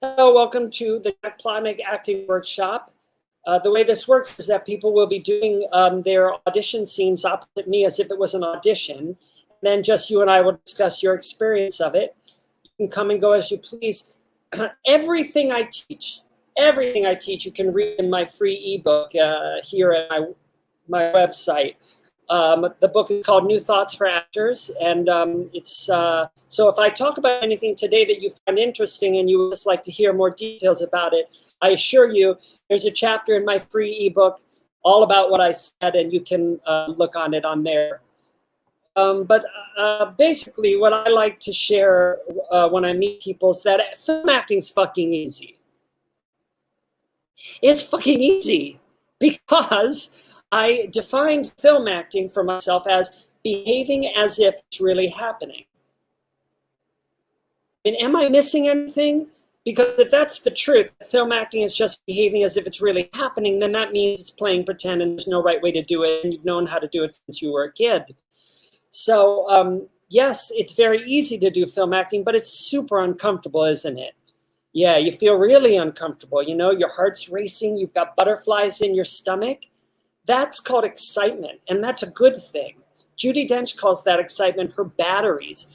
Hello, welcome to the Plotnick acting workshop. The way this works is that people will be doing their audition scenes opposite me as if it was an audition. And then just you and I will discuss your experience of it. You can come and go as you please. Everything I teach, you can read in my free ebook here at my website. The book is called New Thoughts for Actors, and so if I talk about anything today that you find interesting and you would just like to hear more details about it, I assure you there's a chapter in my free ebook all about what I said, and you can look on it on there. But basically what I like to share when I meet people is that film acting's fucking easy. It's fucking easy because I defined film acting for myself as behaving as if it's really happening. And am I missing anything? Because if that's the truth, film acting is just behaving as if it's really happening, then that means it's playing pretend and there's no right way to do it, and you've known how to do it since you were a kid. So yes, it's very easy to do film acting, but it's super uncomfortable, isn't it? Yeah, you feel really uncomfortable. You know, your heart's racing, you've got butterflies in your stomach. That's called excitement, and that's a good thing. Judi Dench calls that excitement her batteries.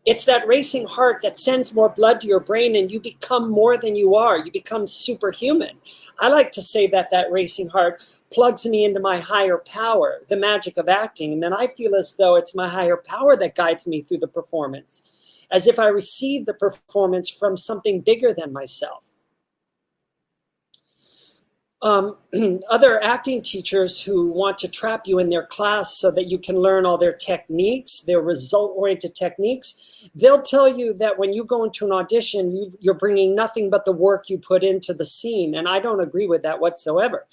It's that racing heart that sends more blood to your brain and you become more than you are. You become superhuman. I like to say that that racing heart plugs me into my higher power, the magic of acting, and then I feel as though it's my higher power that guides me through the performance, as if I receive the performance from something bigger than myself. Other acting teachers who want to trap you in their class so that you can learn all their techniques, their result-oriented techniques, they'll tell you that when you go into an audition, you're bringing nothing but the work you put into the scene. And I don't agree with that whatsoever.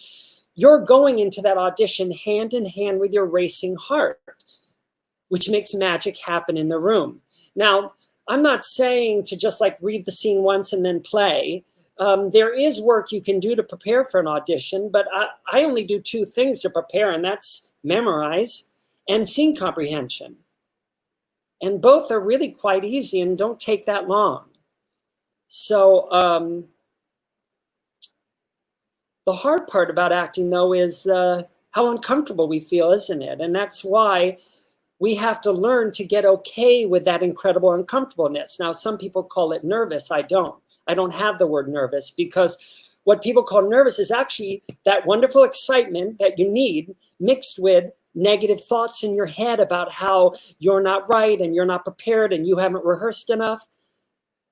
You're going into that audition hand in hand with your racing heart, which makes magic happen in the room. Now, I'm not saying to just like read the scene once and then play. There is work you can do to prepare for an audition, but I only do two things to prepare, and that's memorize and scene comprehension. And both are really quite easy and don't take that long. So the hard part about acting, though, is how uncomfortable we feel, isn't it? And that's why we have to learn to get okay with that incredible uncomfortableness. Now, some people call it nervous. I don't. I don't have the word nervous, because what people call nervous is actually that wonderful excitement that you need mixed with negative thoughts in your head about how you're not right and you're not prepared and you haven't rehearsed enough.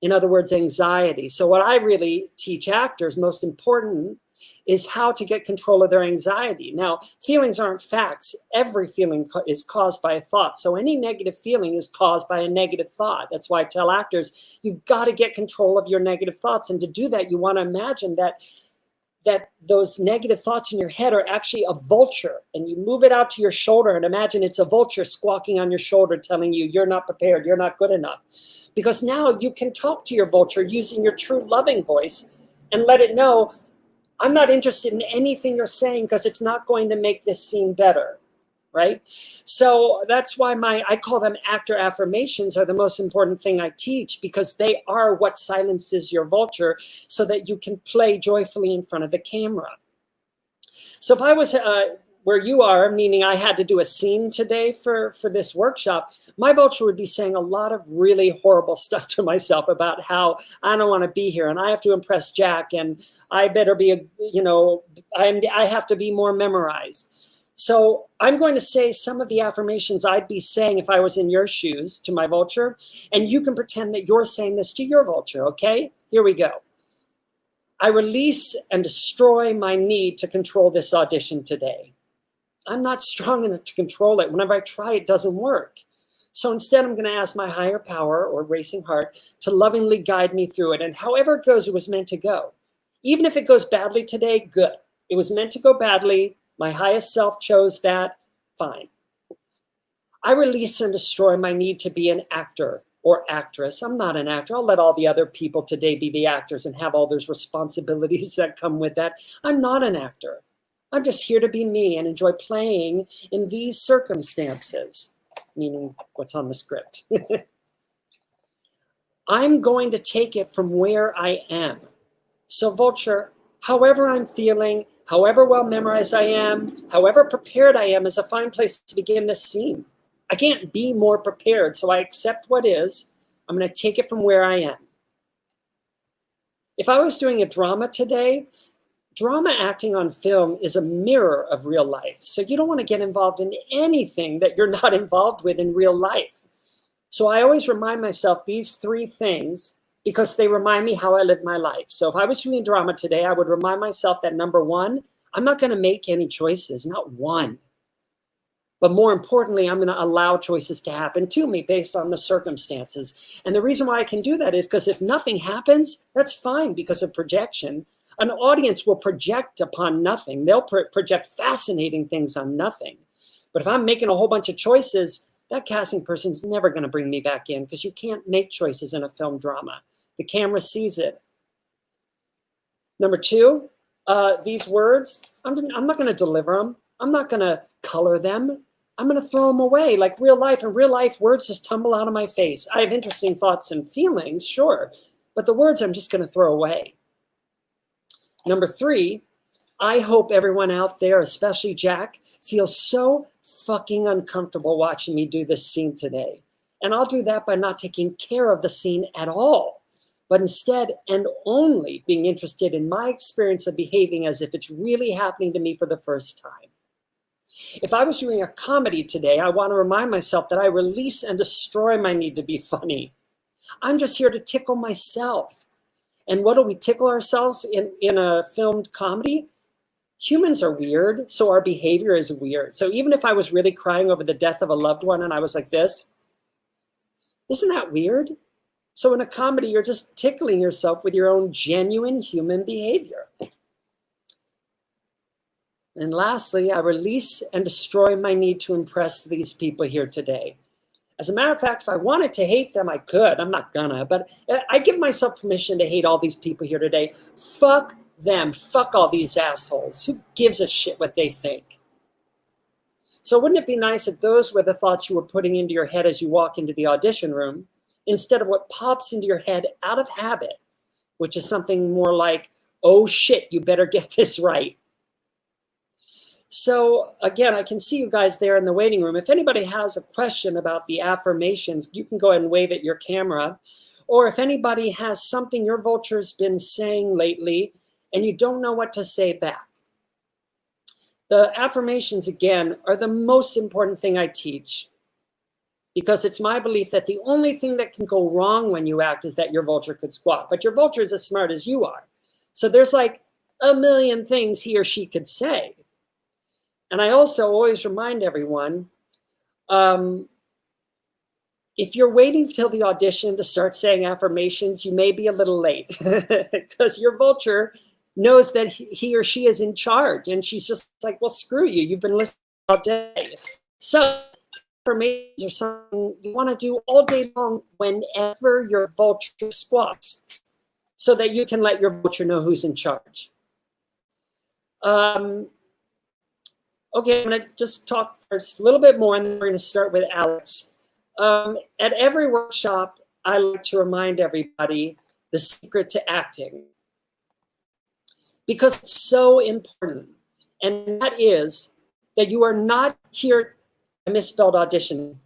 In other words, anxiety. So what I really teach actors, most important, is how to get control of their anxiety. Now, feelings aren't facts. Every feeling is caused by a thought. So any negative feeling is caused by a negative thought. That's why I tell actors, you've got to get control of your negative thoughts. And to do that, you want to imagine that those negative thoughts in your head are actually a vulture, and you move it out to your shoulder and imagine it's a vulture squawking on your shoulder telling you you're not prepared, you're not good enough. Because now you can talk to your vulture using your true loving voice and let it know, I'm not interested in anything you're saying because it's not going to make this scene better, right? So that's why I call them actor affirmations are the most important thing I teach, because they are what silences your vulture so that you can play joyfully in front of the camera. So if I was where you are, meaning I had to do a scene today for this workshop, my vulture would be saying a lot of really horrible stuff to myself about how I don't want to be here and I have to impress Jack and I better be, I have to be more memorized. So I'm going to say some of the affirmations I'd be saying if I was in your shoes to my vulture, and you can pretend that you're saying this to your vulture, okay? Here we go. I release and destroy my need to control this audition today. I'm not strong enough to control it. Whenever I try, it doesn't work. So instead, I'm going to ask my higher power or racing heart to lovingly guide me through it. And however it goes, it was meant to go. Even if it goes badly today, good. It was meant to go badly. My highest self chose that. Fine. I release and destroy my need to be an actor or actress. I'm not an actor. I'll let all the other people today be the actors and have all those responsibilities that come with that. I'm not an actor. I'm just here to be me and enjoy playing in these circumstances, meaning what's on the script. I'm going to take it from where I am. So Vulture, however I'm feeling, however well memorized I am, however prepared I am is a fine place to begin this scene. I can't be more prepared, so I accept what is. I'm going to take it from where I am. If I was doing a drama today, drama acting on film is a mirror of real life. So you don't want to get involved in anything that you're not involved with in real life. So I always remind myself these three things because they remind me how I live my life. So if I was doing drama today, I would remind myself that number one, I'm not going to make any choices, not one. But more importantly, I'm going to allow choices to happen to me based on the circumstances. And the reason why I can do that is because if nothing happens, that's fine because of projection. An audience will project upon nothing. They'll project fascinating things on nothing. But if I'm making a whole bunch of choices, that casting person's never going to bring me back in because you can't make choices in a film drama. The camera sees it. Number two, these words, I'm not going to deliver them. I'm not going to color them. I'm going to throw them away like real life. In real life, words just tumble out of my face. I have interesting thoughts and feelings, sure, but the words I'm just going to throw away. Number three, I hope everyone out there, especially Jack, feels so fucking uncomfortable watching me do this scene today. And I'll do that by not taking care of the scene at all, but instead and only being interested in my experience of behaving as if it's really happening to me for the first time. If I was doing a comedy today, I want to remind myself that I release and destroy my need to be funny. I'm just here to tickle myself. And what do we tickle ourselves in a filmed comedy? Humans are weird, so our behavior is weird. So even if I was really crying over the death of a loved one and I was like this, isn't that weird? So in a comedy, you're just tickling yourself with your own genuine human behavior. And lastly, I release and destroy my need to impress these people here today. As a matter of fact, if I wanted to hate them, I could. I'm not gonna, but I give myself permission to hate all these people here today. Fuck them. Fuck all these assholes. Who gives a shit what they think? So wouldn't it be nice if those were the thoughts you were putting into your head as you walk into the audition room, instead of what pops into your head out of habit, which is something more like, oh shit, you better get this right. So again, I can see you guys there in the waiting room. If anybody has a question about the affirmations, you can go ahead and wave at your camera. Or if anybody has something your vulture's been saying lately and you don't know what to say back. The affirmations, again, are the most important thing I teach because it's my belief that the only thing that can go wrong when you act is that your vulture could squawk. But your vulture is as smart as you are. So there's like a million things he or she could say. And I also always remind everyone, if you're waiting till the audition to start saying affirmations, you may be a little late because your vulture knows that he or she is in charge. And she's just like, well, screw you. You've been listening all day. So affirmations are something you want to do all day long whenever your vulture squawks so that you can let your vulture know who's in charge. Okay, I'm going to just talk first a little bit more, and then we're going to start with Alex. At every workshop, I like to remind everybody the secret to acting because it's so important. And that is that you are not here, I misspelled audition.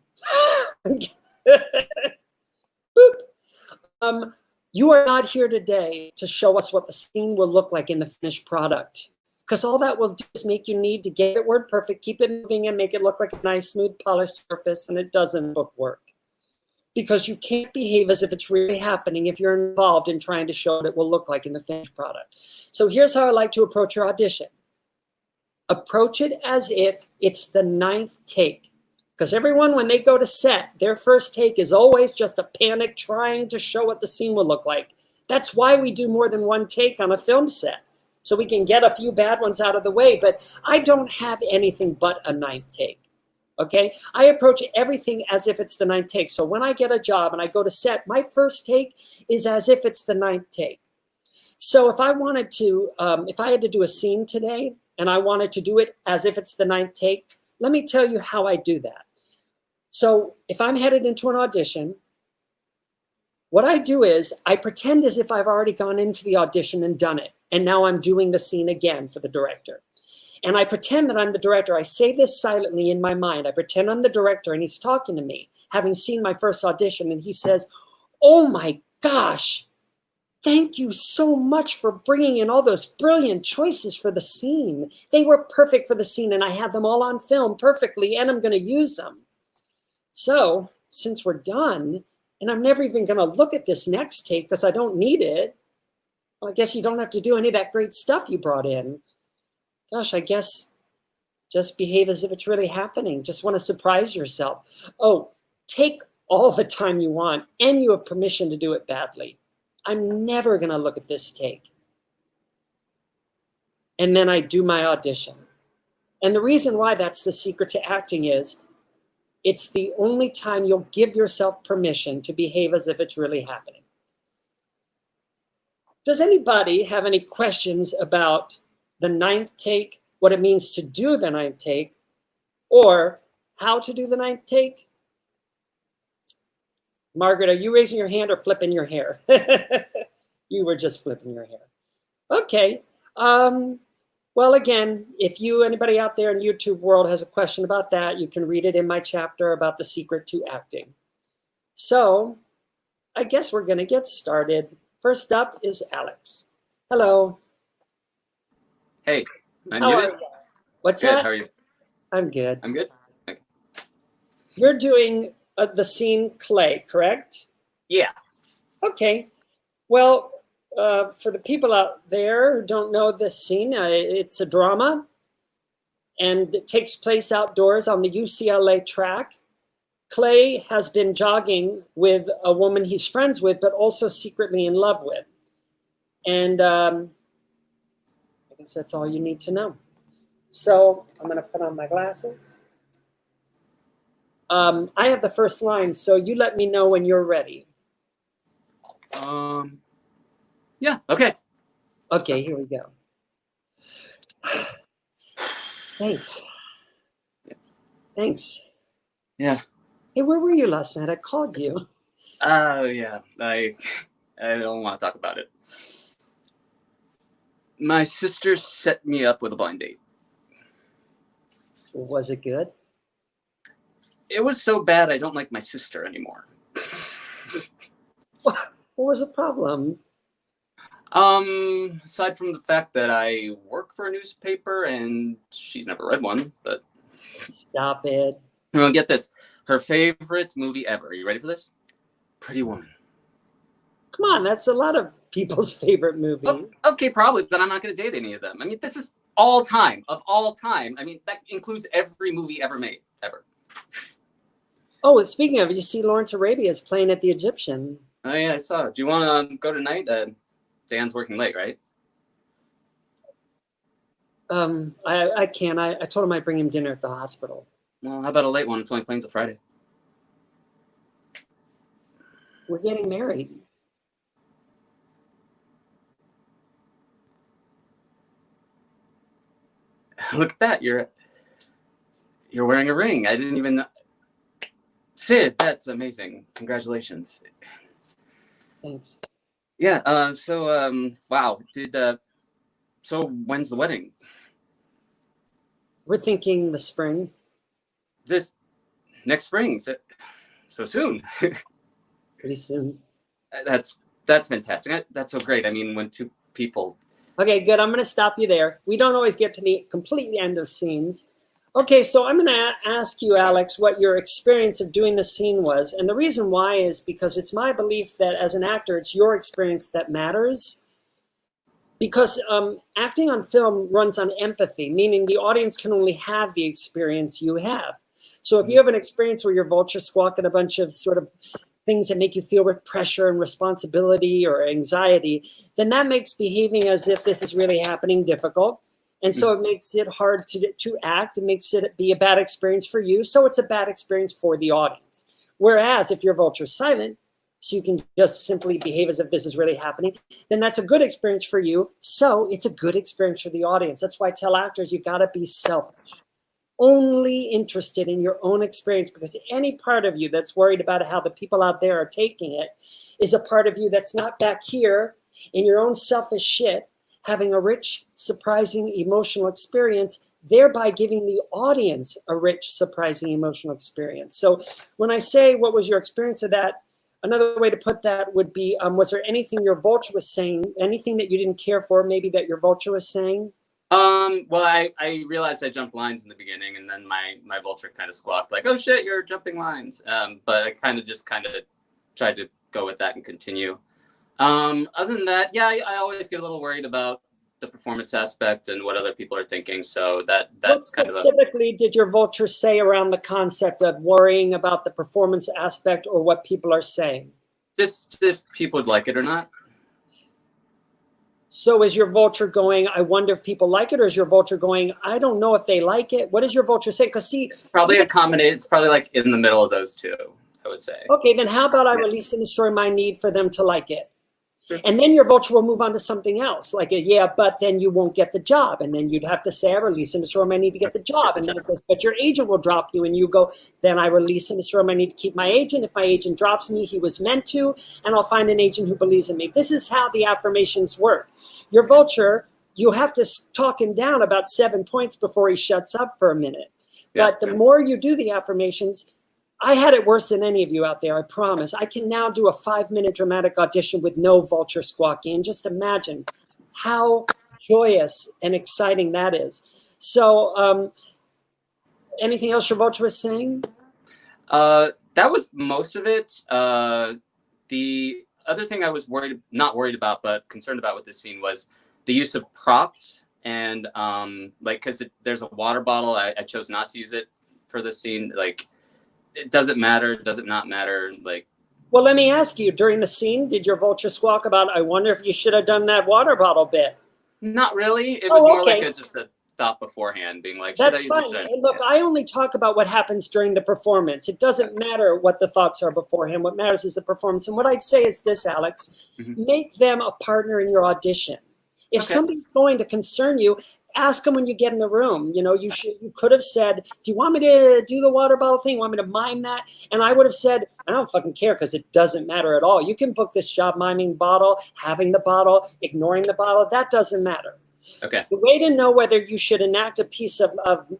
You are not here today to show us what the scene will look like in the finished product. Because all that will do is make you need to get it word perfect, keep it moving, and make it look like a nice, smooth, polished surface, and it doesn't work. Because you can't behave as if it's really happening if you're involved in trying to show what it will look like in the finished product. So here's how I like to approach your audition. Approach it as if it's the 9th take. Because everyone, when they go to set, their first take is always just a panic trying to show what the scene will look like. That's why we do more than one take on a film set. So we can get a few bad ones out of the way, but I don't have anything but a 9th take, okay? I approach everything as if it's the 9th take. So when I get a job and I go to set, my first take is as if it's the 9th take. So if I wanted to, if I had to do a scene today and I wanted to do it as if it's the 9th take, let me tell you how I do that. So if I'm headed into an audition, What I do is I pretend as if I've already gone into the audition and done it. And now I'm doing the scene again for the director. And I pretend that I'm the director. I say this silently in my mind. I pretend I'm the director and he's talking to me, having seen my first audition. And he says, "Oh my gosh, thank you so much for bringing in all those brilliant choices for the scene. They were perfect for the scene and I had them all on film perfectly and I'm going to use them. So since we're done, and I'm never even going to look at this next take because I don't need it, well, I guess you don't have to do any of that great stuff you brought in. Gosh, I guess just behave as if it's really happening. Just want to surprise yourself. Oh, take all the time you want and you have permission to do it badly. I'm never going to look at this take." And then I do my audition. And the reason why that's the secret to acting is it's the only time you'll give yourself permission to behave as if it's really happening. Does anybody have any questions about the 9th take, what it means to do the 9th take, or how to do the 9th take? Margaret, are you raising your hand or flipping your hair? You were just flipping your hair. Okay. Well, again, if anybody out there in YouTube world has a question about that, you can read it in my chapter about the secret to acting. So I guess we're going to get started. First up is Alex. Hello. Hey, I'm How are muted. you? What's Good. that? How are you? I'm good. I'm good. Okay. You're doing the scene Clay, correct? Yeah. Okay. Well, for the people out there who don't know this scene, it's a drama and it takes place outdoors on the UCLA track. Clay has been jogging with a woman he's friends with, but also secretly in love with. And I guess that's all you need to know. So I'm going to put on my glasses. I have the first line, so you let me know when you're ready. Yeah. Okay. Okay, here we go. Thanks. Thanks. Yeah. Hey, where were you last night? I called you. Yeah. I don't want to talk about it. My sister set me up with a blind date. Was it good? It was so bad I don't like my sister anymore. What was the problem? Aside from the fact that I work for a newspaper and she's never read one, but Stop it. well, get this. Her favorite movie ever. Are you ready for this? Pretty Woman. Come on, that's a lot of people's favorite movie. Oh, okay, probably, but I'm not going to date any of them. I mean, this is all time. Of all time. I mean, that includes every movie ever made, ever. Oh, speaking of, you see Lawrence Arabia is playing at the Egyptian. Oh, yeah, I saw it. Do you want to go tonight? Dan's working late, right? I can't. I told him I'd bring him dinner at the hospital. Well, how about a late one? It's only playing till Friday. We're getting married. Look at that. You're wearing a ring. I didn't even... Sid, that's amazing. Congratulations. Thanks. Yeah, wow. So when's the wedding? We're thinking the spring. This next spring. So soon. Pretty soon. That's fantastic. That's so great. I mean, when two people... Okay, good. I'm going to stop you there. We don't always get to the complete end of scenes. Okay, so I'm going to ask you, Alex, what your experience of doing the scene was. And the reason why is because it's my belief that as an actor, it's your experience that matters. Because acting on film runs on empathy, meaning the audience can only have the experience you have. So if you have an experience where you're vulture squawking a bunch of sort of things that make you feel with pressure and responsibility or anxiety, then that makes behaving as if this is really happening difficult. And so it makes it hard to act. It makes it be a bad experience for you. So it's a bad experience for the audience. Whereas if you're vulture silent, so you can just simply behave as if this is really happening, then that's a good experience for you. So it's a good experience for the audience. That's why I tell actors, you got to be selfish. only interested in your own experience, because any part of you that's worried about how the people out there are taking it is a part of you that's not back here in your own selfish shit, having a rich, surprising, emotional experience, thereby giving the audience a rich, surprising, emotional experience. So when I say, what was your experience of that? Another way to put that would be, was there anything your vulture was saying, anything that you didn't care for, maybe that your vulture was saying? Well, I realized I jumped lines in the beginning, and then my vulture kind of squawked like, "Oh shit, you're jumping lines." But I kind of tried to go with that and continue. Other than that, yeah, I always get a little worried about the performance aspect and what other people are thinking. So that's what kind of specifically did your vulture say around the concept of worrying about the performance aspect or what people are saying? just if people would like it or not. So is your vulture going, I wonder if people like it, or is your vulture going, I don't know if they like it? What does your vulture say? Because see, Probably a combination. It's probably like in the middle of those two, I would say. okay, then how about I release and destroy my need for them to like it? And then your vulture will move on to something else, like yeah, but then you won't get the job. And then you'd have to say, I release and destroy my need to get the job. And then it goes, but your agent will drop you, and you go, then I release and destroy my need to keep my agent. If my agent drops me, he was meant to, and I'll find an agent who believes in me. This is how the affirmations work. Your vulture, you have to talk him down about 7 points before he shuts up for a minute. But the more you do the affirmations, I had it worse than any of you out there, I promise. I can now do a 5-minute dramatic audition with no vulture squawking. And just imagine how joyous and exciting that is. So anything else your vulture was saying? That was most of it. The other thing I was not worried about, but concerned about with this scene was the use of props. And because there's a water bottle, I chose not to use it for this scene. Like, it doesn't matter. Does it not matter? Like, well, let me ask you, during the scene, did your vulture squawk about, I wonder if you should have done that water bottle bit? Not really. It was more like just a thought beforehand, being like, should that's I use fine. it? Hey, look, I only talk about what happens during the performance. It doesn't matter what the thoughts are beforehand. What matters is the performance. And what I'd say is this, Alex, make them a partner in your audition. If something's going to concern you, ask them when you get in the room. You know, you could have said, do you want me to do the water bottle thing? Want me to mime that? And I would have said, I don't fucking care, because it doesn't matter at all. You can book this job miming bottle, having the bottle, ignoring the bottle. That doesn't matter. Okay. The way to know whether you should enact a piece of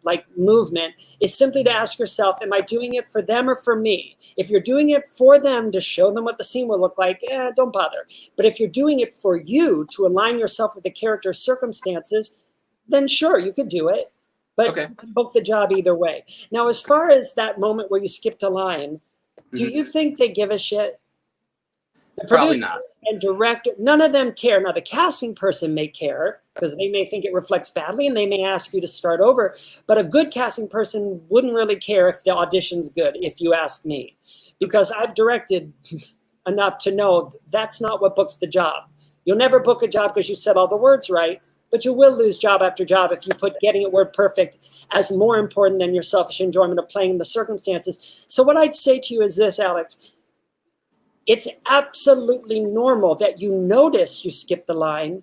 like movement is simply to ask yourself, am I doing it for them or for me? If you're doing it for them to show them what the scene will look like, don't bother. But if you're doing it for you to align yourself with the character's circumstances, then sure, you could do it. But book the job either way. Now, as far as that moment where you skipped a line, do you think they give a shit? The Probably not. And director, none of them care. Now, the casting person may care, because they may think it reflects badly, and they may ask you to start over. But a good casting person wouldn't really care if the audition's good, if you ask me. Because I've directed enough to know that's not what books the job. You'll never book a job because you said all the words right, but you will lose job after job if you put getting it word perfect as more important than your selfish enjoyment of playing the circumstances. So what I'd say to you is this, Alex. It's absolutely normal that you notice you skipped the line,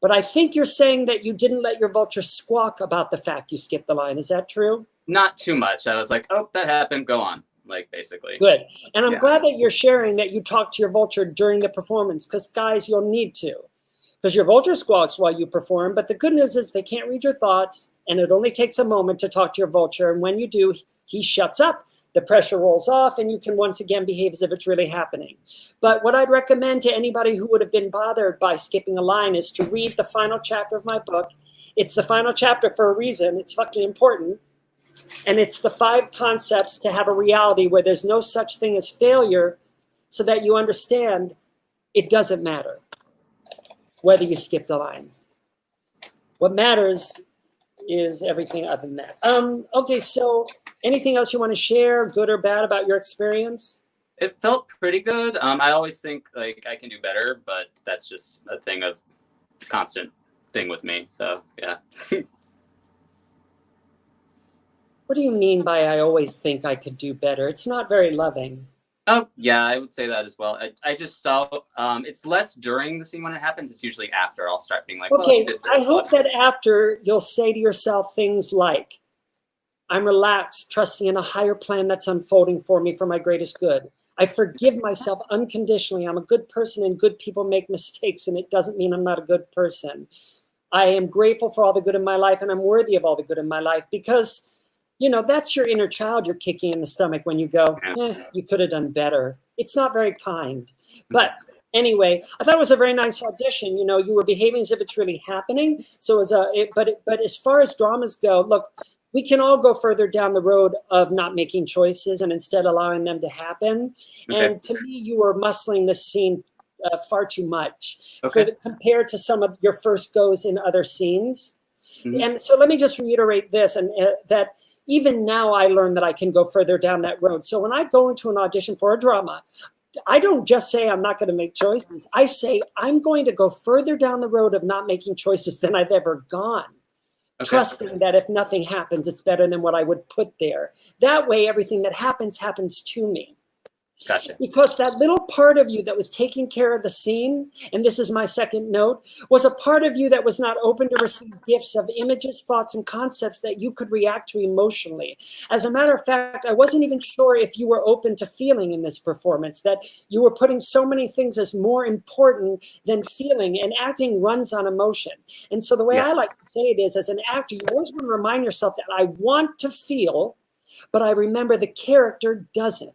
but I think you're saying that you didn't let your vulture squawk about the fact you skipped the line. Is that true? Not too much. I was like, oh, that happened. Go on. Like, basically. Good. And I'm glad that you're sharing that you talked to your vulture during the performance, because guys, you'll need to. Because your vulture squawks while you perform, but the good news is they can't read your thoughts, and it only takes a moment to talk to your vulture. And when you do, he shuts up. The pressure rolls off, and you can once again behave as if it's really happening. But what I'd recommend to anybody who would have been bothered by skipping a line is to read the final chapter of my book. It's the final chapter for a reason. It's fucking important. And it's the 5 concepts to have a reality where there's no such thing as failure, so that you understand it doesn't matter whether you skipped a line. What matters is everything other than that. Okay, so anything else you want to share, good or bad, about your experience? It felt pretty good. I always think like I can do better, but that's just a thing of constant thing with me. So yeah. What do you mean by I always think I could do better? It's not very loving. Oh yeah, I would say that as well. I just saw it's less during the scene when it happens. It's usually after I'll start being like, okay, well, I hope that after you'll say to yourself things like, I'm relaxed, trusting in a higher plan that's unfolding for me for my greatest good. I forgive myself unconditionally. I'm a good person and good people make mistakes, and it doesn't mean I'm not a good person. I am grateful for all the good in my life, and I'm worthy of all the good in my life, because, you know, that's your inner child you're kicking in the stomach when you go, you could have done better. It's not very kind. But anyway, I thought it was a very nice audition. You know, you were behaving as if it's really happening. So it was but as far as dramas go, look, we can all go further down the road of not making choices and instead allowing them to happen. Okay. And to me, you were muscling this scene far too much Okay. compared to some of your first goes in other scenes. Mhm. And so let me just reiterate this, and that even now I learned that I can go further down that road. So when I go into an audition for a drama, I don't just say I'm not going to make choices. I say I'm going to go further down the road of not making choices than I've ever gone. Okay. Trusting that if nothing happens, it's better than what I would put there. That way, everything that happens to me. Gotcha. Because that little part of you that was taking care of the scene, and this is my second note, was a part of you that was not open to receive gifts of images, thoughts, and concepts that you could react to emotionally. As a matter of fact, I wasn't even sure if you were open to feeling in this performance, that you were putting so many things as more important than feeling, and acting runs on emotion. And so the way I like to say it is, as an actor, you always want to remind yourself that I want to feel, but I remember the character doesn't.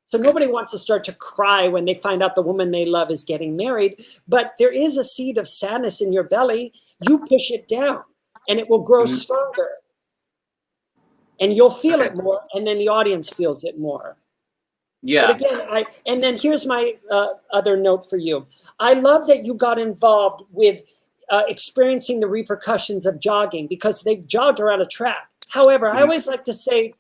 So nobody wants to start to cry when they find out the woman they love is getting married, but there is a seed of sadness in your belly. You push it down and it will grow stronger. And you'll feel it more, and then the audience feels it more. Yeah. But again, and then here's my other note for you. I love that you got involved with experiencing the repercussions of jogging, because they've jogged around a track. However, I always like to say,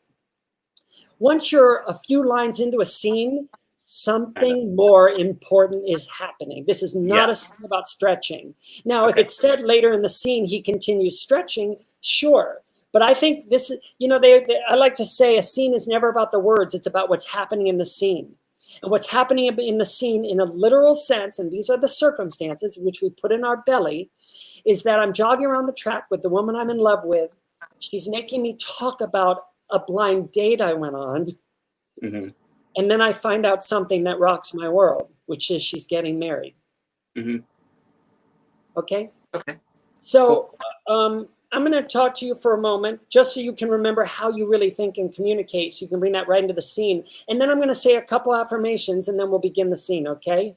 once you're a few lines into a scene, something more important is happening. This is not a scene about stretching. Now, if it's said later in the scene, he continues stretching, sure. But I think this is, you know, I like to say a scene is never about the words. It's about what's happening in the scene. And what's happening in the scene in a literal sense, and these are the circumstances which we put in our belly, is that I'm jogging around the track with the woman I'm in love with. She's making me talk about a blind date I went on. Mm-hmm. And then I find out something that rocks my world, which is she's getting married. Mm-hmm. Okay? Okay. So I'm going to talk to you for a moment, just so you can remember how you really think and communicate, so you can bring that right into the scene. And then I'm going to say a couple affirmations, and then we'll begin the scene, okay?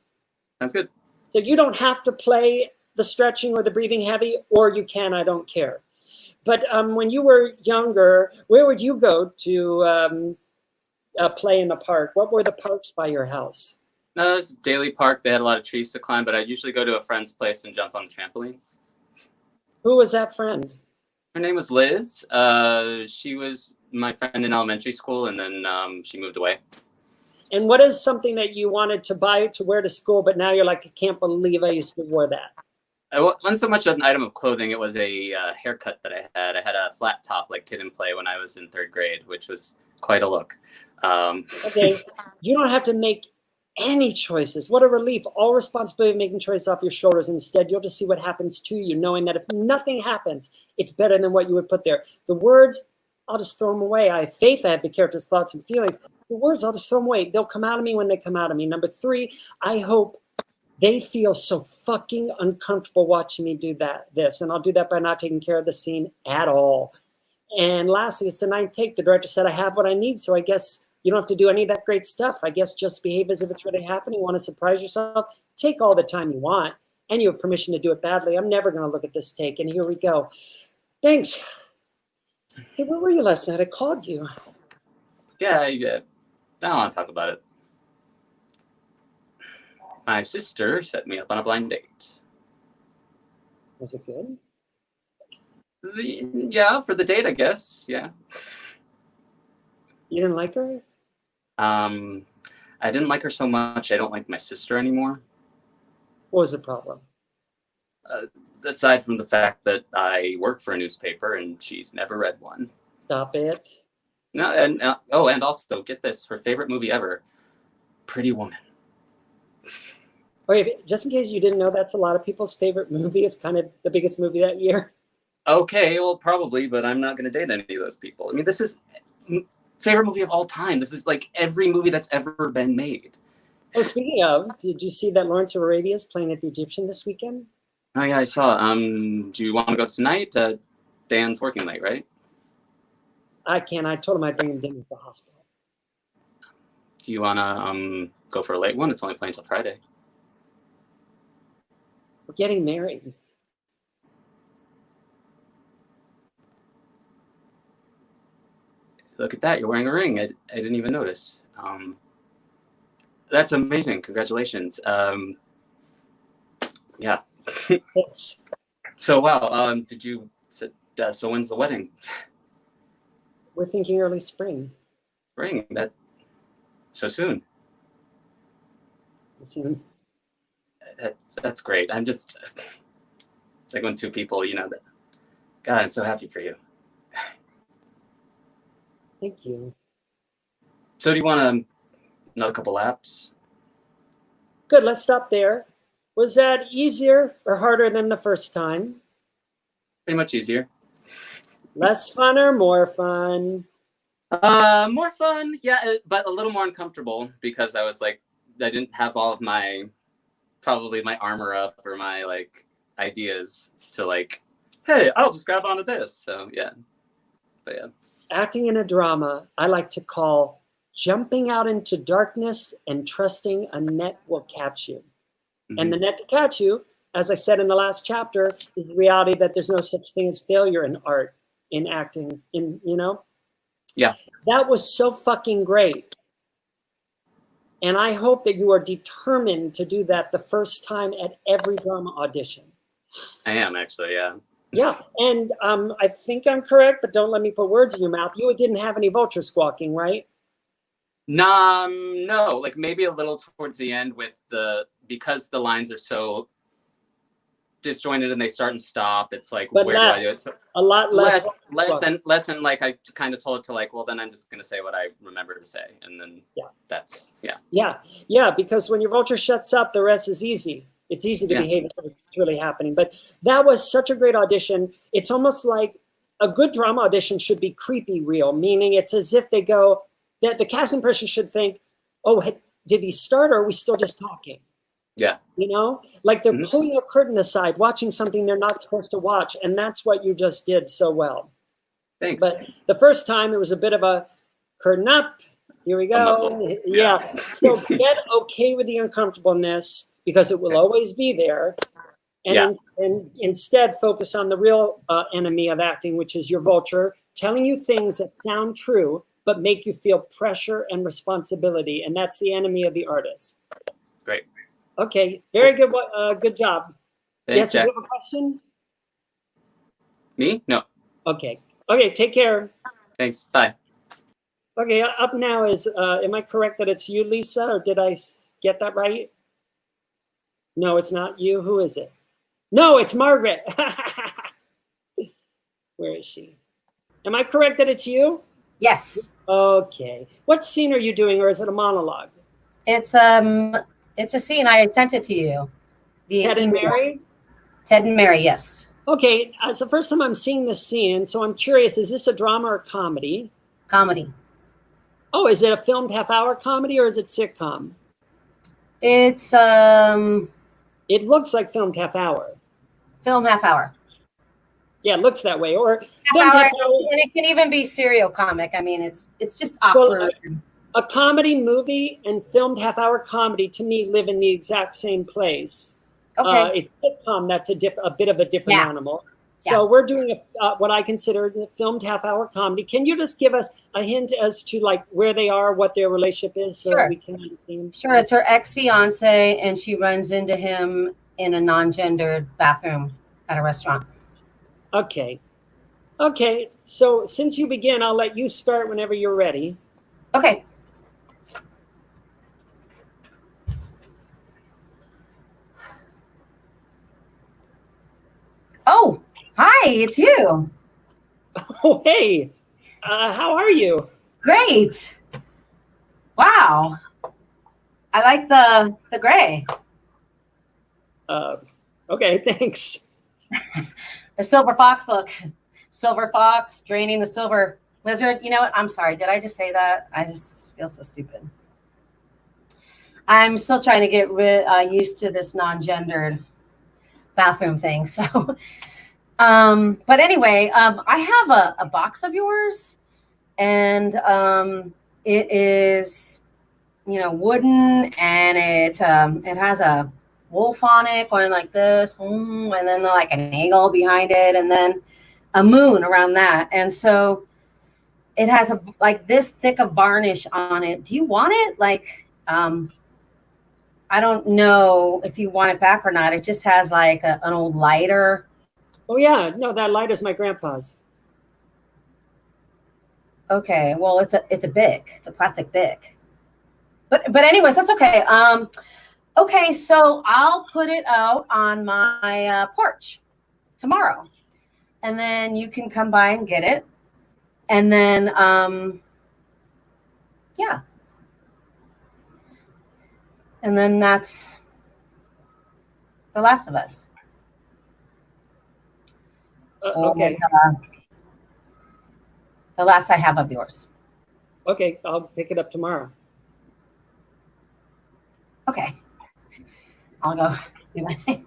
Sounds good. So you don't have to play the stretching or the breathing heavy, or you can, I don't care. But when you were younger, where would you go to play in the park? What were the parks by your house? It was Daly Park. They had a lot of trees to climb, but I'd usually go to a friend's place and jump on the trampoline. Who was that friend? Her name was Liz. She was my friend in elementary school, and then she moved away. And what is something that you wanted to buy to wear to school, but now you're like, I can't believe I used to wear that? It wasn't so much an item of clothing. It was a haircut that I had. I had a flat top like Kid and Play when I was in 3rd grade, which was quite a look. Okay, you don't have to make any choices. What a relief. All responsibility of making choices off your shoulders. Instead, you'll just see what happens to you, knowing that if nothing happens, it's better than what you would put there. The words, I'll just throw them away. I have faith. I have the character's thoughts and feelings. The words, I'll just throw them away. They'll come out of me when they come out of me. Number 3, I hope they feel so fucking uncomfortable watching me do this. And I'll do that by not taking care of the scene at all. And lastly, it's the 9th take. The director said, I have what I need. So I guess you don't have to do any of that great stuff. I guess just behave as if it's really happening. You want to surprise yourself? Take all the time you want. And you have permission to do it badly. I'm never going to look at this take. And here we go. Thanks. Hey, where were you last night? I called you. Yeah, I don't want to talk about it. My sister set me up on a blind date. Was it good? Yeah, for the date, I guess. Yeah. You didn't like her? I didn't like her so much. I don't like my sister anymore. What was the problem? Aside from the fact that I work for a newspaper and she's never read one. Stop it. No, and and also get this: her favorite movie ever, Pretty Woman. Okay, just in case you didn't know, that's a lot of people's favorite movie. It's kind of the biggest movie that year. Okay, well, probably, but I'm not going to date any of those people. I mean, this is favorite movie of all time. This is like every movie that's ever been made. Oh, speaking of, did you see that Lawrence of Arabia is playing at the Egyptian this weekend? Oh yeah, I saw. Do you want to go tonight? Dan's working late, right? I can't. I told him I'd bring him dinner at the hospital. Do you want to go for a late one? It's only playing till Friday. We're getting married. Look at that! You're wearing a ring. I didn't even notice. That's amazing. Congratulations. Yeah. Thanks. So wow. Did you? So when's the wedding? We're thinking early spring. Spring. That so soon. Soon. That's great. I'm just it's like when two people, that. God, I'm so happy for you. Thank you. So do you want another couple laps? Good. Let's stop there. Was that easier or harder than the first time? Pretty much easier. Less fun or more fun? More fun, yeah, but a little more uncomfortable because I didn't have all of probably my armor up or my ideas to hey, I'll just grab onto this. So yeah, but yeah. Acting in a drama, I like to call jumping out into darkness and trusting a net will catch you. Mm-hmm. And the net to catch you, as I said in the last chapter, is the reality that there's no such thing as failure in art, in acting, Yeah. That was so fucking great. And I hope that you are determined to do that the first time at every drama audition. I am actually, yeah. Yeah, and I think I'm correct, but don't let me put words in your mouth. You didn't have any vulture squawking, right? No, maybe a little towards the end because the lines are so disjointed and they start and stop. It's like, but where less, do I do it? So, a lot less and I kind of told it to well, then I'm just going to say what I remember to say. And then that's. Yeah, because when your vulture shuts up, the rest is easy. It's easy to behave until it's really happening. But that was such a great audition. It's almost like a good drama audition should be creepy real, meaning it's as if they go, that the casting person should think, oh, did he start or are we still just talking? Yeah. Like they're pulling a curtain aside, watching something they're not supposed to watch. And that's what you just did so well. Thanks. But the first time it was a bit of a curtain up. Here we go. Yeah. So get okay with the uncomfortableness because it will always be there. And instead focus on the real enemy of acting, which is your vulture, telling you things that sound true, but make you feel pressure and responsibility. And that's the enemy of the artist. Great. Okay, very good. Good job. Thanks, Jack. Do you have a question? Me? No. Okay, take care. Thanks. Bye. Okay, up now is, am I correct that it's you, Lisa, or did I get that right? No, it's not you. Who is it? No, it's Margaret. Where is she? Am I correct that it's you? Yes. Okay. What scene are you doing, or is it a monologue? It's a scene. I sent it to you. Ted and Mary? Ted and Mary, yes. Okay, it's the first time I'm seeing this scene, and so I'm curious, is this a drama or comedy? Comedy. Oh, is it a filmed half-hour comedy, or is it sitcom? It's It looks like filmed half-hour. Film half hour. Yeah, it looks that way. Or half hour, and it can even be serial comic. I mean, it's just awkward. Well, a comedy movie and filmed half-hour comedy to me live in the exact same place. Okay. It's sitcom that's a bit of a different animal. So we're doing what I consider the filmed half-hour comedy. Can you just give us a hint as to where they are, what their relationship is, so that we can understand? Sure. It's her ex-fiance, and she runs into him in a non-gendered bathroom at a restaurant. Okay. So since you begin, I'll let you start whenever you're ready. Okay. Oh, hi, it's you. Oh, hey, how are you? Great. Wow. I like the gray. Okay, thanks. The silver fox, look. Silver fox draining the silver lizard. You know what? I'm sorry. Did I just say that? I just feel so stupid. I'm still trying to get used to this non-gendered bathroom thing. So, but anyway, I have a box of yours, and it is, wooden, and it has a wolf on it going like this, and then like an eagle behind it, and then a moon around that. And so it has like this thick of varnish on it. Do you want it? Like, I don't know if you want it back or not. It just has like an old lighter. Oh yeah, no, that lighter's my grandpa's. Okay, well, it's a Bic. It's a plastic Bic. But anyways, that's okay. Okay, so I'll put it out on my porch tomorrow, and then you can come by and get it. And then, yeah. And then that's The Last of Us. Okay. The last I have of yours. Okay, I'll pick it up tomorrow. Okay. I'll go do my thing.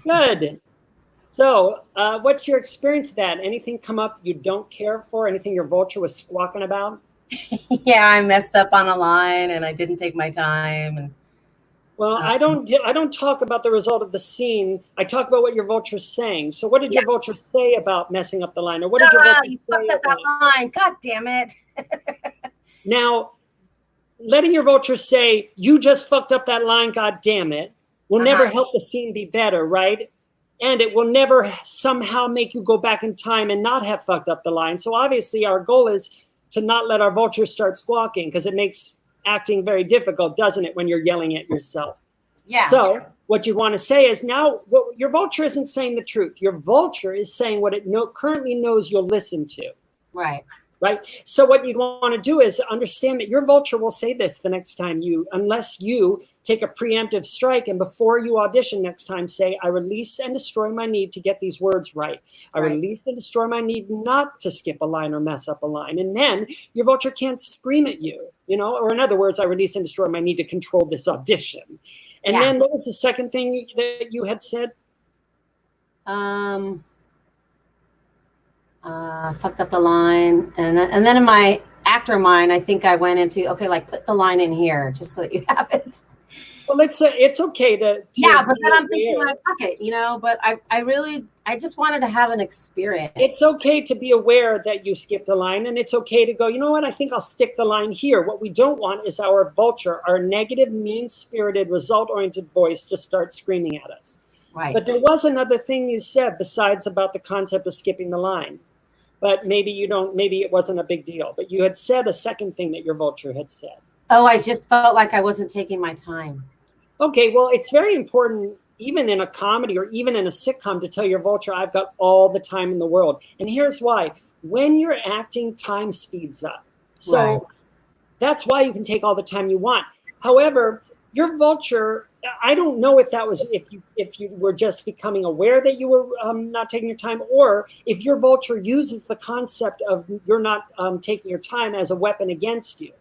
Good. So, what's your experience of that? Anything come up you don't care for? Anything your vulture was squawking about? Yeah, I messed up on a line and I didn't take my time. And well, I don't talk about the result of the scene. I talk about what your vulture's saying. So, what did your vulture say about messing up the line, or what did your vulture say about that line? God damn it! Now, letting your vulture say you just fucked up that line, God damn it, will never help the scene be better, right? And it will never somehow make you go back in time and not have fucked up the line. So obviously our goal is to not let our vulture start squawking, because it makes acting very difficult, doesn't it, when you're yelling at yourself? Yeah. So what you want to say is, now your vulture isn't saying the truth. Your vulture is saying what it currently knows you'll listen to. Right. Right. So what you'd want to do is understand that your vulture will say this the next time unless you take a preemptive strike, and before you audition next time, say, I release and destroy my need to get these words right. I release and destroy my need not to skip a line or mess up a line. And then your vulture can't scream at you, or in other words, I release and destroy my need to control this audition. And then what was the second thing that you had said? Fucked up the line, and then in my actor mind, I think I went into like put the line in here just so that you have it. Well, it's okay to but then I'm thinking like, fuck it, but I just wanted to have an experience. It's okay to be aware that you skipped a line, and it's okay to go, you know what, I think I'll stick the line here. What we don't want is our vulture, our negative, mean-spirited, result-oriented voice to start screaming at us. Right. But there was another thing you said besides about the concept of skipping the line. But maybe it wasn't a big deal. But you had said a second thing that your vulture had said. Oh, I just felt like I wasn't taking my time. Okay, well, it's very important, even in a comedy or even in a sitcom, to tell your vulture, I've got all the time in the world. And here's why. When you're acting, time speeds up. So that's why you can take all the time you want. However, your vulture, I don't know if that was if you were just becoming aware that you were not taking your time, or if your vulture uses the concept of you're not taking your time as a weapon against you.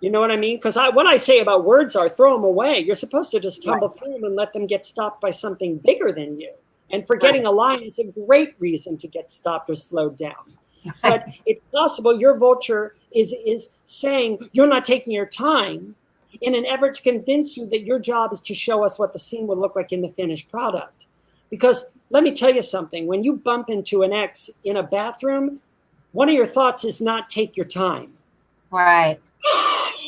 You know what I mean? Because what I say about words are throw them away. You're supposed to just tumble through them and let them get stopped by something bigger than you. And forgetting a line is a great reason to get stopped or slowed down. But it's possible your vulture is saying you're not taking your time in an effort to convince you that your job is to show us what the scene will look like in the finished product. Because let me tell you something, when you bump into an ex in a bathroom, one of your thoughts is not take your time. Right.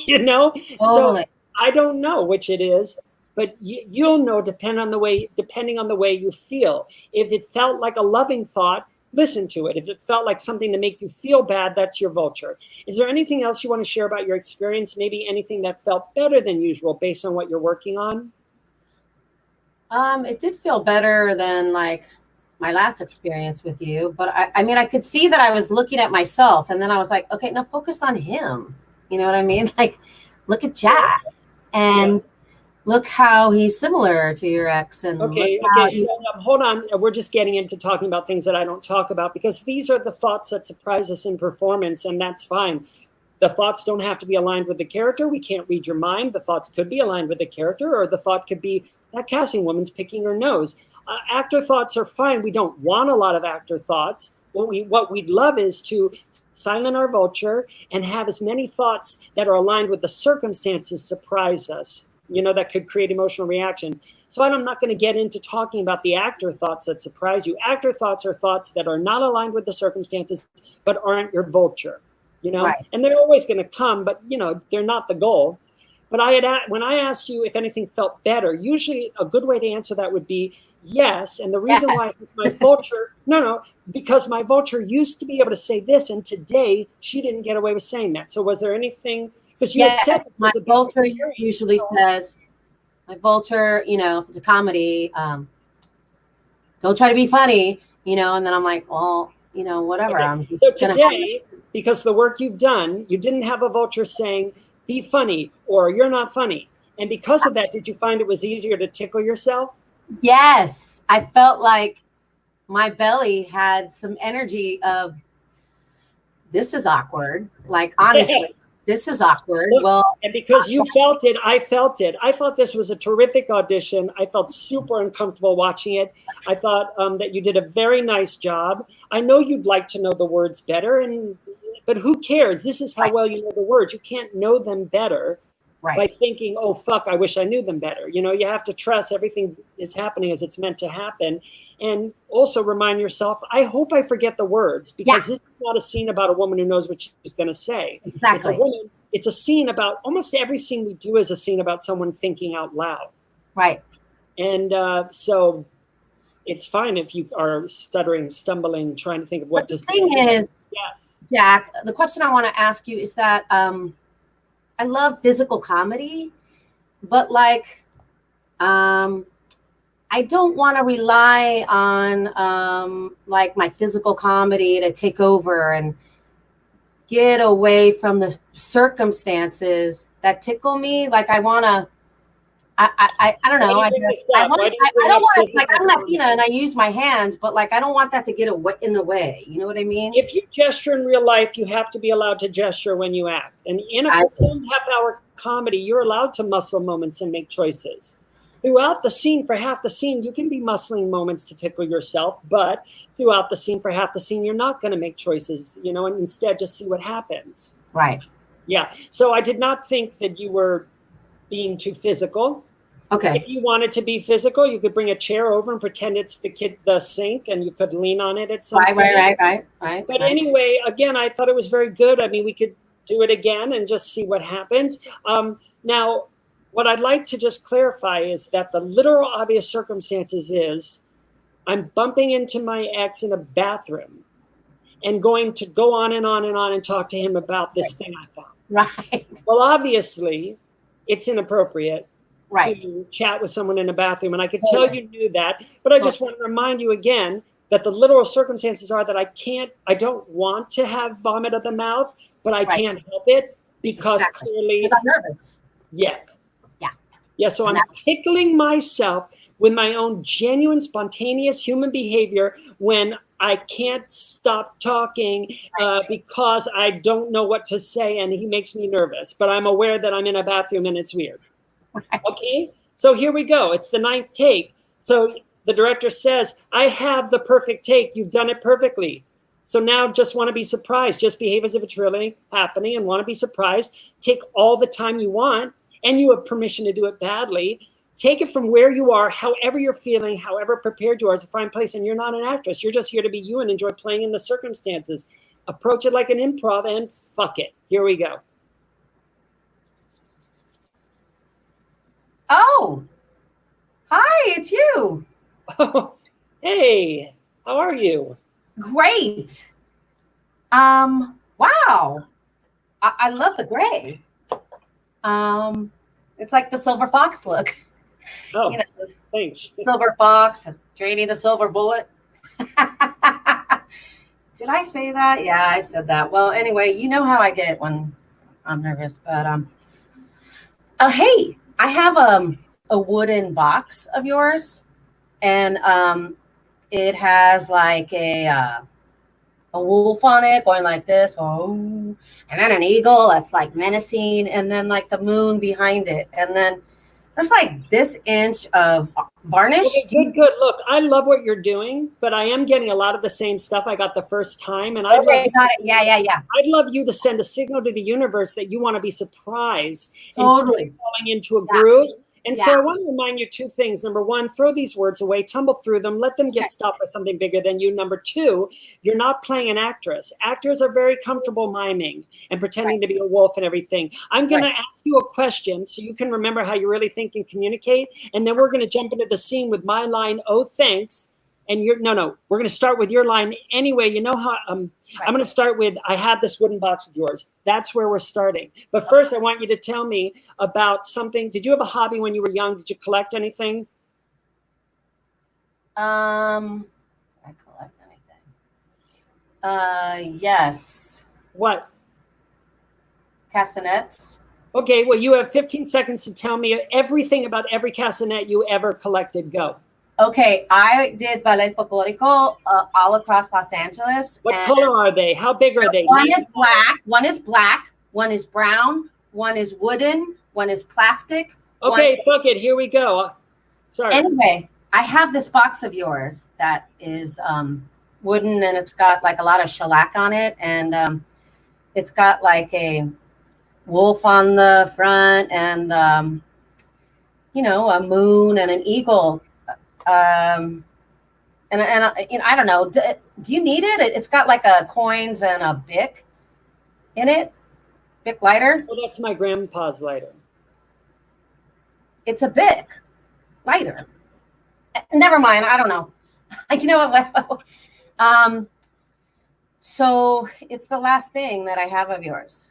Totally. So I don't know which it is, but you'll know depending on the way you feel. If it felt like a loving thought, listen to it. If it felt like something to make you feel bad, that's your vulture. Is there anything else you want to share about your experience? Maybe anything that felt better than usual based on what you're working on? It did feel better than like my last experience with you, but I mean, I could see that I was looking at myself, and then I was like, okay, now focus on him. You know what I mean? Like, look at Jack. And look how he's similar to your ex, and Okay, hold on. We're just getting into talking about things that I don't talk about, because these are the thoughts that surprise us in performance, and that's fine. The thoughts don't have to be aligned with the character. We can't read your mind. The thoughts could be aligned with the character, or the thought could be that casting woman's picking her nose. Actor thoughts are fine. We don't want a lot of actor thoughts. What we'd love is to silent our vulture and have as many thoughts that are aligned with the circumstances surprise us, that could create emotional reactions. So I'm not going to get into talking about the actor thoughts that surprise you. Actor thoughts are thoughts that are not aligned with the circumstances, but aren't your vulture, Right. and they're always going to come, but they're not the goal. But when I asked you if anything felt better, usually a good way to answer that would be yes. And the reason why my vulture, because my vulture used to be able to say this, and today she didn't get away with saying that. So was there anything? Because you had said my vulture usually says, my vulture, if it's a comedy, don't try to be funny, and then I'm like, well, whatever. Okay. So today, because the work you've done, you didn't have a vulture saying, be funny, or you're not funny. And because of that, did you find it was easier to tickle yourself? Yes. I felt like my belly had some energy of, this is awkward. Like, honestly, this is awkward. Well, and because you felt it, I felt it. I thought this was a terrific audition. I felt super uncomfortable watching it. I thought that you did a very nice job. I know you'd like to know the words better, but who cares? This is how well you know the words. You can't know them better by thinking, oh, fuck, I wish I knew them better. You have to trust everything is happening as it's meant to happen. And also remind yourself, I hope I forget the words, because this is not a scene about a woman who knows what she's going to say. Exactly. It's a woman. It's a scene about, almost every scene we do is a scene about someone thinking out loud. Right. And so it's fine if you are stuttering, stumbling, trying to think of what to say. The thing is, yes, Jack, the question I want to ask you is that I love physical comedy, but I don't want to rely on my physical comedy to take over and get away from the circumstances that tickle me. Like, I want to. I don't know. I don't want to, I'm Latina and I use my hands, but I don't want that to get in the way. You know what I mean? If you gesture in real life, you have to be allowed to gesture when you act. And in a performed half-hour comedy, you're allowed to muscle moments and make choices. Throughout the scene, for half the scene, you can be muscling moments to tickle yourself, but throughout the scene, for half the scene, you're not going to make choices, and instead just see what happens. Right. Yeah. So I did not think that you were being too physical. Okay. If you wanted to be physical, you could bring a chair over and pretend it's the sink, and you could lean on it at some point. Right. But anyway, again, I thought it was very good. I mean, we could do it again and just see what happens. Now, what I'd like to just clarify is that the literal obvious circumstances is I'm bumping into my ex in a bathroom and going to go on and on and on and talk to him about this thing I found. Right. Well, obviously, it's inappropriate right. to chat with someone in a bathroom. And I could tell you knew that, but I just want to remind you again that the literal circumstances are that I don't want to have vomit at the mouth, but I can't help it because clearly. Because I'm nervous. Yes. Yeah. Yeah. So I'm tickling myself with my own genuine, spontaneous human behavior when I can't stop talking because I don't know what to say and he makes me nervous, but I'm aware that I'm in a bathroom and it's weird. Right. Okay. So here we go. It's the 9th take. So the director says, I have the perfect take. You've done it perfectly. So now just want to be surprised. Just behave as if it's really happening and want to be surprised. Take all the time you want and you have permission to do it badly. Take it from where you are, however you're feeling, however prepared you are is a fine place. And you're not an actress. You're just here to be you and enjoy playing in the circumstances. Approach it like an improv and fuck it. Here we go. Oh, hi, it's you. Oh, hey, how are you? Great. Wow. I love the gray. It's like the silver fox look. Oh, you know, thanks. Silver fox, Drady the silver bullet. Did I say that? Yeah, I said that. Well, anyway, you know how I get when I'm nervous, but hey, I have a wooden box of yours, and it has like a wolf on it going like this, oh, and then an eagle that's like menacing, and then like the moon behind it, and then there's like this inch of varnish. Okay, good. Look, I love what you're doing, but I am getting a lot of the same stuff I got the first time, and Okay, got it. Yeah. I'd love you to send a signal to the universe that you want to be surprised Totally. instead of falling into a groove. And so Yeah. I want to remind you two things. Number one, throw these words away, tumble through them, let them get stopped by something bigger than you. Number two, you're not playing an actress. Actors are very comfortable miming and pretending to be a wolf and everything. I'm going to ask you a question so you can remember how you really think and communicate. And then we're going to jump into the scene with my line, oh, thanks. And you're, no, we're going to start with your line anyway. You know how I'm going to start with, I have this wooden box of yours. That's where we're starting. But first, I want you to tell me about something. Did you have a hobby when you were young? Did you collect anything? I collect anything. Yes. What? Castanets. Okay, well, you have 15 seconds to tell me everything about every castanet you ever collected. Go. Okay, I did ballet folklorico all across Los Angeles. What color are they? How big are they? One is black, one is brown, one is wooden, one is plastic. Okay, fuck it. Here we go. Sorry. Anyway, I have this box of yours that is wooden, and it's got like a lot of shellac on it, and it's got like a wolf on the front, and you know, a moon and an eagle. And you know, I don't know. Do you need it? It's got like a coins and a Bic in it. Bic lighter. Oh, that's my grandpa's lighter. It's a Bic lighter. Never mind. I don't know. You know what? So it's the last thing that I have of yours.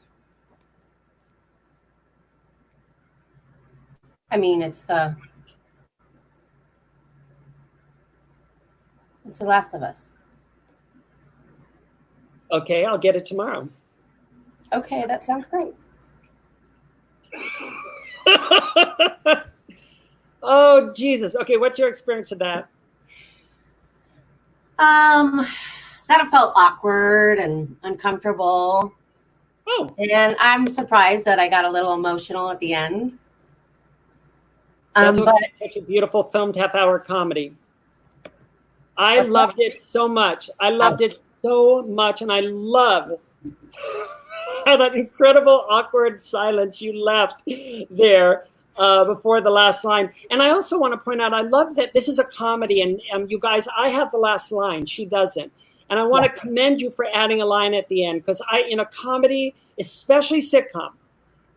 I mean, it's the Last of Us. Okay, I'll get it tomorrow. Okay, that sounds great. Oh, Jesus. Okay, what's your experience of that? That felt awkward and uncomfortable. Oh. And I'm surprised that I got a little emotional at the end. That's what makes such a beautiful filmed half-hour comedy. I loved it so much. I loved it so much, and I love that incredible awkward silence you left there before the last line. And I also want to point out, I love that this is a comedy, and you guys, I have the last line. She doesn't. And I want to commend you for adding a line at the end, because in a comedy, especially sitcom,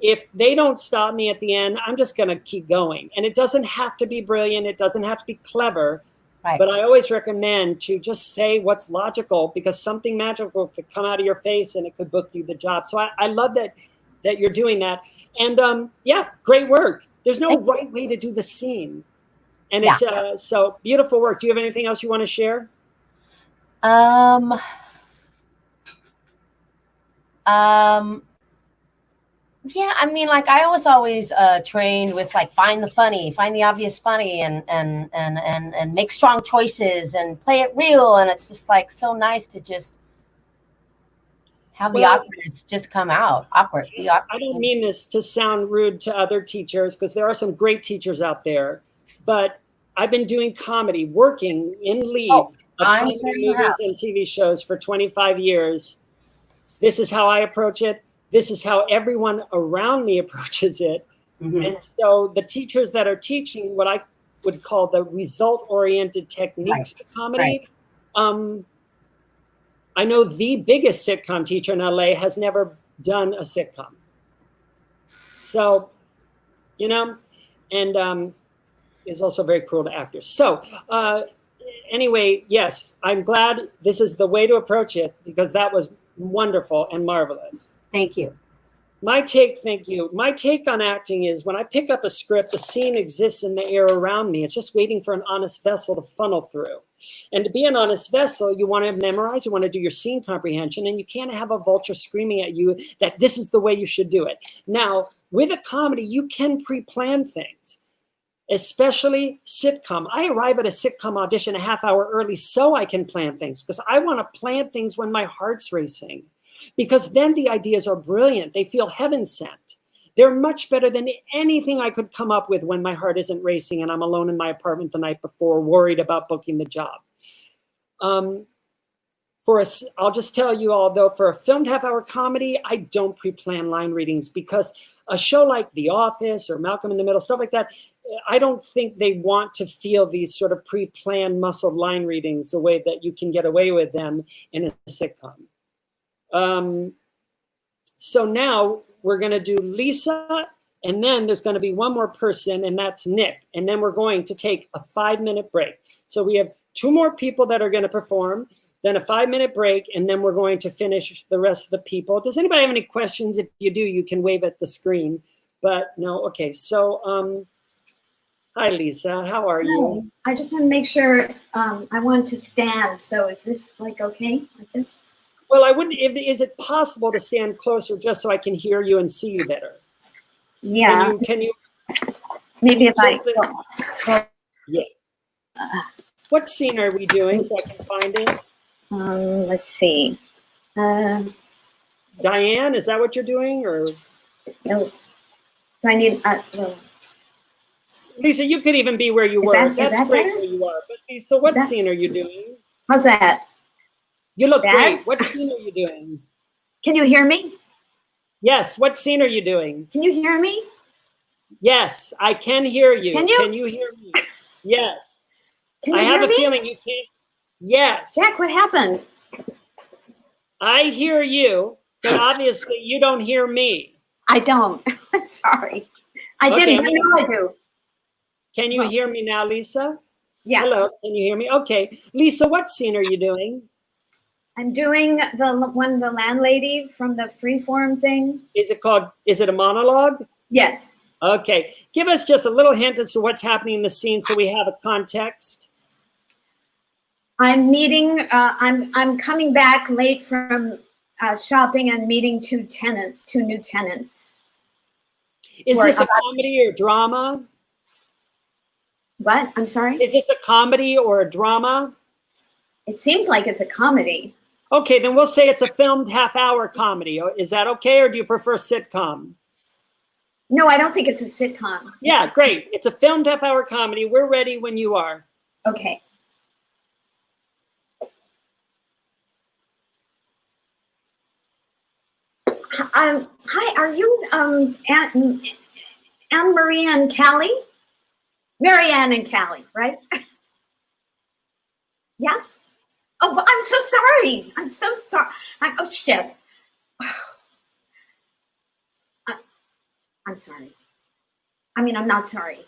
if they don't stop me at the end, I'm just going to keep going. And it doesn't have to be brilliant. It doesn't have to be clever. Right. But I always recommend to just say what's logical, because something magical could come out of your face and it could book you the job. So I love that you're doing that. And yeah, great work. There's no right way to do the scene. And it's so beautiful work. Do you have anything else you want to share? Yeah, I mean, like I was always trained with like find the obvious funny, and make strong choices and play it real. And it's just like so nice to just have the awkwardness just come out. Awkward. I don't mean this to sound rude to other teachers, because there are some great teachers out there, but I've been doing comedy, working in leads of movies and TV shows for 25 years. This is how I approach it. This is how everyone around me approaches it. Mm-hmm. And so the teachers that are teaching what I would call the result-oriented techniques to comedy, I know the biggest sitcom teacher in LA has never done a sitcom. So, you know, and is also very cruel to actors. So anyway, yes, I'm glad this is the way to approach it, because that was wonderful and marvelous. Thank you. Thank you. My take on acting is when I pick up a script, the scene exists in the air around me. It's just waiting for an honest vessel to funnel through. And to be an honest vessel, you want to memorize, you want to do your scene comprehension, and you can't have a vulture screaming at you that this is the way you should do it. Now, with a comedy, you can pre-plan things. especially sitcom. I arrive at a sitcom audition a half hour early so I can plan things, because I want to plan things when my heart's racing, because then the ideas are brilliant. They feel heaven sent. They're much better than anything I could come up with when my heart isn't racing and I'm alone in my apartment the night before, worried about booking the job. I'll just tell you all, though, for a filmed half-hour comedy, I don't pre-plan line readings, because a show like The Office or Malcolm in the Middle, stuff like that, I don't think they want to feel these sort of pre-planned muscled line readings the way that you can get away with them in a sitcom. So now we're going to do Lisa, and then there's going to be one more person, and that's Nick. And then we're going to take a 5-minute break. So we have 2 more people that are going to perform, then a 5-minute break, and then we're going to finish the rest of the people. Does anybody have any questions? If you do, you can wave at the screen. But no, okay. So, hi, Lisa. How are you? I just want to make sure. I want to stand. So is this like okay, like this? Well, I wouldn't. Is it possible to stand closer just so I can hear you and see you better? Yeah. Can you? Maybe if I. Yeah. What scene are we doing so I can find it? Let's see. Diane, is that what you're doing, or? No. Do I need? No. Lisa, you could even be where you were. That's that great better? where you are. But Lisa, what scene are you doing? How's that? You look Bad? great. What scene are you doing? Can you hear me? Yes. What scene are you doing? Can you hear me? Yes, I can hear you. Can you? Can you hear me? Yes. Can you I have hear a me? feeling you can't. Yes. Jack, what happened? I hear you, but obviously you don't hear me. I don't. I'm sorry. I Okay, didn't. Now I do. Can you hear me now, Lisa? Yeah. Hello, can you hear me? Okay. Lisa, what scene are you doing? I'm doing the landlady from the Freeform thing. Is it a monologue? Yes. Okay. Give us just a little hint as to what's happening in the scene so we have a context. I'm meeting. I'm coming back late from shopping and meeting 2 new tenants. Is this a comedy or drama? What? I'm sorry? Is this a comedy or a drama? It seems like it's a comedy. Okay, then we'll say it's a filmed half-hour comedy. Is that okay, or do you prefer sitcom? No, I don't think it's a sitcom. Yeah, great. It's a filmed half-hour comedy. We're ready when you are. Okay. Hi, are you Anne Marie and Callie? Marianne and Callie, right? Yeah? Oh, well, I'm so sorry. I'm so sorry. Oh, shit. I'm sorry. I mean, I'm not sorry.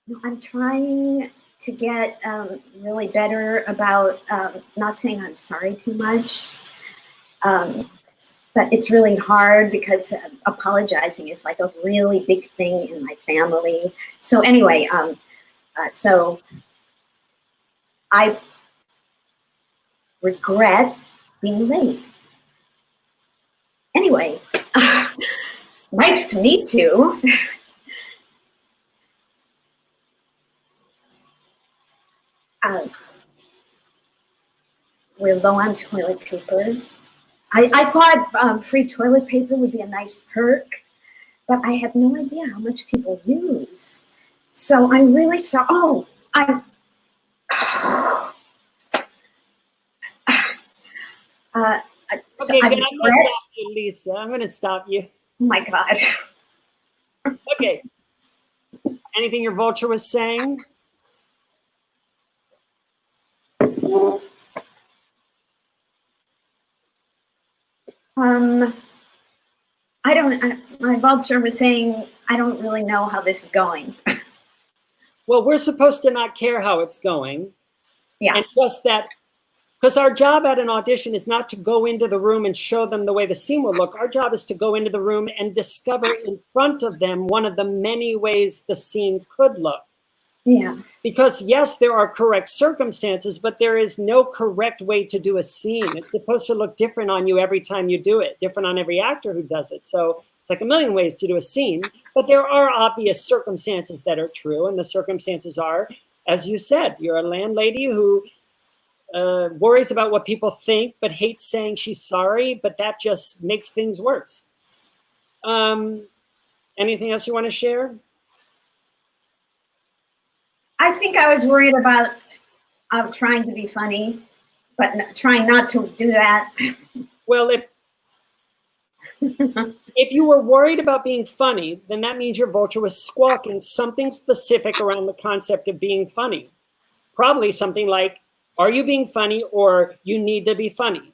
No, I'm trying to get really better about not saying I'm sorry too much. But it's really hard because apologizing is like a really big thing in my family. So anyway, so I regret being late. Anyway, nice to meet you. We're low on toilet paper. I thought free toilet paper would be a nice perk, but I have no idea how much people use. So I'm really sorry. Oh, I'm. Okay, then I'm going to stop you, Lisa. I'm going to stop you. Oh my God. Okay. Anything your vulture was saying? My vulture was saying, I don't really know how this is going. Well, we're supposed to not care how it's going. Yeah. And trust that, because our job at an audition is not to go into the room and show them the way the scene will look. Our job is to go into the room and discover in front of them one of the many ways the scene could look. Yeah. Because yes, there are correct circumstances, but there is no correct way to do a scene. It's supposed to look different on you every time you do it, different on every actor who does it. So It's like a million ways to do a scene, but there are obvious circumstances that are true. And the circumstances are, as you said, you're a landlady who worries about what people think, but hates saying she's sorry, but that just makes things worse. Anything else you want to share? I think I was worried about trying to be funny, but trying not to do that. Well, if you were worried about being funny, then that means your vulture was squawking something specific around the concept of being funny. Probably something like, are you being funny, or you need to be funny?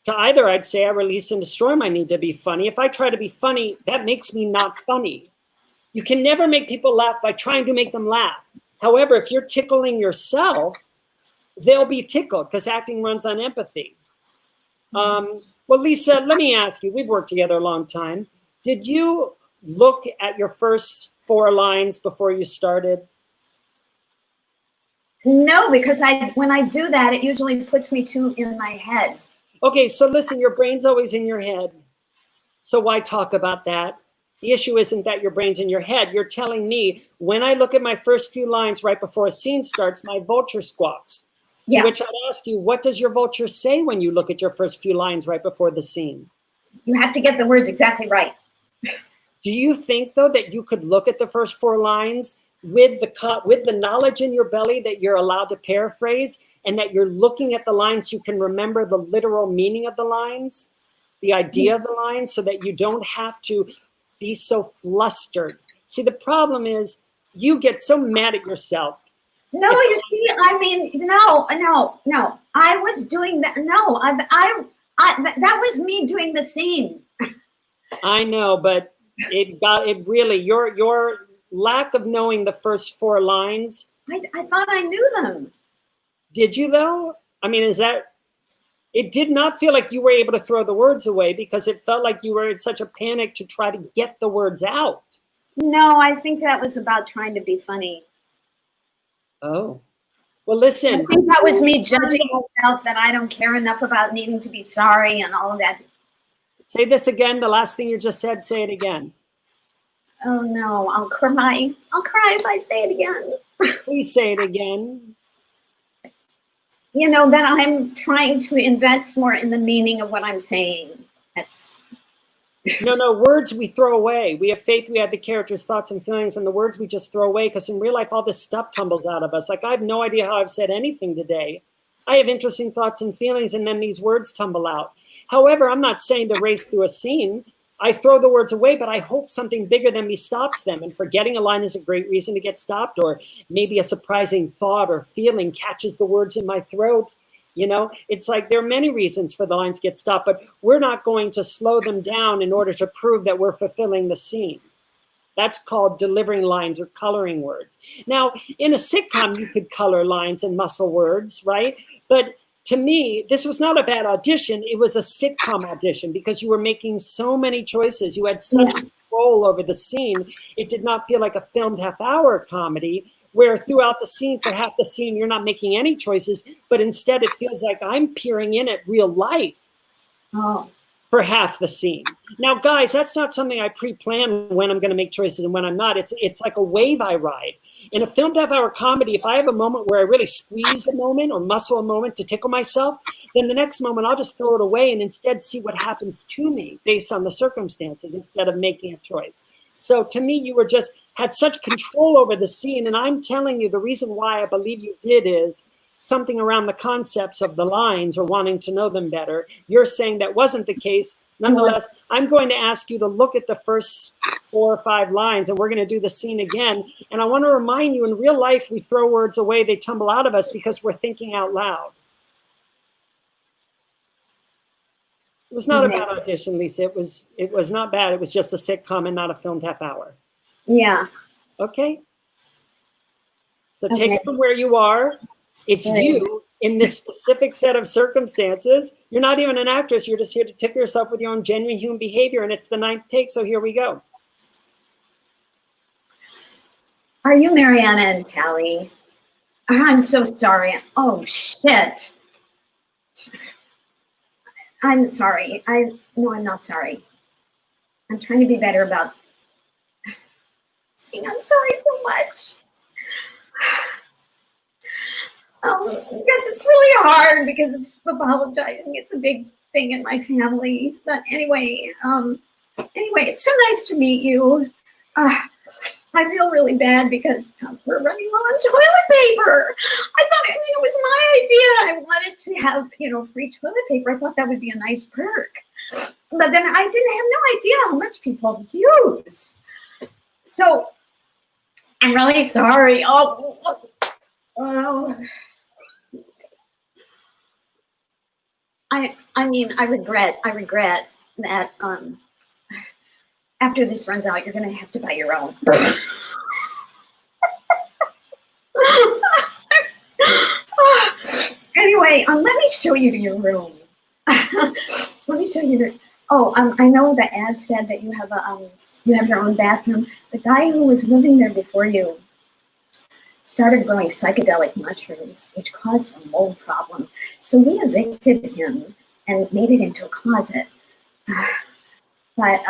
To either, I'd say I release and destroy my need to be funny. If I try to be funny, that makes me not funny. You can never make people laugh by trying to make them laugh. However, if you're tickling yourself, they'll be tickled, because acting runs on empathy. Well, Lisa, let me ask you, we've worked together a long time. Did you look at your first 4 lines before you started? No, because when I do that, it usually puts me too in my head. Okay, so listen, your brain's always in your head. So why talk about that? The issue isn't that your brain's in your head. You're telling me when I look at my first few lines right before a scene starts, my vulture squawks. Yeah. To which I'd ask you, what does your vulture say when you look at your first few lines right before the scene? You have to get the words exactly right. Do you think, though, that you could look at the first 4 lines with the knowledge in your belly that you're allowed to paraphrase, and that you're looking at the lines, you can remember the literal meaning of the lines, the idea of the lines, so that you don't have to be so flustered? See, the problem is you get so mad at yourself. No, you see, I mean, no. I was doing that. No, that was me doing the scene. I know, but it really, your lack of knowing the first 4 lines. I thought I knew them. Did you, though? I mean, it did not feel like you were able to throw the words away, because it felt like you were in such a panic to try to get the words out. No, I think that was about trying to be funny. Oh, well, listen. I think that was me judging myself that I don't care enough about needing to be sorry and all of that. Say this again. The last thing you just said, say it again. Oh, no, I'll cry. I'll cry if I say it again. Please say it again. You know, that I'm trying to invest more in the meaning of what I'm saying. That's... No, words we throw away. We have faith, we have the characters' thoughts and feelings, and the words we just throw away, because in real life, all this stuff tumbles out of us. Like, I have no idea how I've said anything today. I have interesting thoughts and feelings, and then these words tumble out. However, I'm not saying to race through a scene. I throw the words away, but I hope something bigger than me stops them. And forgetting a line is a great reason to get stopped, or maybe a surprising thought or feeling catches the words in my throat. You know, it's like there are many reasons for the lines to get stopped, but we're not going to slow them down in order to prove that we're fulfilling the scene. That's called delivering lines or coloring words. Now, in a sitcom, you could color lines and muscle words, right? But to me, this was not a bad audition. It was a sitcom audition, because you were making so many choices. You had such control over the scene. It did not feel like a filmed half-hour comedy, where throughout the scene, for half the scene, you're not making any choices, but instead it feels like I'm peering in at real life for half the scene. Now, guys, that's not something I pre-plan when I'm going to make choices and when I'm not. It's like a wave I ride. In a filmed half-hour comedy, if I have a moment where I really squeeze a moment or muscle a moment to tickle myself, then the next moment I'll just throw it away and instead see what happens to me based on the circumstances instead of making a choice. So to me, you had such control over the scene. And I'm telling you, the reason why I believe you did is something around the concepts of the lines or wanting to know them better. You're saying that wasn't the case. Nonetheless, I'm going to ask you to look at the first 4 or 5 lines, and we're going to do the scene again. And I want to remind you, in real life, we throw words away. They tumble out of us because we're thinking out loud. It was not a bad audition, Lisa. It was not bad. It was just a sitcom and not a filmed half-hour. Yeah. Okay. So take it from where you are. It's you in this specific set of circumstances. You're not even an actress. You're just here to tickle yourself with your own genuine human behavior. And it's the 9th take. So here we go. Are you Mariana and Tally? I'm so sorry. Oh, shit. I'm sorry. No, I'm not sorry. I'm trying to be better about saying I'm sorry too much. Because it's really hard because apologizing is a big thing in my family. But anyway, it's so nice to meet you. I feel really bad because we're running low on toilet paper. I thought, it was my idea. I wanted to have, free toilet paper. I thought that would be a nice perk. But then I didn't have no idea how much people use. So I'm really sorry. I regret that after this runs out, you're going to have to buy your own. Anyway, let me show you to your room. Let me show you. I know the ad said that you have your own bathroom. The guy who was living there before you started growing psychedelic mushrooms, which caused a mold problem. So we evicted him and made it into a closet. But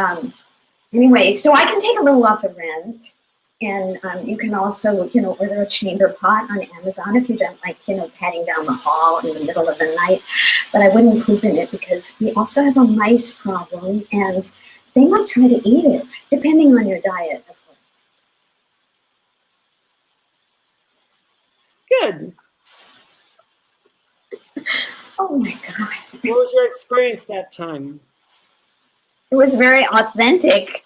anyway, so I can take a little off the rent. And you can also, order a chamber pot on Amazon if you don't like, patting down the hall in the middle of the night. But I wouldn't poop in it because we also have a mice problem and they might try to eat it, depending on your diet, of course. Good. Oh my God. What was your experience that time? It was very authentic.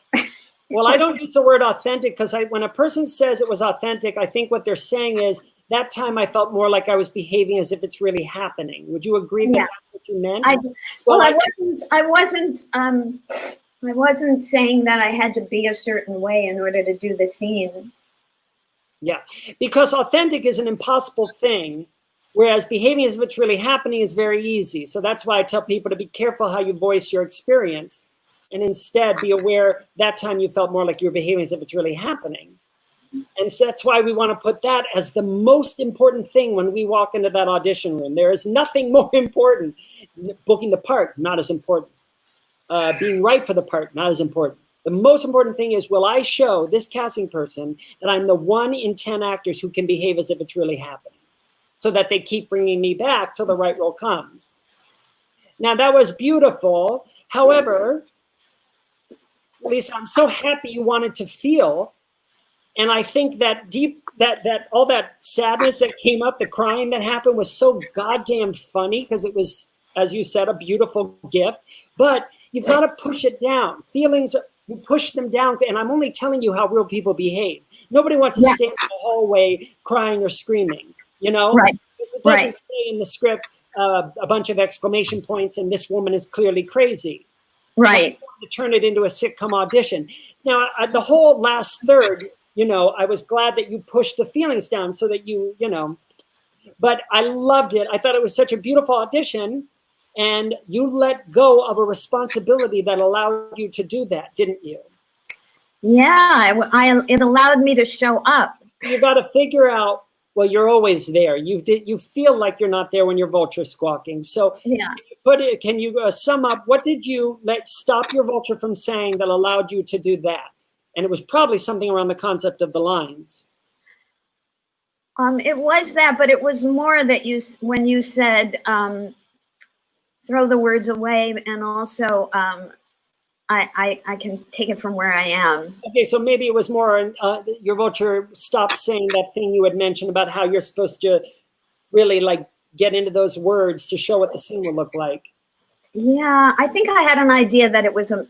Well, I don't use the word authentic because when a person says it was authentic, I think what they're saying is that time I felt more like I was behaving as if it's really happening. Would you agree that that's what you meant? I wasn't saying that I had to be a certain way in order to do the scene. Yeah, because authentic is an impossible thing, whereas behaving as if it's really happening is very easy. So that's why I tell people to be careful how you voice your experience. And instead be aware that time you felt more like you were behaving as if it's really happening. And so that's why we want to put that as the most important thing when we walk into that audition room. There is nothing more important. Booking the part, not as important. Being right for the part, not as important. The most important thing is, will I show this casting person that I'm the 1 in 10 actors who can behave as if it's really happening, so that they keep bringing me back till the right role comes. Now that was beautiful. However, Lisa, I'm so happy you wanted to feel. And I think that that all that sadness that came up, the crying that happened was so goddamn funny because it was, as you said, a beautiful gift. But you've got to push it down. Feelings, you push them down. And I'm only telling you how real people behave. Nobody wants to stand in the hallway crying or screaming, Right. It doesn't say in the script a bunch of exclamation points and this woman is clearly crazy. Right. To turn it into a sitcom audition. Now, the whole last third, I was glad that you pushed the feelings down so that you but I loved it. I thought it was such a beautiful audition and you let go of a responsibility that allowed you to do that, didn't you? Yeah, it allowed me to show up. You got to figure out, well, you're always there. You feel like you're not there when you're vulture squawking. So can you sum up, what did you stop your vulture from saying that allowed you to do that? And it was probably something around the concept of the lines. It was that, but it was more that when you said, throw the words away, and also I can take it from where I am. Okay, so maybe it was more your vulture stopped saying that thing you had mentioned about how you're supposed to really get into those words to show what the scene will look like. Yeah, I think I had an idea that it was a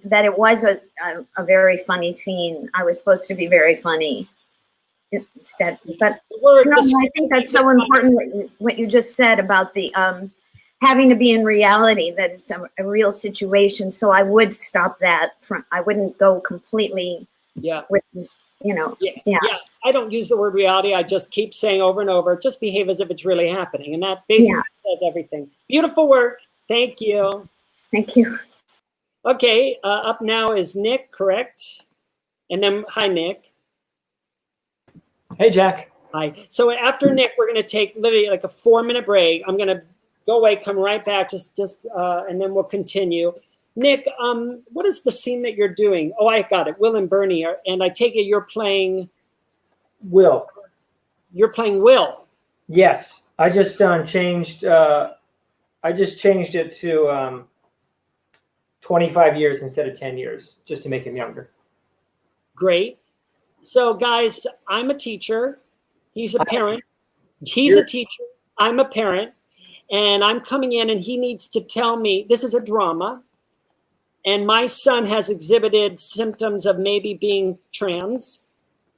very funny scene. I was supposed to be very funny instead, but I think that's so important what you just said about the having to be in reality, that it's a real situation. So I would stop that I wouldn't go completely with, I don't use the word reality. I just keep saying over and over, just behave as if it's really happening. And that basically says everything. Beautiful work. Thank you. Thank you. Okay, up now is Nick, correct? And then, hi, Nick. Hey, Jack. Hi. So after Nick, we're going to take literally like a 4-minute break. I'm going to go away, come right back, and then we'll continue. Nick, what is the scene that you're doing? Oh, I got it. Will and Bernie, and I take it you're playing Will. You're playing Will. Yes, I just changed. I just changed it to 25 years instead of 10 years, just to make him younger. Great. So, guys, I'm a teacher. He's a parent. He's a teacher. I'm a parent. And I'm coming in, and he needs to tell me, this is a drama. And my son has exhibited symptoms of maybe being trans.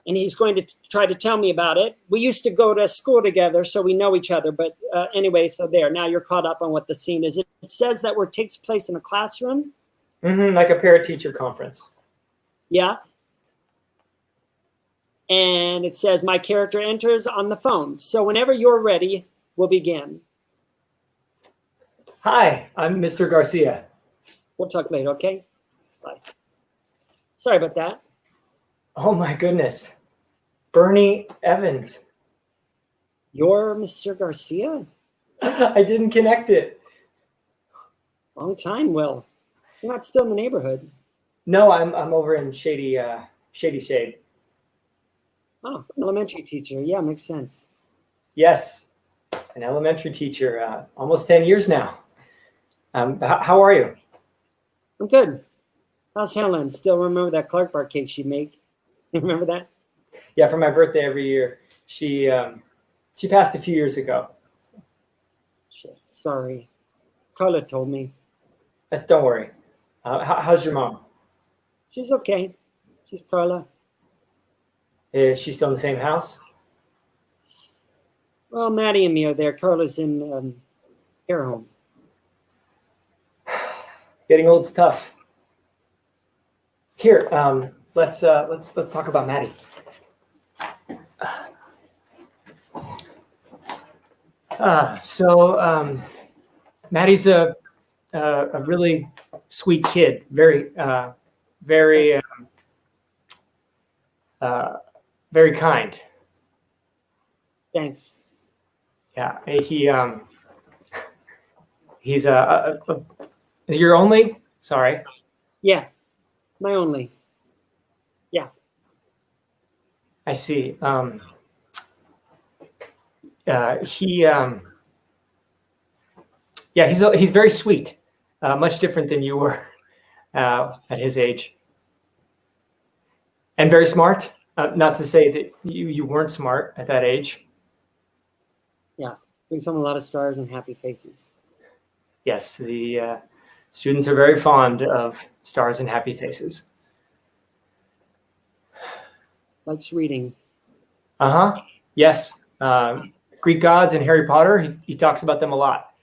And he's going to try to tell me about it. We used to go to school together, so we know each other. But anyway, so there. Now you're caught up on what the scene is. It says that it takes place in a classroom. Like a parent-teacher conference. Yeah. And it says, my character enters on the phone. So whenever you're ready, we'll begin. Hi, I'm Mr. Garcia. We'll talk later, okay? Bye. Sorry about that. Oh my goodness. Bernie Evans. You're Mr. Garcia? I didn't connect it. Long time, Will. You're not still in the neighborhood. No, I'm over in Shady Shade. Oh, elementary teacher. Yeah, makes sense. Yes, an elementary teacher, almost 10 years now. How are you? I'm good. How's Helen? Still remember that Clark bar cake she'd make? You remember that? Yeah, for my birthday every year. She passed a few years ago. Shit, sorry. Carla told me. Don't worry. How's your mom? She's okay. She's Carla. Is she still in the same house? Well, Maddie and me are there. Carla's in care home. Getting old's tough. Here, let's talk about Maddie. Maddie's a really sweet kid. Very kind. Thanks. Yeah, he's your only. Sorry. Yeah, my only. Yeah. I see. He's very sweet. Much different than you were at his age, and very smart. Not to say that you weren't smart at that age. Yeah, brings home a lot of stars and happy faces. Yes, the students are very fond of stars and happy faces. Likes reading. Yes. Greek gods and Harry Potter. He talks about them a lot.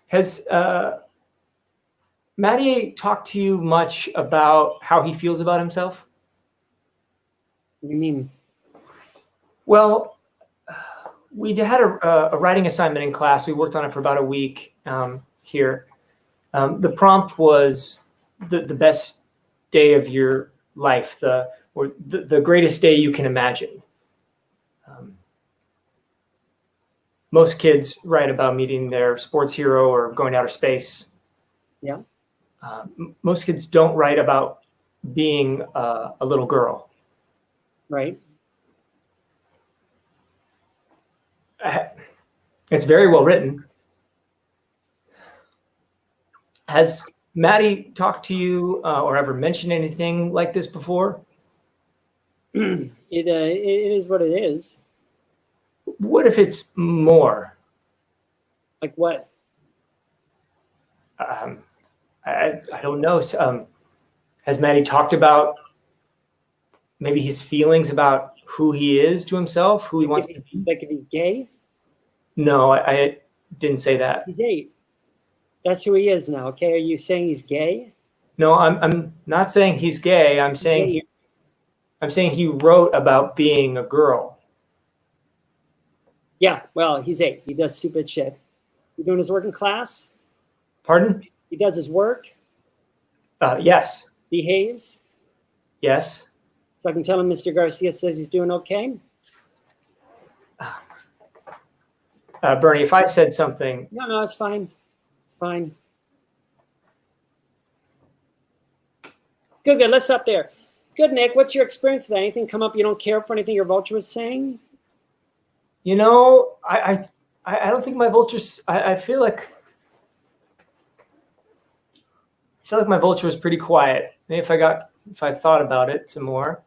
Has Maddie talked to you much about how he feels about himself? What do you mean? Well, we had a writing assignment in class. We worked on it for about a week here. The prompt was the best day of your life, the greatest day you can imagine. Most kids write about meeting their sports hero or going to outer space. Yeah. Most kids don't write about being a little girl. Right. It's very well written. Has Maddie talked to you or ever mentioned anything like this before? It is what it is. What if it's more? Like what? I don't know. Has Maddie talked about maybe his feelings about who he is to himself, who he wants to be? Like if he's gay? No, I didn't say that. He's 8. That's who he is now. Okay, are you saying he's gay? No, I'm not saying he's gay. I'm saying he wrote about being a girl. Yeah, well, he's 8. He does stupid shit. You doing his work in class? Pardon? He does his work? Yes. Behaves? Yes. So I can tell him Mr. Garcia says he's doing okay? Bernie, if I said something. No, it's fine. It's fine. Good. Let's stop there. Good, Nick. What's your experience with that? Anything come up you don't care for? Anything your vulture was saying? You know, I don't think my vultures. I feel like my vulture was pretty quiet. Maybe if I thought about it some more.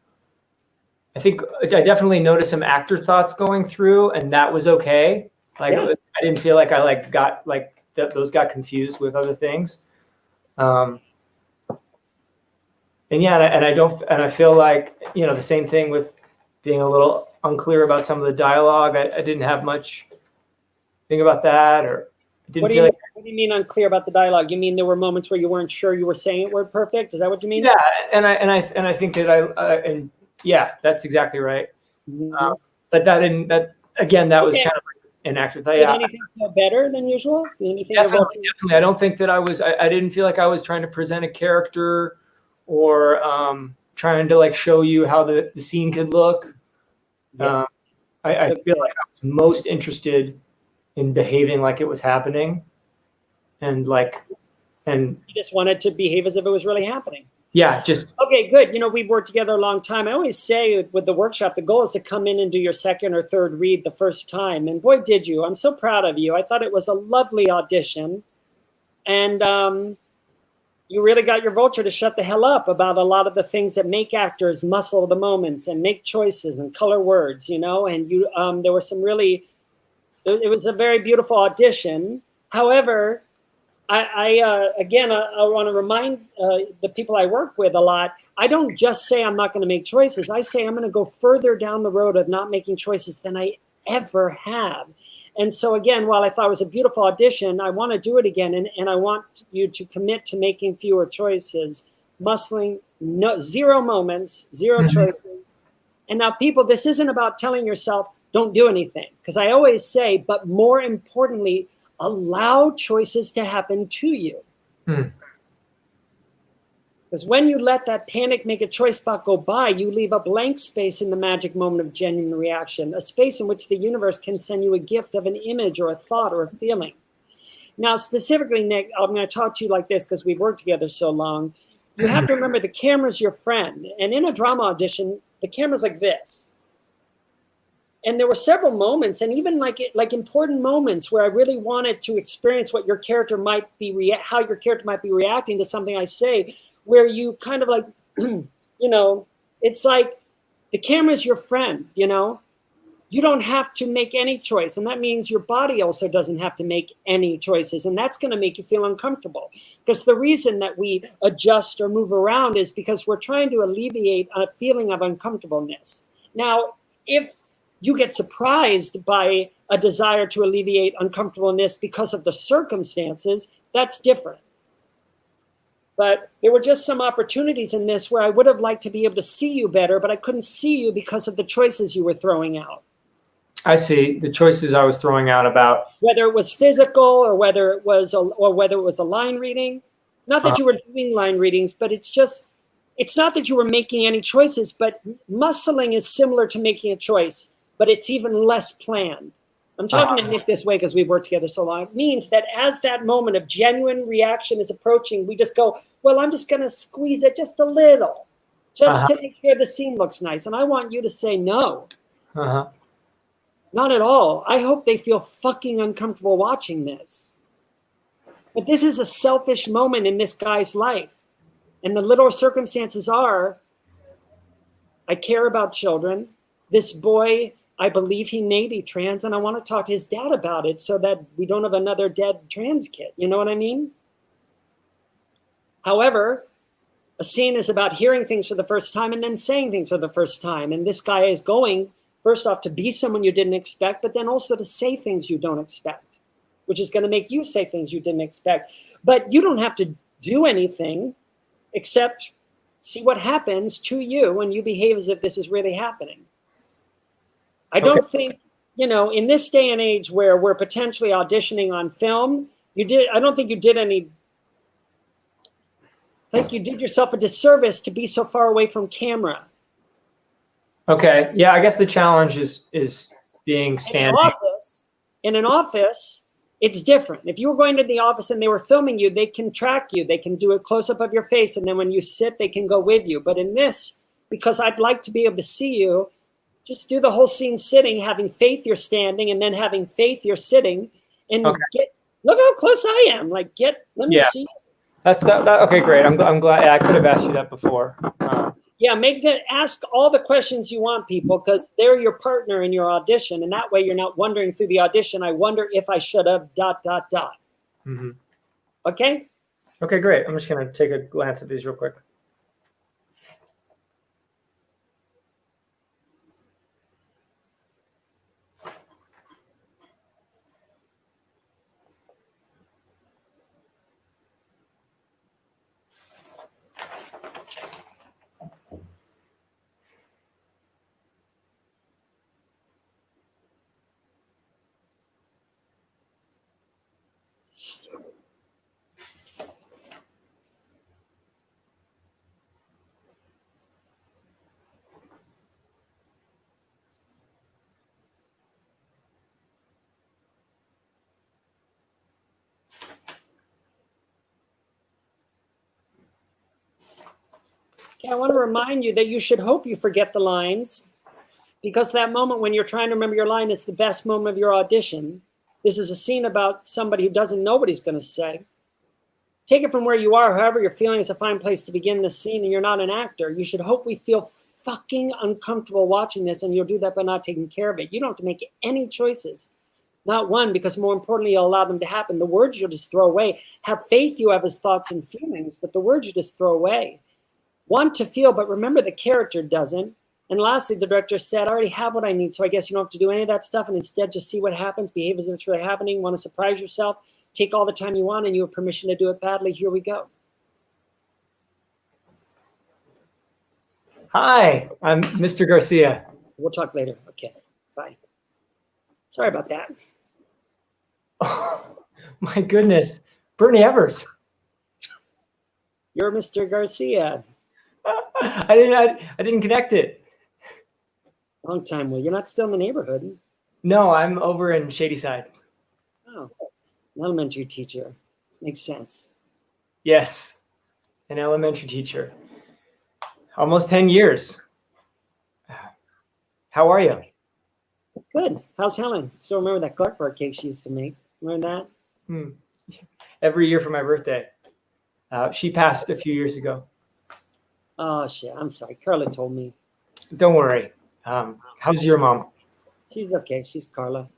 I think I definitely noticed some actor thoughts going through, and that was okay. Like I didn't feel like I got those got confused with other things. And I feel like, you know, the same thing with being a little unclear about some of the dialogue. I didn't have much thing about that, or didn't What do you mean unclear about the dialogue? You mean there were moments where you weren't sure you were saying it word perfect? Is that what you mean? Yeah, and I think that yeah, that's exactly right. Mm-hmm. But that was kind of an actor thing. Did anything feel better than usual? Definitely. I don't think that I didn't feel like I was trying to present a character or trying to like show you how the scene could look. Yeah. I feel like I was most interested in behaving like it was happening, and you just wanted to behave as if it was really happening. Yeah, just okay, good. You know, we've worked together a long time. I always say with the workshop, the goal is to come in and do your second or third read the first time. And boy, did you. I'm so proud of you. I thought it was a lovely audition. And you really got your vulture to shut the hell up about a lot of the things that make actors muscle the moments and make choices and color words, you know. And you, there were some really, it was a very beautiful audition. However, I want to remind the people I work with a lot. I don't just say I'm not going to make choices. I say I'm going to go further down the road of not making choices than I ever have. And so again, while I thought it was a beautiful audition, I want to do it again. And I want you to commit to making fewer choices, muscling, zero moments, zero choices. And now people, this isn't about telling yourself, don't do anything. Because I always say, but more importantly, allow choices to happen to you. Because when you let that panic make a choice spot go by, you leave a blank space in the magic moment of genuine reaction, a space in which the universe can send you a gift of an image or a thought or a feeling. Now, specifically, Nick, I'm going to talk to you like this because we've worked together so long. You have to remember the camera's your friend. And in a drama audition, the camera's like this. And there were several moments, and even like important moments, where I really wanted to experience what your character might be, how your character might be reacting to something I say, where you kind of like, you know, it's like the camera's your friend, you know. You don't have to make any choice, and that means your body also doesn't have to make any choices, and that's going to make you feel uncomfortable. Because the reason that we adjust or move around is because we're trying to alleviate a feeling of uncomfortableness. Now, if you get surprised by a desire to alleviate uncomfortableness because of the circumstances, that's different. But there were just some opportunities in this where I would have liked to be able to see you better, but I couldn't see you because of the choices you were throwing out. I see the choices I was throwing out about whether it was physical or whether it was a line reading. Not that you were doing line readings, but it's not that you were making any choices, but muscling is similar to making a choice, but it's even less planned. I'm talking to Nick this way because we've worked together so long. It means that as that moment of genuine reaction is approaching, we just go, well, I'm just going to squeeze it just a little, just to make sure the scene looks nice. And I want you to say no. Not at all. I hope they feel fucking uncomfortable watching this. But this is a selfish moment in this guy's life. And the little circumstances are, I care about children. This boy, I believe he may be trans, and I want to talk to his dad about it so that we don't have another dead trans kid. You know what I mean? However, a scene is about hearing things for the first time and then saying things for the first time. And this guy is going, first off, to be someone you didn't expect, but then also to say things you don't expect, which is going to make you say things you didn't expect. But you don't have to do anything except see what happens to you when you behave as if this is really happening. I don't think, you know, in this day and age where we're potentially auditioning on film, I don't think you did any, I think you did yourself a disservice to be so far away from camera. Okay. Yeah, I guess the challenge is being standing. In an office, it's different. If you were going to the office and they were filming you, they can track you. They can do a close-up of your face, and then when you sit, they can go with you. But in this, because I'd like to be able to see you, just do the whole scene sitting, having faith you're standing, and then having faith you're sitting, and look how close I am. Like, let me see. That's that. Okay, great. I'm glad. Yeah, I could have asked you that before. Yeah, ask all the questions you want, people, because they're your partner in your audition, and that way you're not wondering through the audition, I wonder if I should have ... Mm-hmm. Okay? Okay, great. I'm just going to take a glance at these real quick. Okay, I want to remind you that you should hope you forget the lines, because that moment when you're trying to remember your line is the best moment of your audition. This is a scene about somebody who doesn't know what he's going to say. Take it from where you are. However you're feeling is a fine place to begin this scene, and you're not an actor. You should hope we feel fucking uncomfortable watching this, and you'll do that by not taking care of it. You don't have to make any choices. Not one, because more importantly, you'll allow them to happen. The words you'll just throw away. Have faith you have his thoughts and feelings, but the words you just throw away. Want to feel, but remember the character doesn't. And lastly, the director said, I already have what I need, so I guess you don't have to do any of that stuff, and instead just see what happens, behave as if it's really happening, want to surprise yourself, take all the time you want, and you have permission to do it badly. Here we go. Hi, I'm Mr. Garcia. We'll talk later. Okay, bye. Sorry about that. Oh, my goodness. Bernie Evers. You're Mr. Garcia. I didn't connect it. Long time. Well, you're not still in the neighborhood. No, I'm over in Shadyside. Oh, an elementary teacher. Makes sense. Yes, an elementary teacher. Almost 10 years. How are you? Good. How's Helen? Still remember that Clark bar cake she used to make? Remember that? Every year for my birthday. She passed a few years ago. Oh, shit. I'm sorry. Carla told me. Don't worry. How's your mom? She's okay. She's Carla.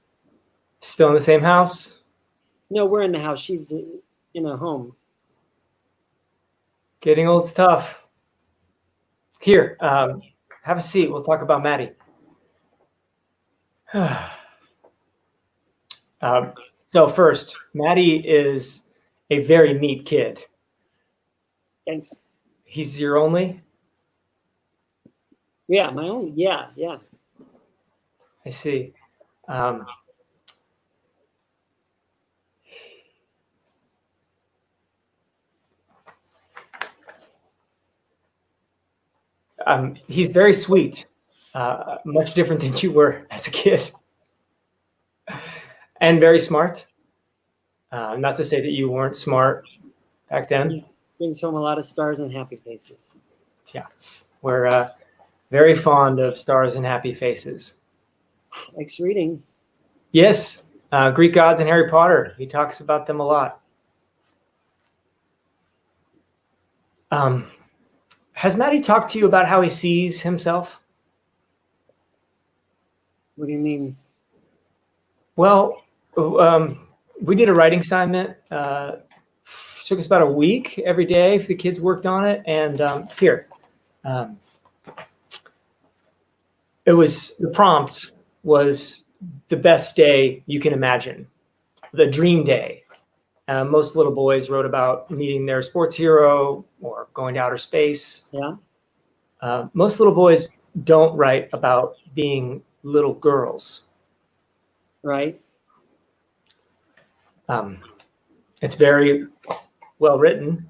Still in the same house? No, we're in the house. She's in a home. Getting old's tough. Here, have a seat. We'll talk about Maddie. So first, Maddie is a very neat kid. Thanks. He's your only? Yeah, my own. Yeah. I see. He's very sweet, much different than you were as a kid, and very smart. Not to say that you weren't smart back then. Brings home a lot of stars and happy faces. Yeah, we're very fond of stars and happy faces. Likes reading. Yes, Greek gods and Harry Potter. He talks about them a lot. Has Maddie talked to you about how he sees himself? What do you mean? Well, we did a writing assignment. Took us about a week every day if the kids worked on it. And the prompt was the best day you can imagine, the dream day. Most little boys wrote about meeting their sports hero or going to outer space. Yeah. Most little boys don't write about being little girls. Right. It's very well written.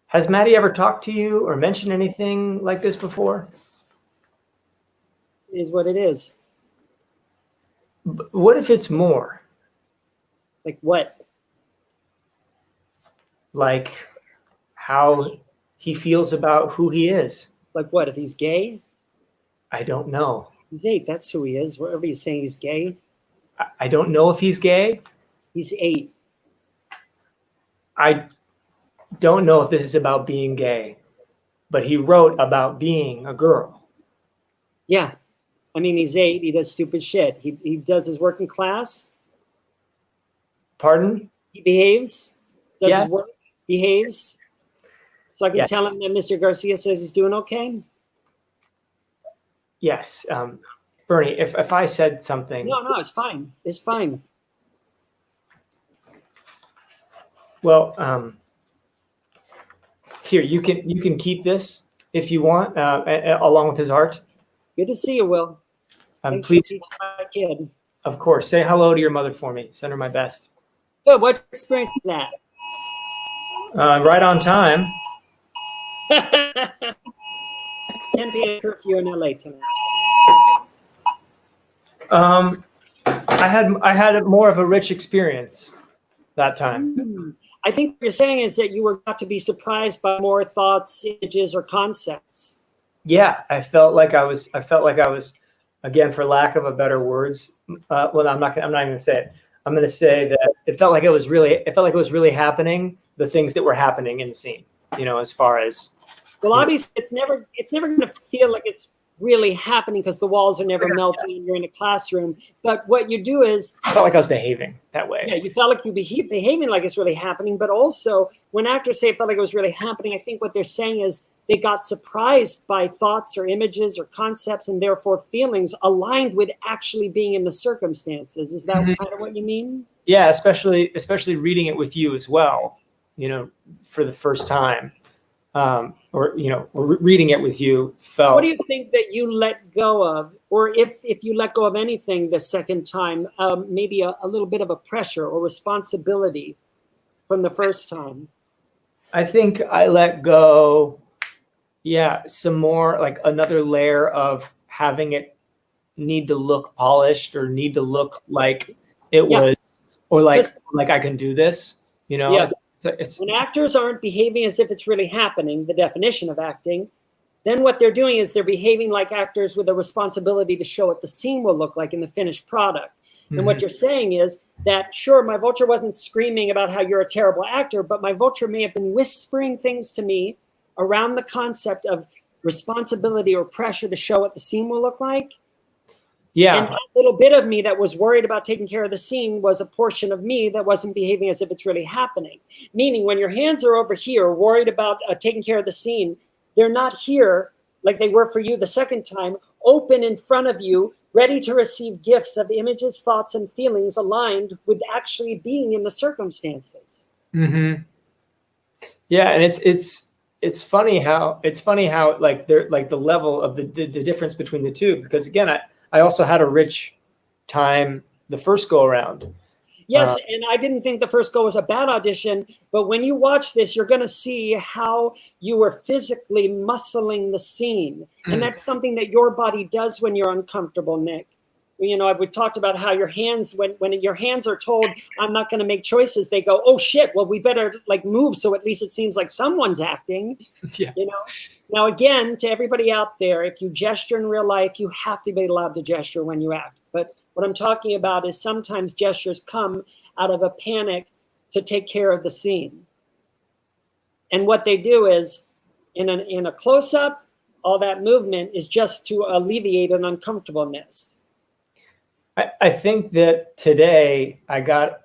Has Maddie ever talked to you or mentioned anything like this before? is what it is. What if it's more? Like what? Like how he feels about who he is. Like what? If he's gay? I don't know. He's 8. That's who he is. Whatever you're saying, he's gay. I don't know if he's gay. He's 8. I don't know if this is about being gay, but he wrote about being a girl. Yeah. I mean, he's 8. He does stupid shit. He does his work in class. Pardon? He behaves. Does Yeah. his work. Behaves. So I can Yeah. tell him that Mr. Garcia says he's doing okay. Yes. Bernie, if I said something. No, it's fine. It's fine. Well, here you can keep this if you want, along with his art. Good to see you, Will. Thanks for Please, teaching my kid. of course, say hello to your mother for me. Send her my best. Good. What experience is that? Right on time. 10 p.m. curfew in LA tonight. I had more of a rich experience that time. I think what you're saying is that you were got to be surprised by more thoughts, images, or concepts. Yeah, I felt like I was, again, for lack of a better words. Well, I'm not even gonna say it. I'm gonna say that it felt like it was really happening. The things that were happening in the scene, as far as. Well, obviously, it's never going to feel like it's really happening because the walls are never melting and you're in a classroom. But what you do is, I felt like I was behaving that way. yeah, you felt like you behaving like it's really happening. But also, when actors say it felt like it was really happening, I think what they're saying is they got surprised by thoughts or images or concepts and therefore feelings aligned with actually being in the circumstances. Is that kind of what you mean? Yeah, especially reading it with you as well. For the first time, or reading it with you felt. What do you think that you let go of, or if you let go of anything the second time, maybe a little bit of a pressure or responsibility from the first time? I think I let go. Yeah, some more, like another layer of having it need to look polished or need to look like it was, or like I can do this. Yeah. It's when actors aren't behaving as if it's really happening, the definition of acting, then what they're doing is they're behaving like actors with a responsibility to show what the scene will look like in the finished product. And what you're saying is that, sure, my vulture wasn't screaming about how you're a terrible actor, but my vulture may have been whispering things to me around the concept of responsibility or pressure to show what the scene will look like. Yeah. And that little bit of me that was worried about taking care of the scene was a portion of me that wasn't behaving as if it's really happening. Meaning when your hands are over here, worried about taking care of the scene, they're not here like they were for you the second time, open in front of you, ready to receive gifts of images, thoughts, and feelings aligned with actually being in the circumstances. Mm-hmm. Yeah, and it's funny how like they're like the level of the difference between the two, because again, I also had a rich time the first go around. Yes, and I didn't think the first go was a bad audition, but when you watch this, you're going to see how you were physically muscling the scene. And that's something that your body does when you're uncomfortable, Nick. We talked about how your hands, when your hands are told, I'm not going to make choices, they go, oh shit, well, we better move so at least it seems like someone's acting. Yes. Now, again, to everybody out there, if you gesture in real life, you have to be allowed to gesture when you act. But what I'm talking about is sometimes gestures come out of a panic to take care of the scene. And what they do is, in a close-up, all that movement is just to alleviate an uncomfortableness. I think that today I got,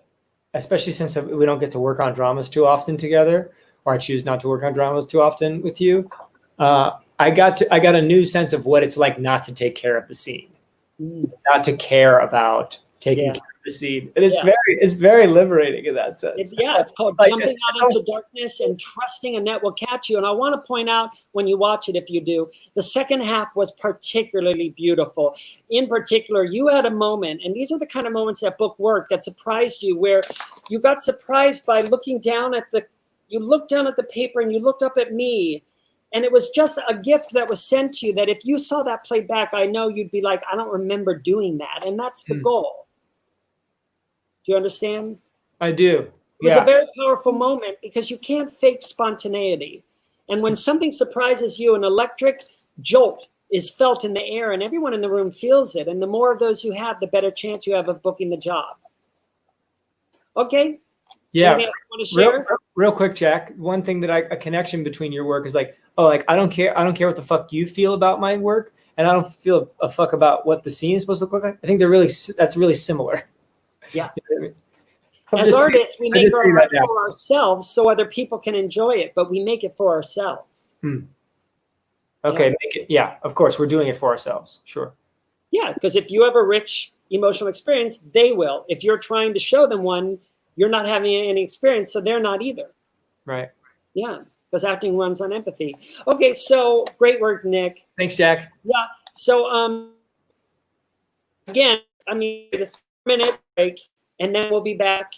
especially since we don't get to work on dramas too often together, or I choose not to work on dramas too often with you, I got a new sense of what it's like not to take care of the scene, not to care about taking care of the scene, and it's very liberating in that sense. It's called jumping out into darkness and trusting a net will catch you. And I want to point out, when you watch it, if you do, the second half was particularly beautiful. In particular, you had a moment, and these are the kind of moments that book work that surprised you, where you got surprised by looking down at you looked down at the paper and you looked up at me. And it was just a gift that was sent to you that if you saw that played back, I know you'd be like, I don't remember doing that. And that's the goal. Do you understand? I do. It was a very powerful moment because you can't fake spontaneity. And when something surprises you, an electric jolt is felt in the air and everyone in the room feels it. And the more of those you have, the better chance you have of booking the job. Okay? Yeah. Anything else you want to share? Real quick, Jack. One thing that a connection between your work is like, oh, like I don't care what the fuck you feel about my work, and I don't feel a fuck about what the scene is supposed to look like. I think that's really similar. Yeah. You know what I mean? As artists, we make our art that for ourselves so other people can enjoy it, but we make it for ourselves. Okay, yeah, of course, we're doing it for ourselves. Sure. Yeah, because if you have a rich emotional experience, they will. If you're trying to show them one, you're not having any experience, so they're not either. Right. Yeah, because acting runs on empathy. Okay, so great work, Nick. Thanks, Jack. Yeah, so again, I mean, a 3-minute break, and then we'll be back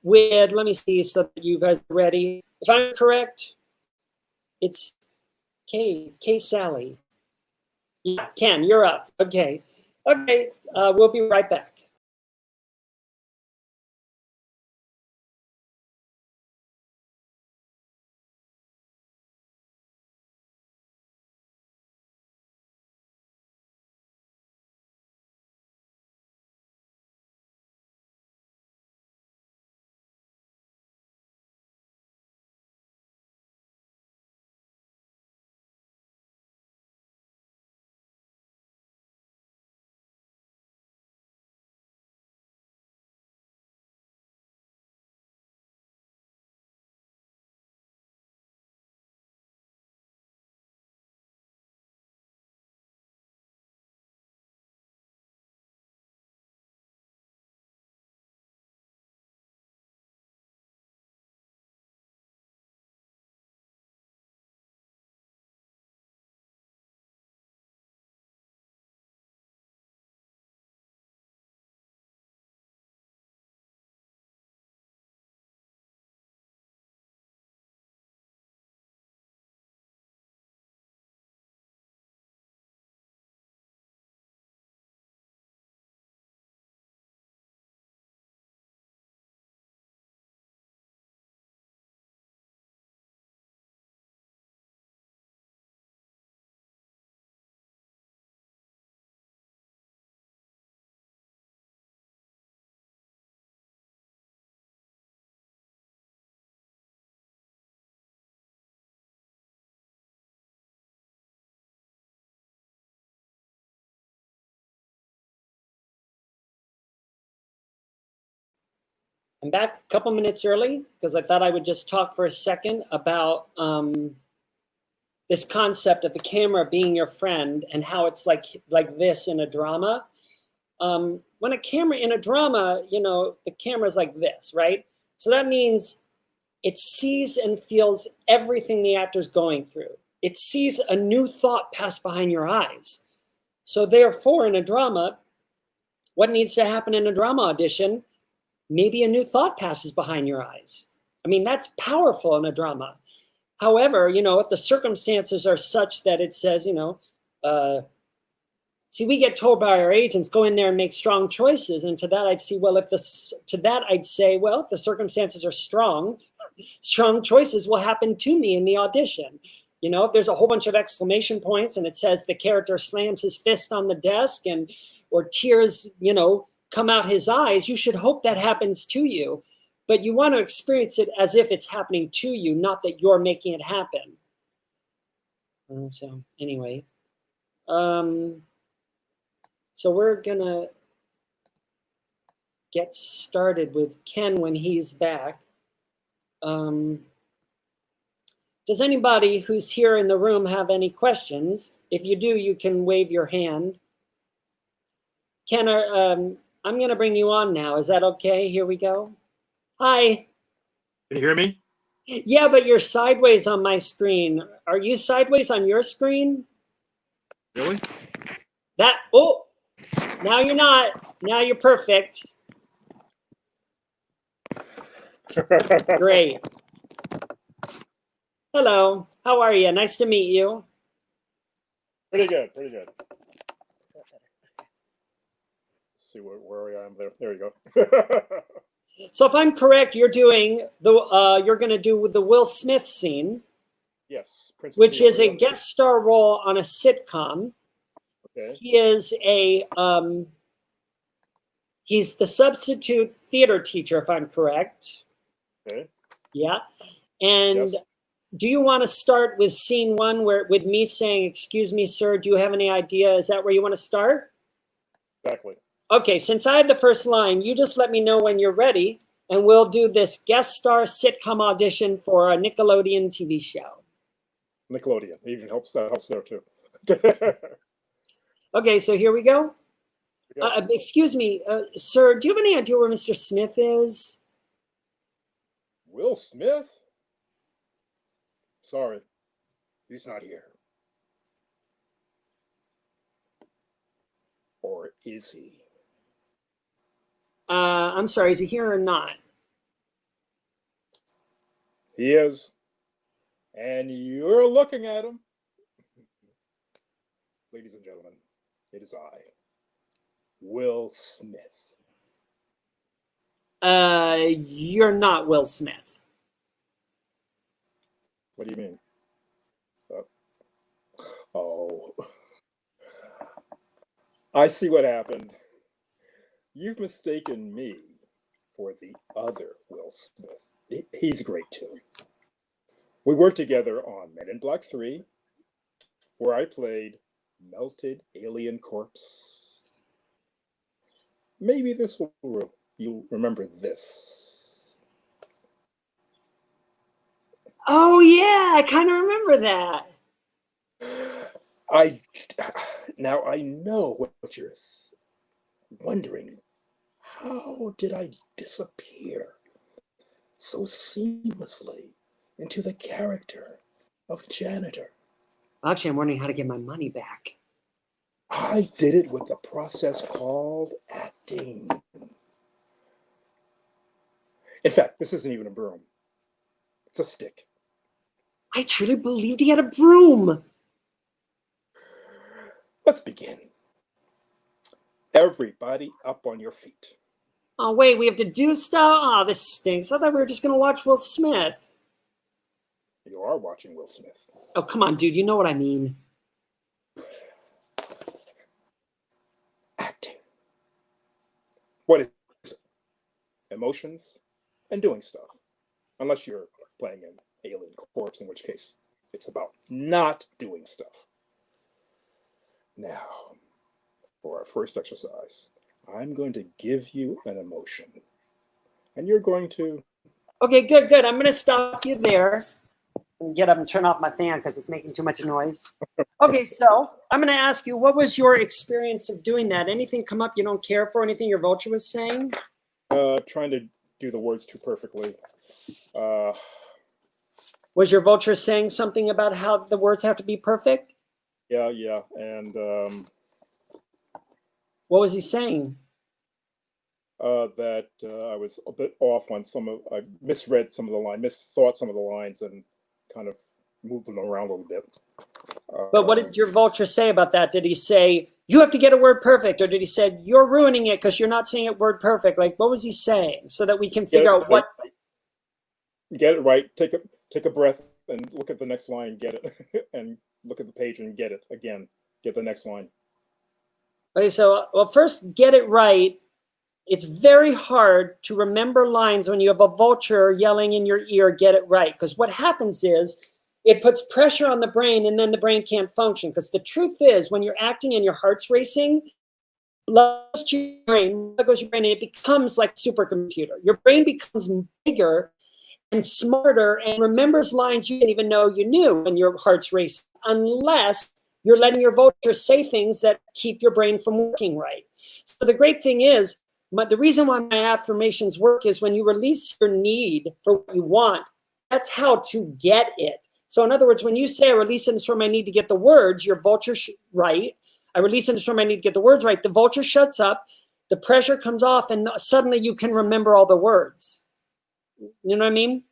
with, let me see, so that you guys are ready. If I'm correct, it's K Sally. Yeah, Ken, you're up. Okay, we'll be right back. I'm back a couple minutes early because I thought I would just talk for a second about this concept of the camera being your friend and how it's like this in a drama. When a camera in a drama, you know, the camera's like this, right? So that means it sees and feels everything the actor's going through. It sees a new thought pass behind your eyes. So therefore, in a drama, what needs to happen in a drama audition? Maybe a new thought passes behind your eyes. I mean, that's powerful in a drama. However, you know, if the circumstances are such that it says, you know, see, we get told by our agents, go in there and make strong choices. And to that, I'd say, well, if the circumstances are strong, strong choices will happen to me in the audition. You know, if there's a whole bunch of exclamation points and it says the character slams his fist on the desk or tears, you know, come out his eyes, you should hope that happens to you. But you want to experience it as if it's happening to you, not that you're making it happen. So anyway, so we're gonna get started with Ken when he's back. Does anybody who's here in the room have any questions? If you do, you can wave your hand. Ken, I'm gonna bring you on now. Is that okay? Here we go. Hi. Can you hear me? Yeah, but you're sideways on my screen. Are you sideways on your screen? Really? Oh, now you're not. Now you're perfect. Great. Hello. How are you? Nice to meet you. Pretty good, pretty good. Let's see where I am there. There you go. So if I'm correct, you're doing you're going to do the Will Smith scene, Yes, Prince of which is a Peoria. guest star role on a sitcom. Okay. He is he's the substitute theater teacher, if I'm correct. Okay. Yeah. And Yes. do you want to start with scene one with me saying, "Excuse me, sir, do you have any idea?" Is that where you want to start? Exactly. Okay, since I have the first line, you just let me know when you're ready, and we'll do this guest star sitcom audition for a Nickelodeon TV show. Nickelodeon. Even helps. That helps there too. Okay, so here we go. Yeah. Excuse me, sir, do you have any idea where Mr. Smith is? Will Smith? Sorry, he's not here. Or is he? I'm sorry, is he here or not? He is. And you're looking at him. Ladies and gentlemen, it is I, Will Smith. You're not Will Smith. What do you mean? Oh, I see what happened. You've mistaken me for the other Will Smith. He's great too. We worked together on Men in Black 3, where I played melted alien corpse. Maybe this will, you'll remember this. Oh yeah, I kind of remember that. Now I know what you're wondering. How did I disappear so seamlessly into the character of janitor? Actually, I'm wondering how to get my money back. I did it with the process called acting. In fact, this isn't even a broom. It's a stick. I truly believed he had a broom. Let's begin. Everybody up on your feet. Oh, wait, we have to do stuff? Oh, this stinks. I thought we were just going to watch Will Smith. You are watching Will Smith. Oh, come on, dude. You know what I mean. Acting. What is it? Emotions and doing stuff. Unless you're playing an alien corpse, in which case it's about not doing stuff. Now, for our first exercise, I'm going to give you an emotion. And you're going to... Okay, good, good. I'm going to stop you there and get up and turn off my fan because it's making too much noise. Okay, so I'm going to ask you, what was your experience of doing that? Anything come up you don't care for? Anything your vulture was saying? Trying to do the words too perfectly. Was your vulture saying something about how the words have to be perfect? Yeah. And What was he saying? that I was a bit off on I misread some of the lines, misthought some of the lines, and kind of moved them around a little bit. But what did your vulture say about that? Did he say, you have to get a word perfect? Or did he say, you're ruining it because you're not saying it word perfect? Like, what was he saying so that we can figure out what... Get it right. Take a breath and look at the next line, get it. And look at the page and get it again. Get the next line. Okay, so, well, first, get it right. It's very hard to remember lines when you have a vulture yelling in your ear, get it right. Because what happens is it puts pressure on the brain and then the brain can't function. Because the truth is, when you're acting and your heart's racing, blood goes to your brain, and it becomes like a supercomputer. Your brain becomes bigger and smarter and remembers lines you didn't even know you knew when your heart's racing, unless you're letting your vulture say things that keep your brain from working right. So the great thing is, the reason why my affirmations work is when you release your need for what you want, that's how to get it. So in other words, when you say, I release and destroy my need to get the words, your vulture right. I release and destroy my need to get the words right. The vulture shuts up, the pressure comes off, and suddenly you can remember all the words. You know what I mean?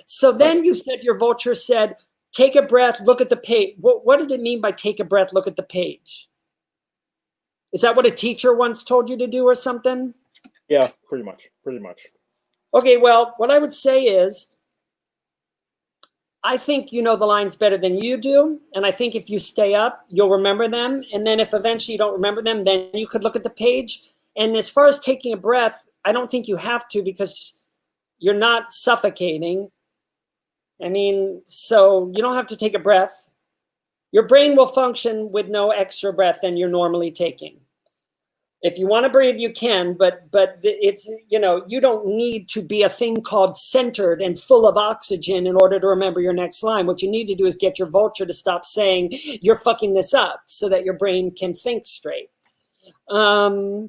So then you said, your vulture said, take a breath, look at the page. What did it mean by take a breath, look at the page? Is that what a teacher once told you to do or something? Yeah, pretty much. Okay, well, what I would say is, I think you know the lines better than you do. And I think if you stay up, you'll remember them. And then if eventually you don't remember them, then you could look at the page. And as far as taking a breath, I don't think you have to, because you're not suffocating. I mean, so you don't have to take a breath. Your brain will function with no extra breath than you're normally taking. If you want to breathe, you can, but it's, you know, you don't need to be a thing called centered and full of oxygen in order to remember your next line. What you need to do is get your vulture to stop saying you're fucking this up so that your brain can think straight. Yeah,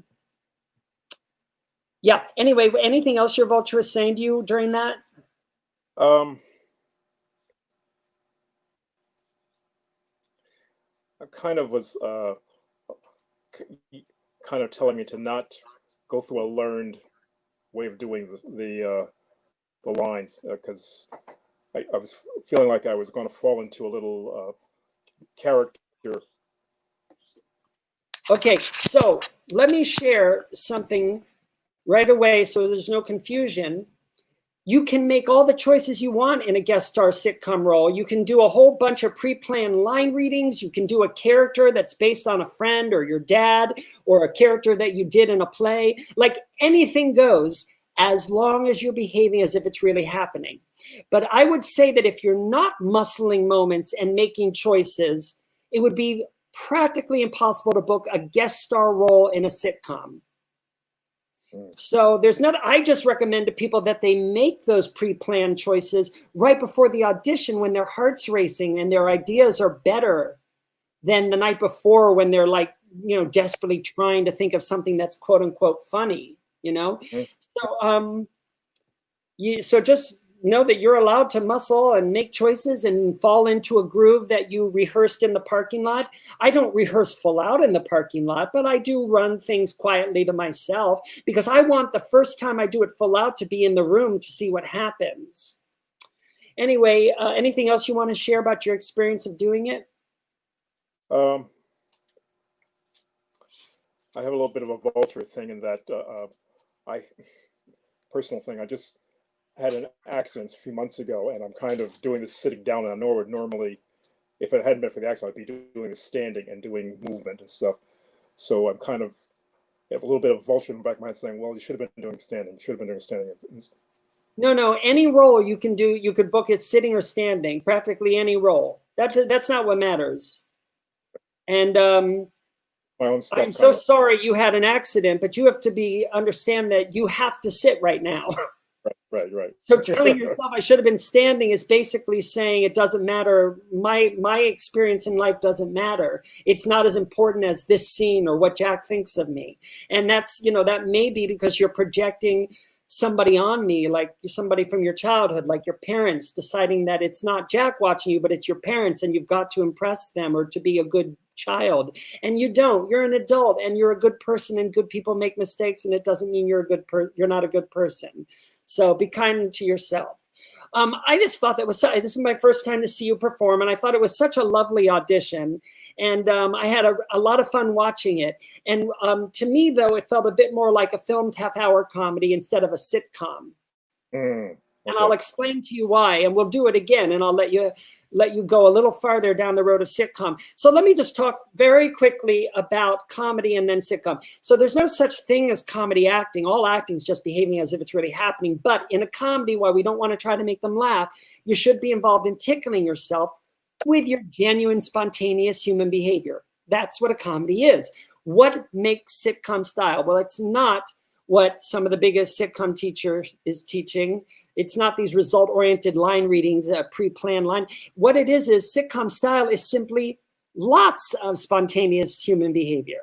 anyway, anything else your vulture was saying to you during that? I kind of was kind of telling me to not go through a learned way of doing the lines, because I was feeling like I was going to fall into a little character. Okay, so let me share something right away so there's no confusion. You can make all the choices you want in a guest star sitcom role. You can do a whole bunch of pre-planned line readings. You can do a character that's based on a friend or your dad, or a character that you did in a play. Like, anything goes, as long as you're behaving as if it's really happening. But I would say that if you're not muscling moments and making choices, it would be practically impossible to book a guest star role in a sitcom. So there's not, I just recommend to people that they make those pre-planned choices right before the audition, when their heart's racing and their ideas are better than the night before, when they're like, you know, desperately trying to think of something that's quote unquote funny, you know? So just know that you're allowed to muscle and make choices and fall into a groove that you rehearsed in the parking lot. I don't rehearse full out in the parking lot, but I do run things quietly to myself, because I want the first time I do it full out to be in the room to see what happens. Anyway, anything else you want to share about your experience of doing it? I have a little bit of a vulture thing in that personal thing. I just had an accident a few months ago, and I'm kind of doing this sitting down, and I know normally, if it hadn't been for the accident, I'd be doing the standing and doing movement and stuff. So I'm kind of have a little bit of vulture in the back of my head saying, well, you should have been doing standing. You should have been doing standing. No, any role you can do, you could book it sitting or standing, practically any role. That's not what matters. And My own stuff. I'm so sorry you had an accident, but you have to understand that you have to sit right now. Right. So telling yourself I should have been standing is basically saying it doesn't matter. My experience in life doesn't matter. It's not as important as this scene or what Jack thinks of me. And that's, you know, that may be because you're projecting somebody on me, like somebody from your childhood, like your parents, deciding that it's not Jack watching you, but it's your parents, and you've got to impress them or to be a good child. And you don't. You're an adult and you're a good person, and good people make mistakes, and it doesn't mean you're you're not a good person. So be kind to yourself. I just thought this was my first time to see you perform, and I thought it was such a lovely audition. And I had a lot of fun watching it. And to me, though, it felt a bit more like a filmed half-hour comedy instead of a sitcom. Okay. And I'll explain to you why, and we'll do it again, and I'll let you go a little farther down the road of sitcom. So let me just talk very quickly about comedy and then sitcom. So there's no such thing as comedy acting. All acting is just behaving as if it's really happening. But in a comedy, while we don't want to try to make them laugh, you should be involved in tickling yourself with your genuine, spontaneous human behavior. That's what a comedy is. What makes sitcom style? Well, it's not what some of the biggest sitcom teachers is teaching. It's not these result-oriented line readings, pre-planned line. What it is sitcom style is simply lots of spontaneous human behavior.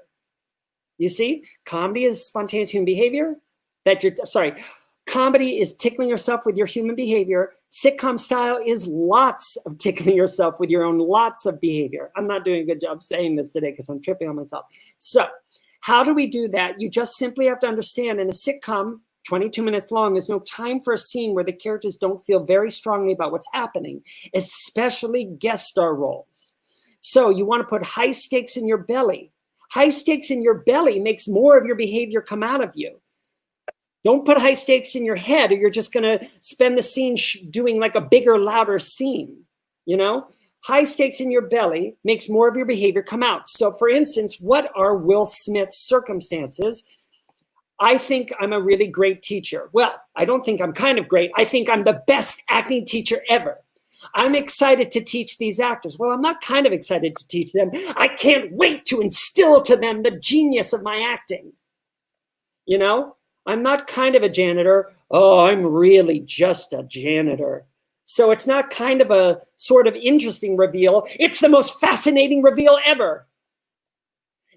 You see, comedy is spontaneous human behavior. Comedy is tickling yourself with your human behavior. Sitcom style is lots of tickling yourself with your own lots of behavior. I'm not doing a good job saying this today because I'm tripping on myself. So how do we do that? You just simply have to understand in a sitcom, 22 minutes long. There's no time for a scene where the characters don't feel very strongly about what's happening, especially guest star roles. So you want to put high stakes in your belly. High stakes in your belly makes more of your behavior come out of you. Don't put high stakes in your head, or you're just going to spend the scene doing like a bigger, louder scene, you know? High stakes in your belly makes more of your behavior come out. So for instance, what are Will Smith's circumstances? I think I'm a really great teacher. Well, I don't think I'm kind of great. I think I'm the best acting teacher ever. I'm excited to teach these actors. Well, I'm not kind of excited to teach them. I can't wait to instill to them the genius of my acting. You know, I'm not kind of a janitor. Oh, I'm really just a janitor. So it's not kind of a sort of interesting reveal. It's the most fascinating reveal ever.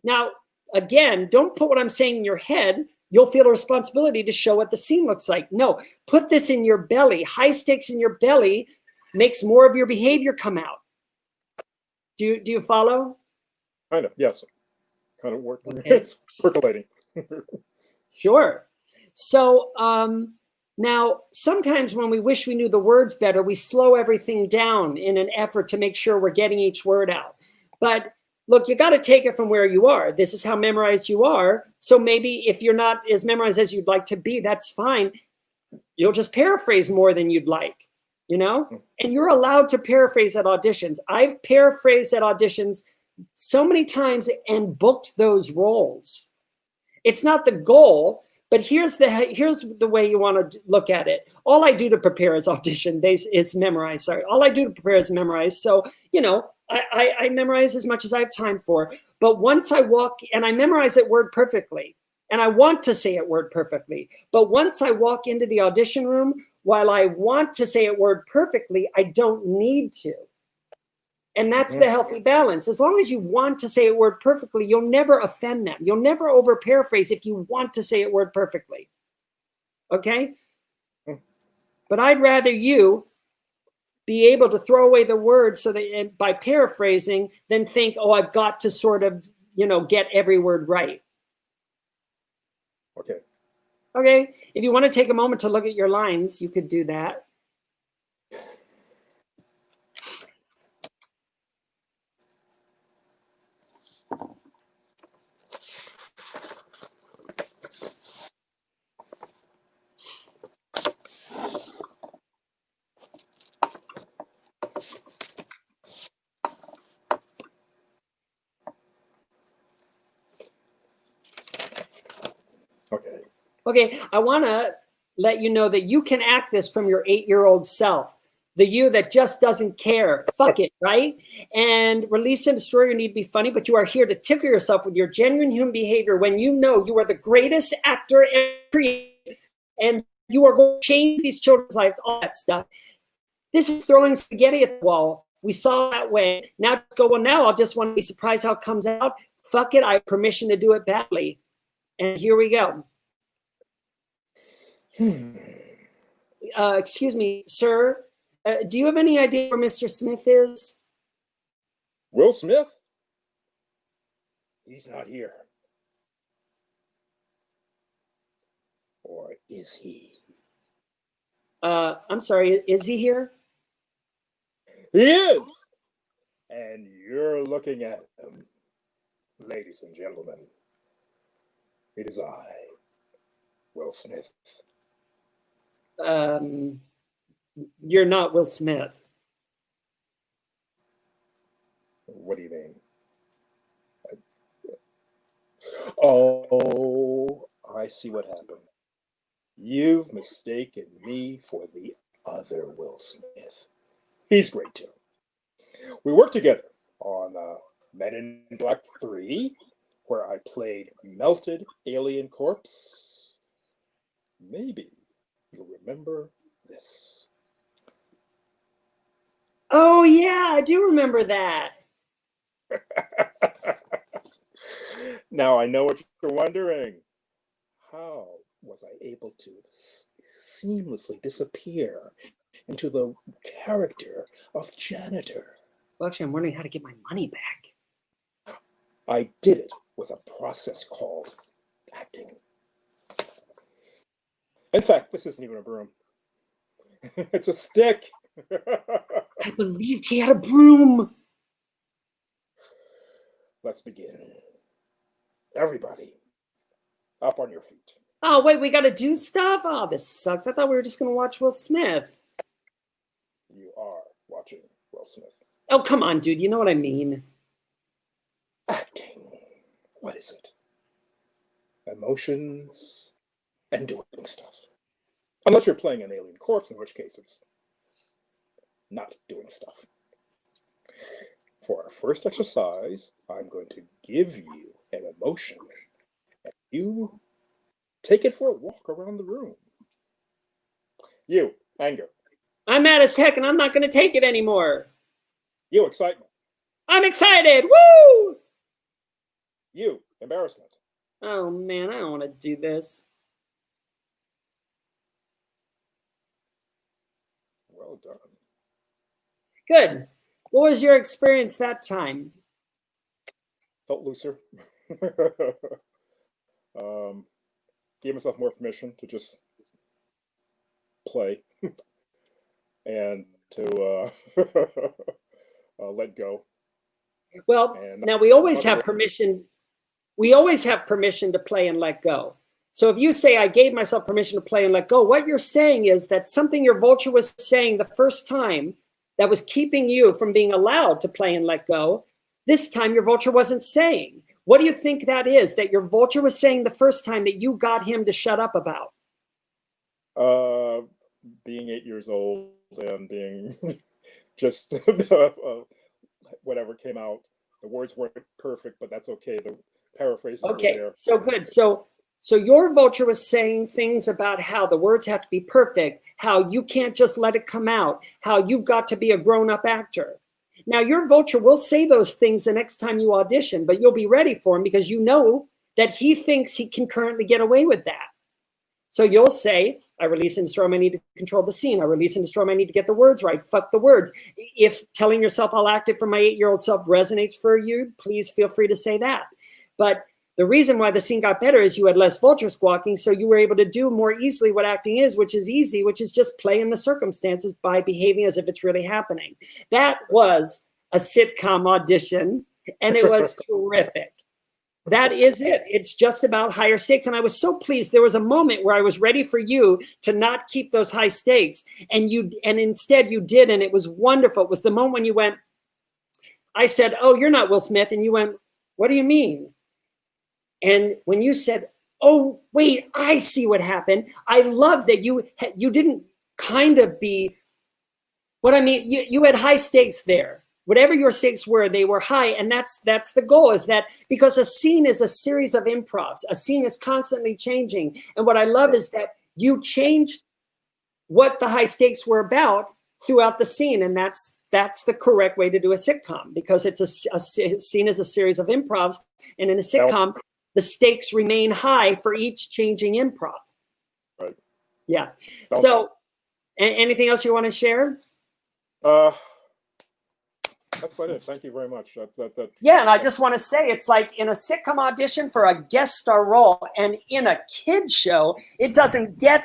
Now, again, don't put what I'm saying in your head. You'll feel a responsibility to show what the scene looks like. No, put this in your belly. High stakes in your belly makes more of your behavior come out. Do you follow? Kind of, yes. Kind of working. Okay. It's percolating. Sure. So now, sometimes when we wish we knew the words better, we slow everything down in an effort to make sure we're getting each word out. But look, you got to take it from where you are. This is how memorized you are. So maybe if you're not as memorized as you'd like to be, that's fine. You'll just paraphrase more than you'd like, you know? And you're allowed to paraphrase at auditions. I've paraphrased at auditions so many times and booked those roles. It's not the goal, but here's the way you want to look at it. All I do to prepare is audition, is memorize. Sorry, all I do to prepare is memorize. So, you know, I memorize as much as I have time for. But once I walk, and I memorize it word perfectly, and I want to say it word perfectly. But once I walk into the audition room, while I want to say it word perfectly, I don't need to. And that's the healthy balance. As long as you want to say a word perfectly, you'll never offend them. You'll never over paraphrase if you want to say a word perfectly. Okay? But I'd rather you be able to throw away the words so that by paraphrasing than think, oh, I've got to sort of, you know, get every word right. Okay. Okay? If you want to take a moment to look at your lines, you could do that. Okay. Okay, I want to let you know that you can act this from your 8-year-old self, the you that just doesn't care. Fuck it, right? And release and destroy your need to be funny, but you are here to tickle yourself with your genuine human behavior when you know you are the greatest actor ever, and you are going to change these children's lives, all that stuff. This is throwing spaghetti at the wall. We saw that way. Now just go, well, now I'll just want to be surprised how it comes out. Fuck it, I have permission to do it badly. And here we go. Excuse me, sir. Do you have any idea where Mr. Smith is? Will Smith? He's not here. Or is he? I'm sorry, is he here? He is! And you're looking at him. Ladies and gentlemen, it is I, Will Smith. You're not Will Smith. What do you mean? Oh, I see what happened. You've mistaken me for the other Will Smith. He's great too. We worked together on Men in Black 3, where I played melted alien corpse. Maybe you'll remember this. Oh, yeah, I do remember that. Now I know what you're wondering. How was I able to seamlessly disappear into the character of janitor? Well, actually, I'm wondering how to get my money back. I did it with a process called acting. In fact, this isn't even a broom. It's a stick. I believed he had a broom. Let's begin. Everybody, up on your feet. Oh, wait, we got to do stuff? Oh, this sucks. I thought we were just going to watch Will Smith. You are watching Will Smith. Oh, come on, dude. You know what I mean. Acting. What is it? Emotions and doing stuff. Unless you're playing an alien corpse, in which case it's not doing stuff. For our first exercise, I'm going to give you an emotion. And you take it for a walk around the room. You, anger. I'm mad as heck and I'm not going to take it anymore. You, excitement. I'm excited. Woo! You, embarrassment. Oh, man, I don't want to do this. Well done. Good. What was your experience that time? Felt looser. Gave myself more permission to just play and to let go. Well, And now we always have permission. We always have permission to play and let go. So if you say, I gave myself permission to play and let go, what you're saying is that something your vulture was saying the first time that was keeping you from being allowed to play and let go, this time your vulture wasn't saying. What do you think that is that your vulture was saying the first time that you got him to shut up about? Being 8 years old and being just whatever came out. The words weren't perfect, but that's okay. The paraphrases were Okay, there. so good. So your vulture was saying things about how the words have to be perfect, how you can't just let it come out, how you've got to be a grown-up actor. Now, your vulture will say those things the next time you audition, but you'll be ready for him because you know that he thinks he can currently get away with that. So you'll say, I release and destroy, I need to control the scene. I release and destroy, I need to get the words right. Fuck the words. If telling yourself I'll act it for my 8-year-old self resonates for you, please feel free to say that. But the reason why the scene got better is you had less vulture squawking, so you were able to do more easily what acting is, which is easy, which is just play in the circumstances by behaving as if it's really happening. That was a sitcom audition, and it was terrific. That is it. It's just about higher stakes. And I was so pleased. There was a moment where I was ready for you to not keep those high stakes. And instead you did. And it was wonderful. It was the moment when you went, I said, oh, you're not Will Smith. And you went, what do you mean? And when you said, oh, wait, I see what happened. I love that you didn't kind of be, what I mean, you had high stakes there. Whatever your stakes were, they were high. And that's the goal, is that because a scene is a series of improvs. A scene is constantly changing. And what I love is that you changed what the high stakes were about throughout the scene. And that's the correct way to do a sitcom, because it's a scene is a series of improvs. And in a sitcom, the stakes remain high for each changing improv. Right. Yeah. So anything else you want to share? That's about it. Thank you very much. Yeah, and I just want to say, it's like in a sitcom audition for a guest star role, and in a kid's show, it doesn't get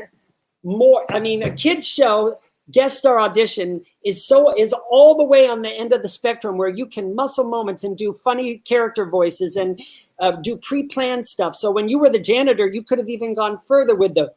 more. I mean, a kid's show guest star audition is all the way on the end of the spectrum, where you can muscle moments and do funny character voices and do pre-planned stuff. So when you were the janitor, you could have even gone further with the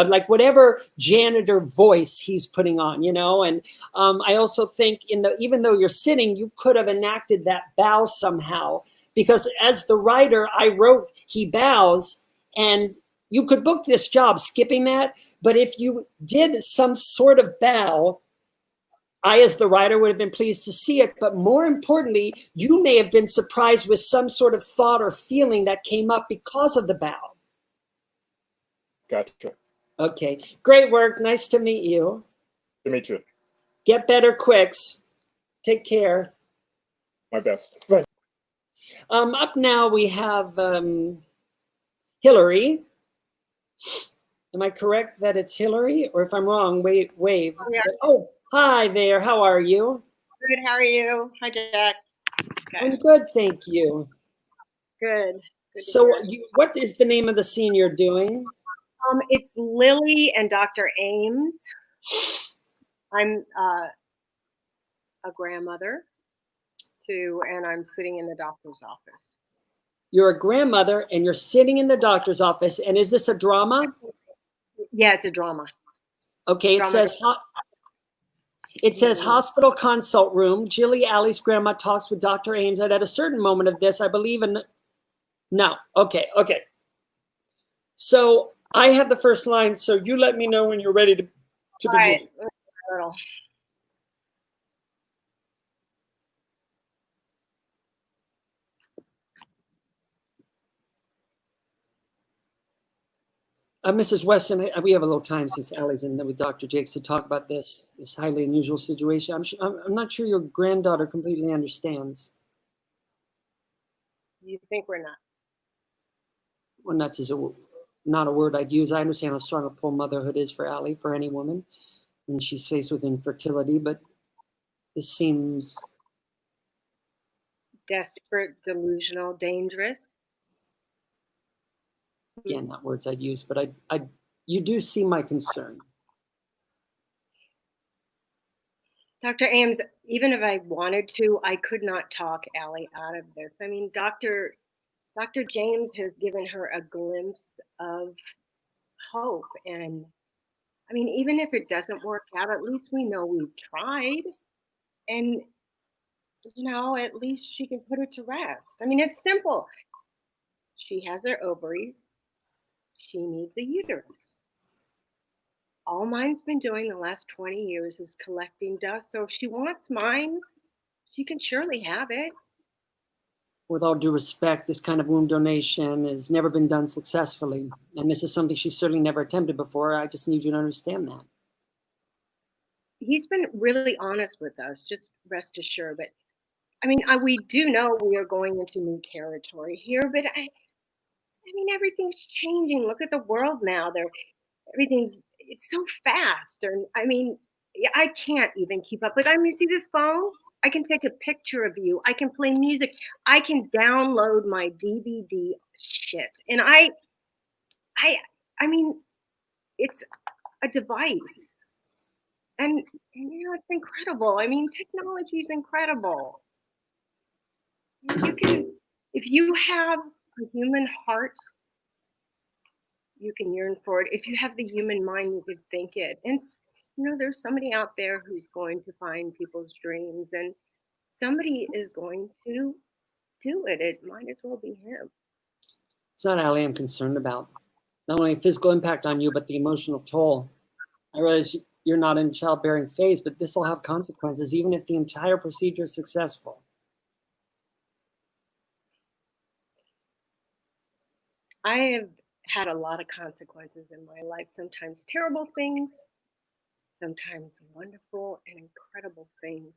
like whatever janitor voice he's putting on, you know. And I also think even though you're sitting, you could have enacted that bow somehow, because as the writer, I wrote he bows, and you could book this job skipping that. But if you did some sort of bow, I, as the writer, would have been pleased to see it. But more importantly, you may have been surprised with some sort of thought or feeling that came up because of the bow. Gotcha. Okay, great work. Nice to meet you. To meet you. Get better quicks. Take care. My best. Right. Up now we have Hillary. Am I correct that it's Hillary? Or if I'm wrong, wave. Yeah. Oh, hi there. How are you? Good. How are you? Hi, Jack. Okay. I'm good, thank you. Good. Good to So hear. what is the name of the scene you're doing? It's Lily and Dr. Ames. I'm a grandmother too, and I'm sitting in the doctor's office. You're a grandmother and you're sitting in the doctor's office. And is this a drama? Yeah, it's a drama. Okay, it Drama. says hospital consult room. Jilly Allie's grandma talks with Dr. Ames, and at a certain moment of this, I believe in. No, okay. So I have the first line. So you let me know when you're ready to begin. Right. Mrs. Weston, we have a little time since Allie's in there with Dr. Jakes to talk about this highly unusual situation. I'm not sure your granddaughter completely understands. You think we're nuts? Well, nuts is not a word I'd use. I understand how strong a pull motherhood is for Allie, for any woman, when she's faced with infertility, but this seems Desperate, delusional, dangerous. again, not words I'd use, but you do see my concern. Dr. Ames, even if I wanted to, I could not talk Allie out of this. I mean, Dr. James has given her a glimpse of hope. And I mean, even if it doesn't work out, at least we know we've tried. And, you know, at least she can put it to rest. I mean, it's simple. She has her ovaries. She needs a uterus. All mine's been doing the last 20 years is collecting dust. So if she wants mine, she can surely have it. With all due respect, this kind of womb donation has never been done successfully. And this is something she's certainly never attempted before. I just need you to understand that. He's been really honest with us, just rest assured. But I mean, we do know we are going into new territory here, but I mean, everything's changing. Look at the world now. It's so fast. And I mean, I can't even keep up with. I mean, see this phone? I can take a picture of you. I can play music. I can download my DVD shit. And I mean, it's a device. And you know, it's incredible. I mean, technology is incredible. If you have a human heart, you can yearn for it. If you have the human mind, you can think it. And you know, there's somebody out there who's going to find people's dreams, and somebody is going to do it. It might as well be him. It's not Allie I'm concerned about. Not only physical impact on you, but the emotional toll. I realize you're not in childbearing phase, but this will have consequences, even if the entire procedure is successful. I have had a lot of consequences in my life, sometimes terrible things, sometimes wonderful and incredible things.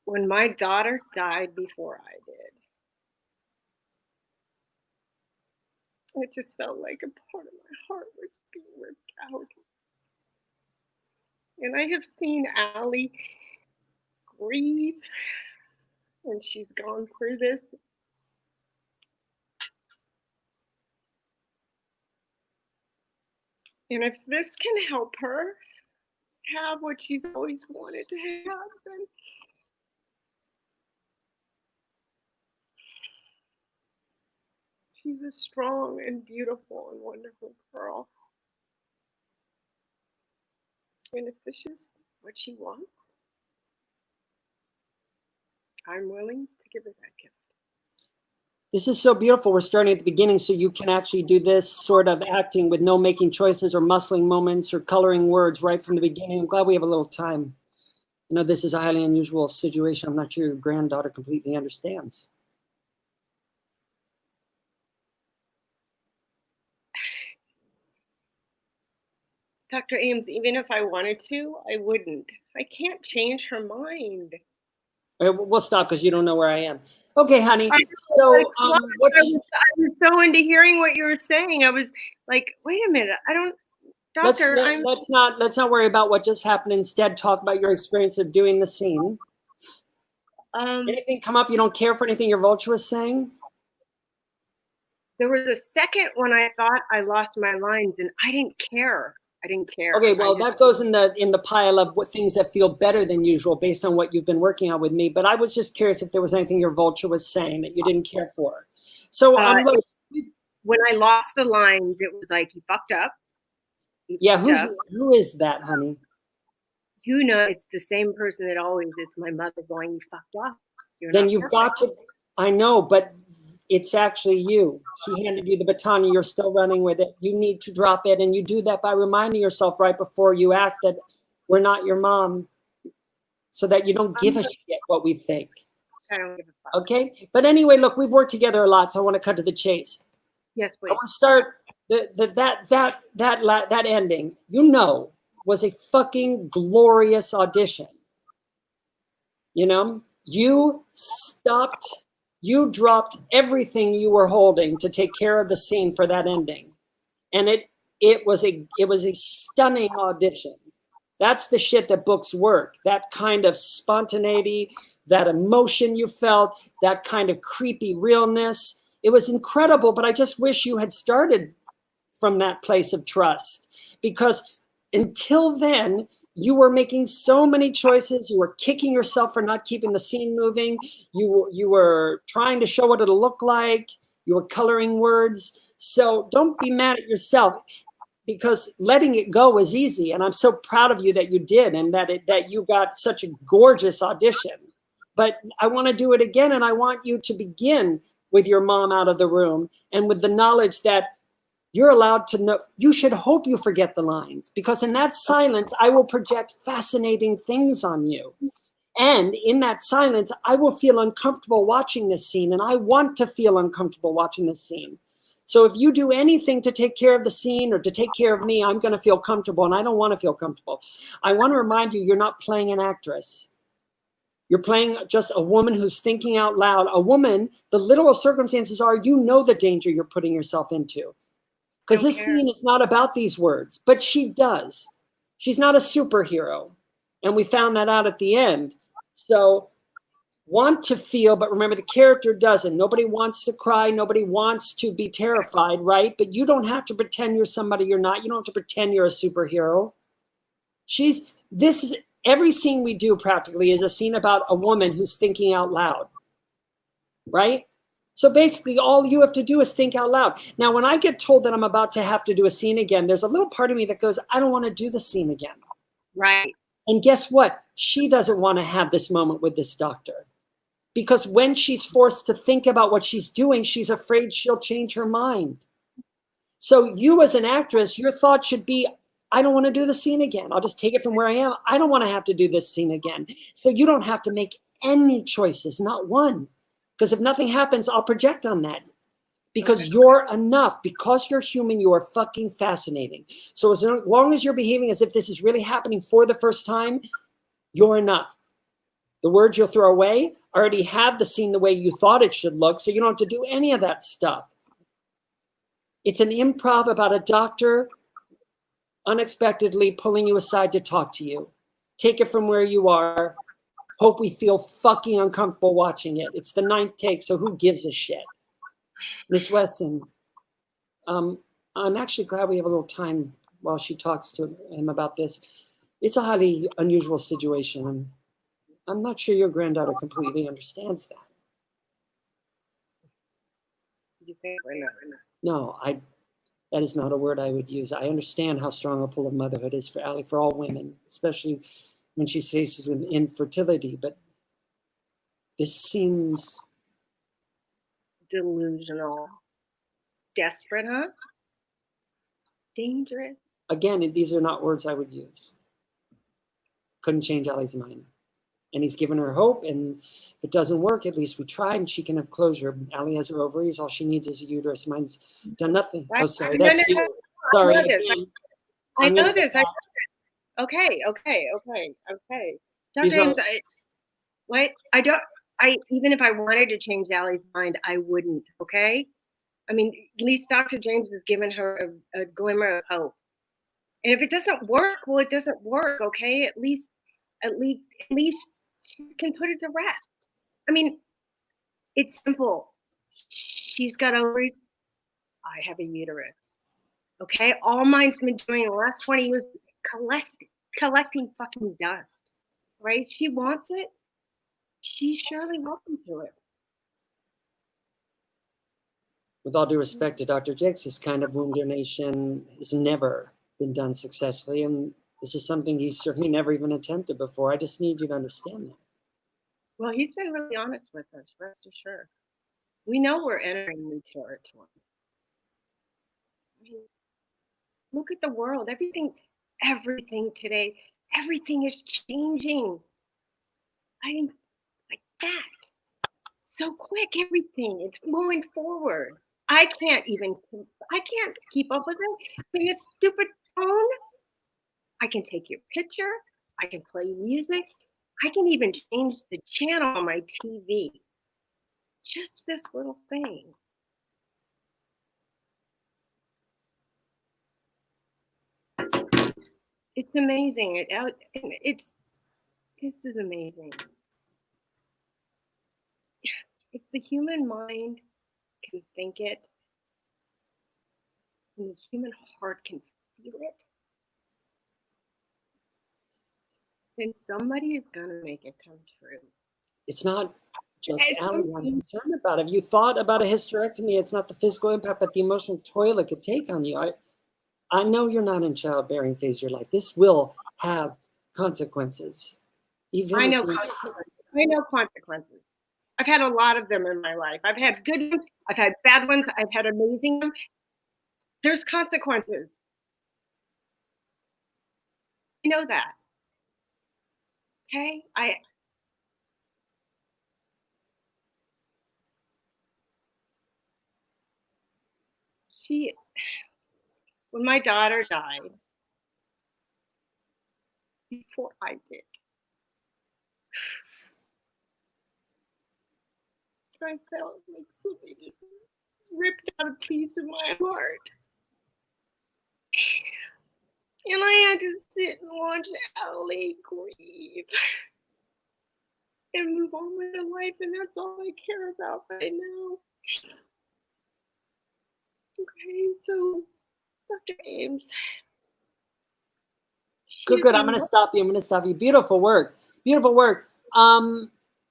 When my daughter died before I did, it just felt like a part of my heart was being ripped out. And I have seen Allie grieve, and she's gone through this. And if this can help her have what she's always wanted to have, then she's a strong and beautiful and wonderful girl. And if this is what she wants, I'm willing to give her that gift. This is so beautiful. We're starting at the beginning, so you can actually do this sort of acting with no making choices or muscling moments or coloring words right from the beginning. I'm glad we have a little time. You know, this is a highly unusual situation. I'm not sure your granddaughter completely understands. Dr. Ames, even if I wanted to, I wouldn't. I can't change her mind. We'll stop because you don't know where I am. Okay, honey. So, I was so into hearing what you were saying. I was like, wait a minute. I don't, doctor. Let's not worry about what just happened. Instead, talk about your experience of doing the scene. Anything come up? You don't care for anything your vulture was saying? There was a second when I thought I lost my lines, and I didn't care. I didn't care. Okay, well, that goes in the pile of what things that feel better than usual based on what you've been working on with me. But I was just curious if there was anything your vulture was saying that you didn't care for. So when I lost the lines, it was like, you fucked up. Yeah, who is that, honey? You know, it's the same person that always, it's my mother going, you fucked up. Then you've got to, I know, but it's actually you. She handed you the baton and you're still running with it. You need to drop it. And you do that by reminding yourself right before you act that we're not your mom, so that you don't give a shit what we think. I don't give a fuck. Okay? But anyway, look, we've worked together a lot, so I want to cut to the chase. Yes, please. I want to start that ending, you know, was a fucking glorious audition. You know, you stopped, you dropped everything you were holding to take care of the scene for that ending. And it was a stunning audition. That's the shit that books work. That kind of spontaneity, that emotion you felt, that kind of creepy realness. It was incredible, but I just wish you had started from that place of trust, because until then, you were making so many choices. You were kicking yourself for not keeping the scene moving. You were trying to show what it'll look like. You were coloring words. So don't be mad at yourself, because letting it go was easy. And I'm so proud of you that you did, and that you got such a gorgeous audition. But I want to do it again. And I want you to begin with your mom out of the room, and with the knowledge that you're allowed to know. You should hope you forget the lines, because in that silence, I will project fascinating things on you. And in that silence, I will feel uncomfortable watching this scene, and I want to feel uncomfortable watching this scene. So if you do anything to take care of the scene or to take care of me, I'm going to feel comfortable, and I don't want to feel comfortable. I want to remind you, you're not playing an actress. You're playing just a woman who's thinking out loud. A woman, the literal circumstances are, you know the danger you're putting yourself into. Because this scene is not about these words, but she does. She's not a superhero. And we found that out at the end. So want to feel, but remember, the character doesn't. Nobody wants to cry. Nobody wants to be terrified, right? But you don't have to pretend you're somebody you're not. You don't have to pretend you're a superhero. Every scene we do practically is a scene about a woman who's thinking out loud, right? So basically all you have to do is think out loud. Now, when I get told that I'm about to have to do a scene again, there's a little part of me that goes, I don't want to do the scene again. Right. And guess what? She doesn't want to have this moment with this doctor, because when she's forced to think about what she's doing, she's afraid she'll change her mind. So you as an actress, your thought should be, I don't want to do the scene again. I'll just take it from where I am. I don't want to have to do this scene again. So you don't have to make any choices, not one. Because if nothing happens, I'll project on that. Because you're enough. Because you're human, you are fucking fascinating. So as long as you're behaving as if this is really happening for the first time, you're enough. The words you'll throw away already have the scene the way you thought it should look, so you don't have to do any of that stuff. It's an improv about a doctor unexpectedly pulling you aside to talk to you. Take it from where you are. Hope we feel fucking uncomfortable watching it. It's the 9th take, so who gives a shit? Miss Wesson, I'm actually glad we have a little time while she talks to him about this. It's a highly unusual situation. I'm not sure your granddaughter completely understands that. You think or not? No, that is not a word I would use. I understand how strong a pull of motherhood is for Allie, for all women, especially when she faces with infertility. But this seems delusional, desperate, huh? Dangerous. Again, these are not words I would use. Couldn't change Allie's mind. And he's given her hope, and if it doesn't work, at least we tried, and she can have closure. Allie has her ovaries. All she needs is a uterus. Mine's done nothing. Oh, sorry. That's you. Sorry. I know this. Okay. Dr. Ames, even if I wanted to change Allie's mind, I wouldn't, okay? I mean, at least Dr. James has given her a glimmer of hope. And if it doesn't work, well, it doesn't work, okay? At least she can put it to rest. I mean, it's simple. She's got ovaries. I have a uterus. Okay? All mine's been doing the last 20 years, collecting fucking dust. Right? She wants it. She's surely welcome to it. With all due respect to Dr. Jakes, this kind of womb donation has never been done successfully, and this is something he's certainly never even attempted before. I just need you to understand that. Well, he's been really honest with us, rest assured. We know we're entering new territory. I mean, look at the world. Everything today, everything is changing. I mean, like that. So quick, everything. It's moving forward. I can't keep up with it. In a stupid phone, I can take your picture. I can play music. I can even change the channel on my TV. Just this little thing. It's amazing. This is amazing. If the human mind can think it, and the human heart can feel it, then somebody is gonna make it come true. It's not just Allie I'm concerned about. Have you thought about a hysterectomy? It's not the physical impact, but the emotional toll it could take on you. I know you're not in childbearing phase of your life. This will have consequences. I know consequences. I've had a lot of them in my life. I've had good ones, I've had bad ones, I've had amazing ones. There's consequences. I know that. Okay? When my daughter died, before I did, I felt like somebody ripped out a piece of my heart. And I had to sit and watch Allie grieve and move on with her life, and that's all I care about right now. Okay, so Dr. Ames. Good. I'm going to stop you. Beautiful work. Beautiful work.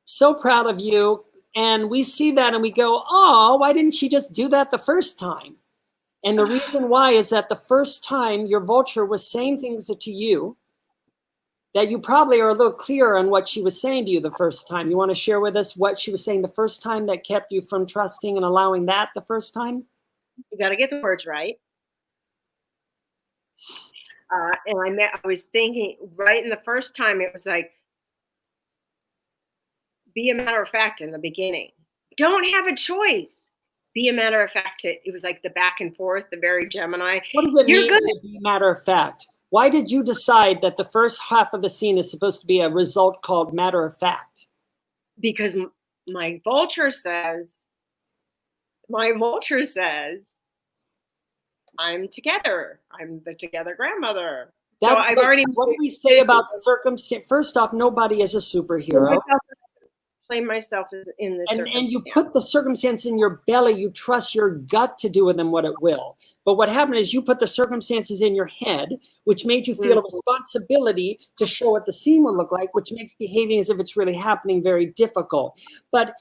So proud of you. And we see that and we go, oh, why didn't she just do that the first time? And the reason why is that the first time your vulture was saying things to you that you probably are a little clearer on what she was saying to you the first time. You want to share with us what she was saying the first time that kept you from trusting and allowing that the first time? You got to get the words right. And I was thinking right in the first time, it was like, be a matter of fact in the beginning. Don't have a choice. Be a matter of fact. It was like the back and forth, the very Gemini. What does it mean to be a matter of fact? Why did you decide that the first half of the scene is supposed to be a result called matter of fact? Because my vulture says, I'm together. I'm the together grandmother. So I've already. What do we say about circumstance? First off, nobody is a superhero. Play myself as in this. And you put the circumstance in your belly. You trust your gut to do with them what it will. But what happened is you put the circumstances in your head, which made you feel a responsibility to show what the scene will look like, which makes behaving as if it's really happening very difficult. But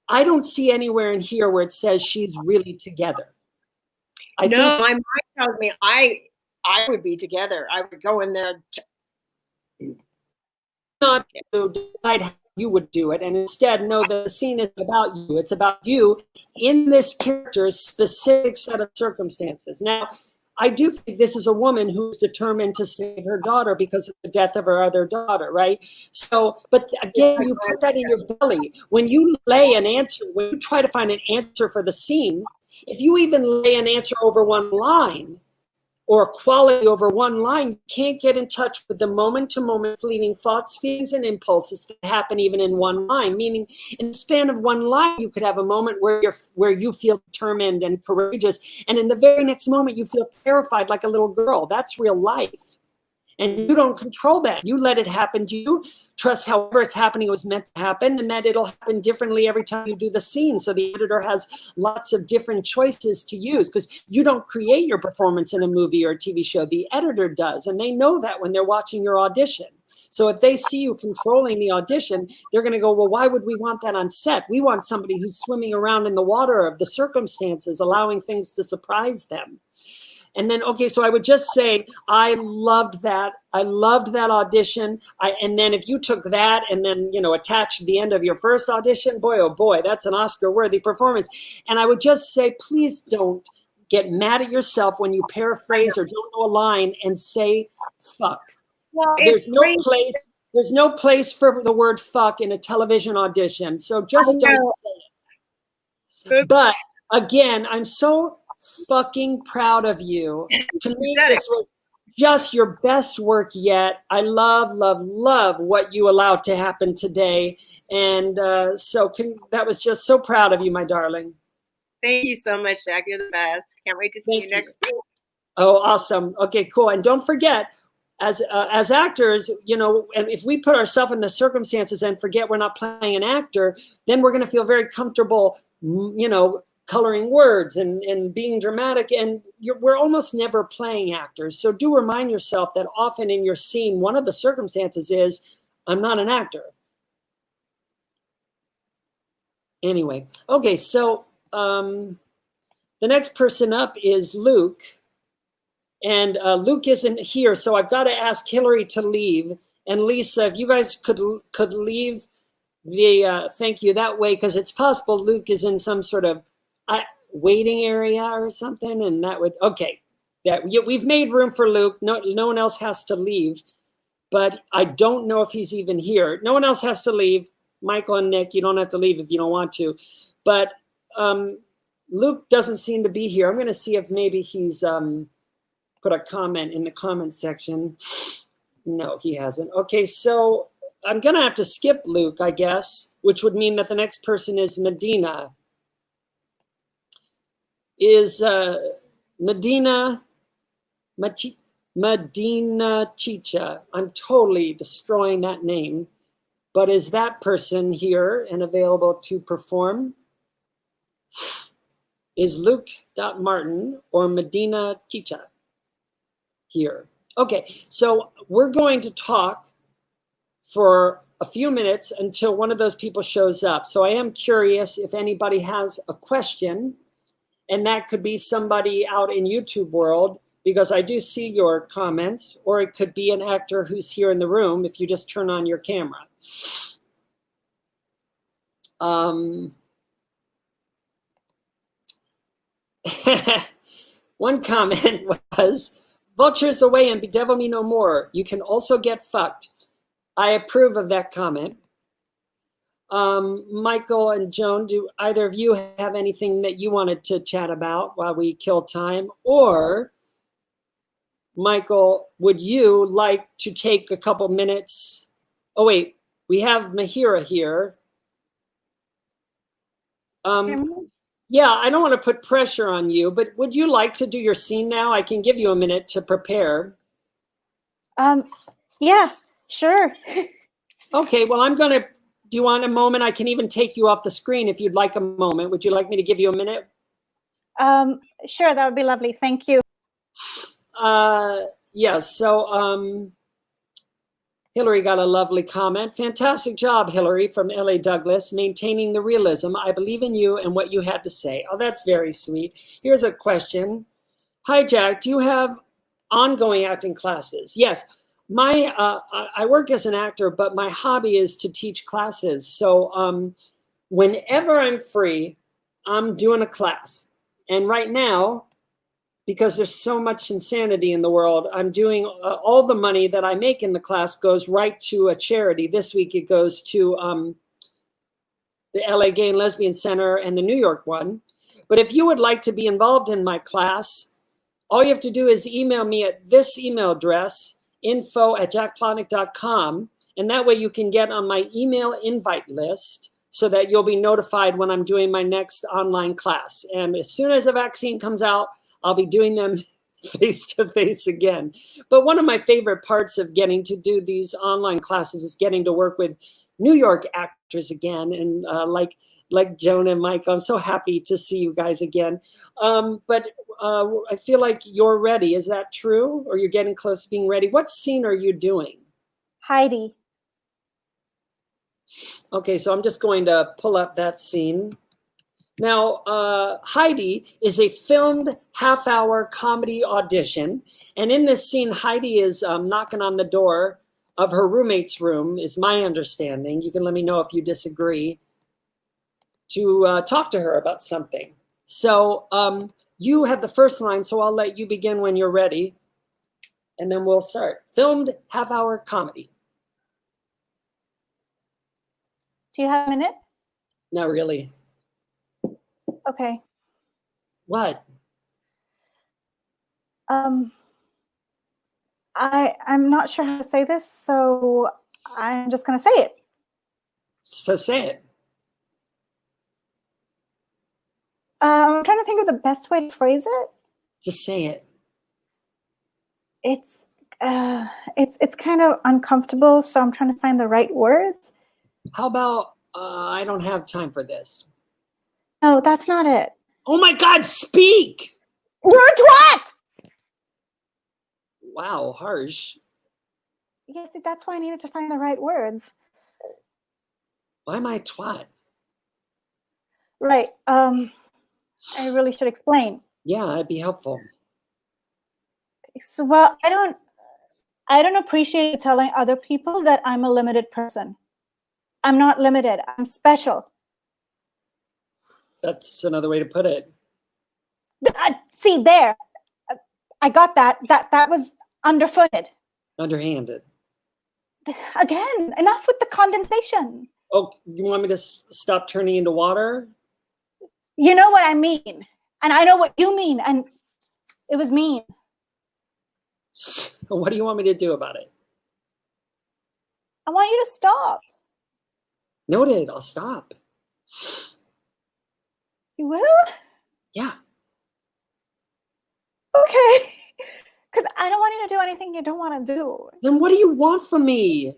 I don't see anywhere in here where it says she's really togetder. My mind tells me I would be together. I would go in there. Not to decide how you would do it, and instead know the scene is about you. It's about you in this character's specific set of circumstances. Now, I do think this is a woman who's determined to save her daughter because of the death of her other daughter, right? So, but again, you put that in your belly. When you lay an answer, when you try to find an answer for the scene, if you even lay an answer over one line or a quality over one line, you can't get in touch with the moment-to-moment fleeting thoughts, feelings, and impulses that happen even in one line. Meaning, in the span of one line, you could have a moment where you feel determined and courageous, and in the very next moment, you feel terrified like a little girl. That's real life. And you don't control that. You let it happen to you. Trust however it's happening, it was meant to happen, and that it'll happen differently every time you do the scene. So the editor has lots of different choices to use, because you don't create your performance in a movie or a TV show. The editor does, and they know that when they're watching your audition. So if they see you controlling the audition, they're going to go, well, why would we want that on set? We want somebody who's swimming around in the water of the circumstances, allowing things to surprise them. And then, okay, so I would just say, I loved that. I loved that audition. And then if you took that and then, you know, attached the end of your first audition, boy, oh boy, that's an Oscar-worthy performance. And I would just say, please don't get mad at yourself when you paraphrase or don't know a line and say, fuck. Well, There's no place for the word fuck in a television audition. So just don't say it. But again, I'm so fucking proud of you. To me, this was just your best work yet. I love, love, love what you allowed to happen today. And that was just so proud of you, my darling. Thank you so much, Jack. You're the best. Can't wait to see you next week. Oh, awesome. Okay, cool. And don't forget, as actors, you know, and if we put ourselves in the circumstances and forget we're not playing an actor, then we're going to feel very comfortable, you know, coloring words and being dramatic, and we're almost never playing actors. So do remind yourself that often in your scene, one of the circumstances is, I'm not an actor. Anyway, okay, so the next person up is Luke. And Luke isn't here, so I've got to ask Hillary to leave. And Lisa, if you guys could leave the thank you that way, because it's possible Luke is in some sort of waiting area or something, and that would, okay. We've made room for Luke. No one else has to leave, but I don't know if he's even here. No one else has to leave. Michael and Nick, you don't have to leave if you don't want to. But Luke doesn't seem to be here. I'm going to see if maybe he's put a comment in the comment section. No, he hasn't. Okay, so I'm going to have to skip Luke, I guess, which would mean that the next person is Medina. Is Medina Chicha. I'm totally destroying that name. But is that person here and available to perform? Is Luke.Martin or Medina Chicha here? Okay, so we're going to talk for a few minutes until one of those people shows up. So I am curious if anybody has a question, and that could be somebody out in YouTube world, because I do see your comments, or it could be an actor who's here in the room if you just turn on your camera. One comment was, vultures away and bedevil me no more. You can also get fucked. I approve of that comment. Michael and Joan, do either of you have anything that you wanted to chat about while we kill time? Or, Michael, would you like to take a couple minutes? Oh, wait, we have Mahira here. Yeah, I don't want to put pressure on you, but would you like to do your scene now? I can give you a minute to prepare. Yeah, sure. Okay, well, do you want a moment? I can even take you off the screen if you'd like a moment. Would you like me to give you a minute? Sure, that would be lovely. Thank you. Yes, so Hillary got a lovely comment. Fantastic job, Hillary, from LA Douglas, maintaining the realism. I believe in you and what you had to say. Oh, that's very sweet. Here's a question. Hi, Jack, do you have ongoing acting classes? Yes, I work as an actor, but my hobby is to teach classes. So whenever I'm free, I'm doing a class. And right now, because there's so much insanity in the world, I'm doing all the money that I make in the class goes right to a charity. This week it goes to the LA Gay and Lesbian Center and the New York one. But if you would like to be involved in my class, all you have to do is email me at this email address, info@jackplotnick.com. And that way you can get on my email invite list so that you'll be notified when I'm doing my next online class. And as soon as a vaccine comes out, I'll be doing them face to face again. But one of my favorite parts of getting to do these online classes is getting to work with New York actors again. And like Joan and Mike, I'm so happy to see you guys again. But I feel like you're ready. Is that true? Or you're getting close to being ready? What scene are you doing? Heidi. Okay, so I'm just going to pull up that scene. Now, Heidi is a filmed half-hour comedy audition. And in this scene, Heidi is knocking on the door of her roommate's room, is my understanding. You can let me know if you disagree, to talk to her about something. So you have the first line, so I'll let you begin when you're ready. And then we'll start. Filmed half-hour comedy. Do you have a minute? Not really. Okay. What? I'm not sure how to say this, so I'm just gonna say it. So say it. I'm trying to think of the best way to phrase it. Just say it. It's kind of uncomfortable, so I'm trying to find the right words. How about I don't have time for this? No, that's not it. Oh my God, speak! You're a twat! Wow, harsh. Yes, that's why I needed to find the right words. Why am I a twat? Right. I really should explain. Yeah, that'd be helpful. So, well, I don't appreciate telling other people that I'm a limited person. I'm not limited. I'm special. That's another way to put it. See there, I got that. That was underfooted. Underhanded. Again, enough with the condensation. Oh, you want me to stop turning into water? You know what I mean, and I know what you mean, and it was mean. What do you want me to do about it? I want you to stop. Noted, I'll stop. You will? Yeah. Okay. Because I don't want you to do anything you don't want to do. Then what do you want from me?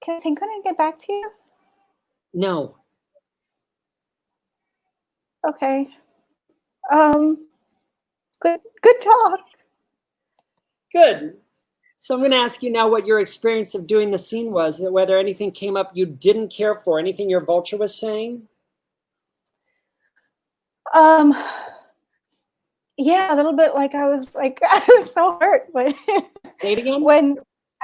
Can I think on it and get back to you? No. Okay. Good talk. Good. So I'm going to ask you now what your experience of doing the scene was, whether anything came up you didn't care for, anything your vulture was saying? Yeah, a little bit like I was so hurt when Say it again? when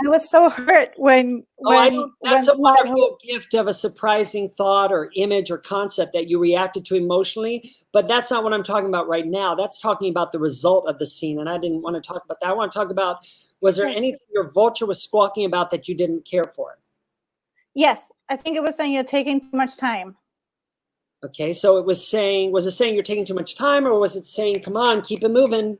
I was so hurt when that's a wonderful gift of a surprising thought or image or concept that you reacted to emotionally, but that's not what I'm talking about right now. That's talking about the result of the scene, and I didn't want to talk about that. I want to talk about, was there anything your vulture was squawking about that you didn't care for? Yes, I think it was saying you're taking too much time. Okay, so it was saying you're taking too much time, or was it saying, come on, keep it moving?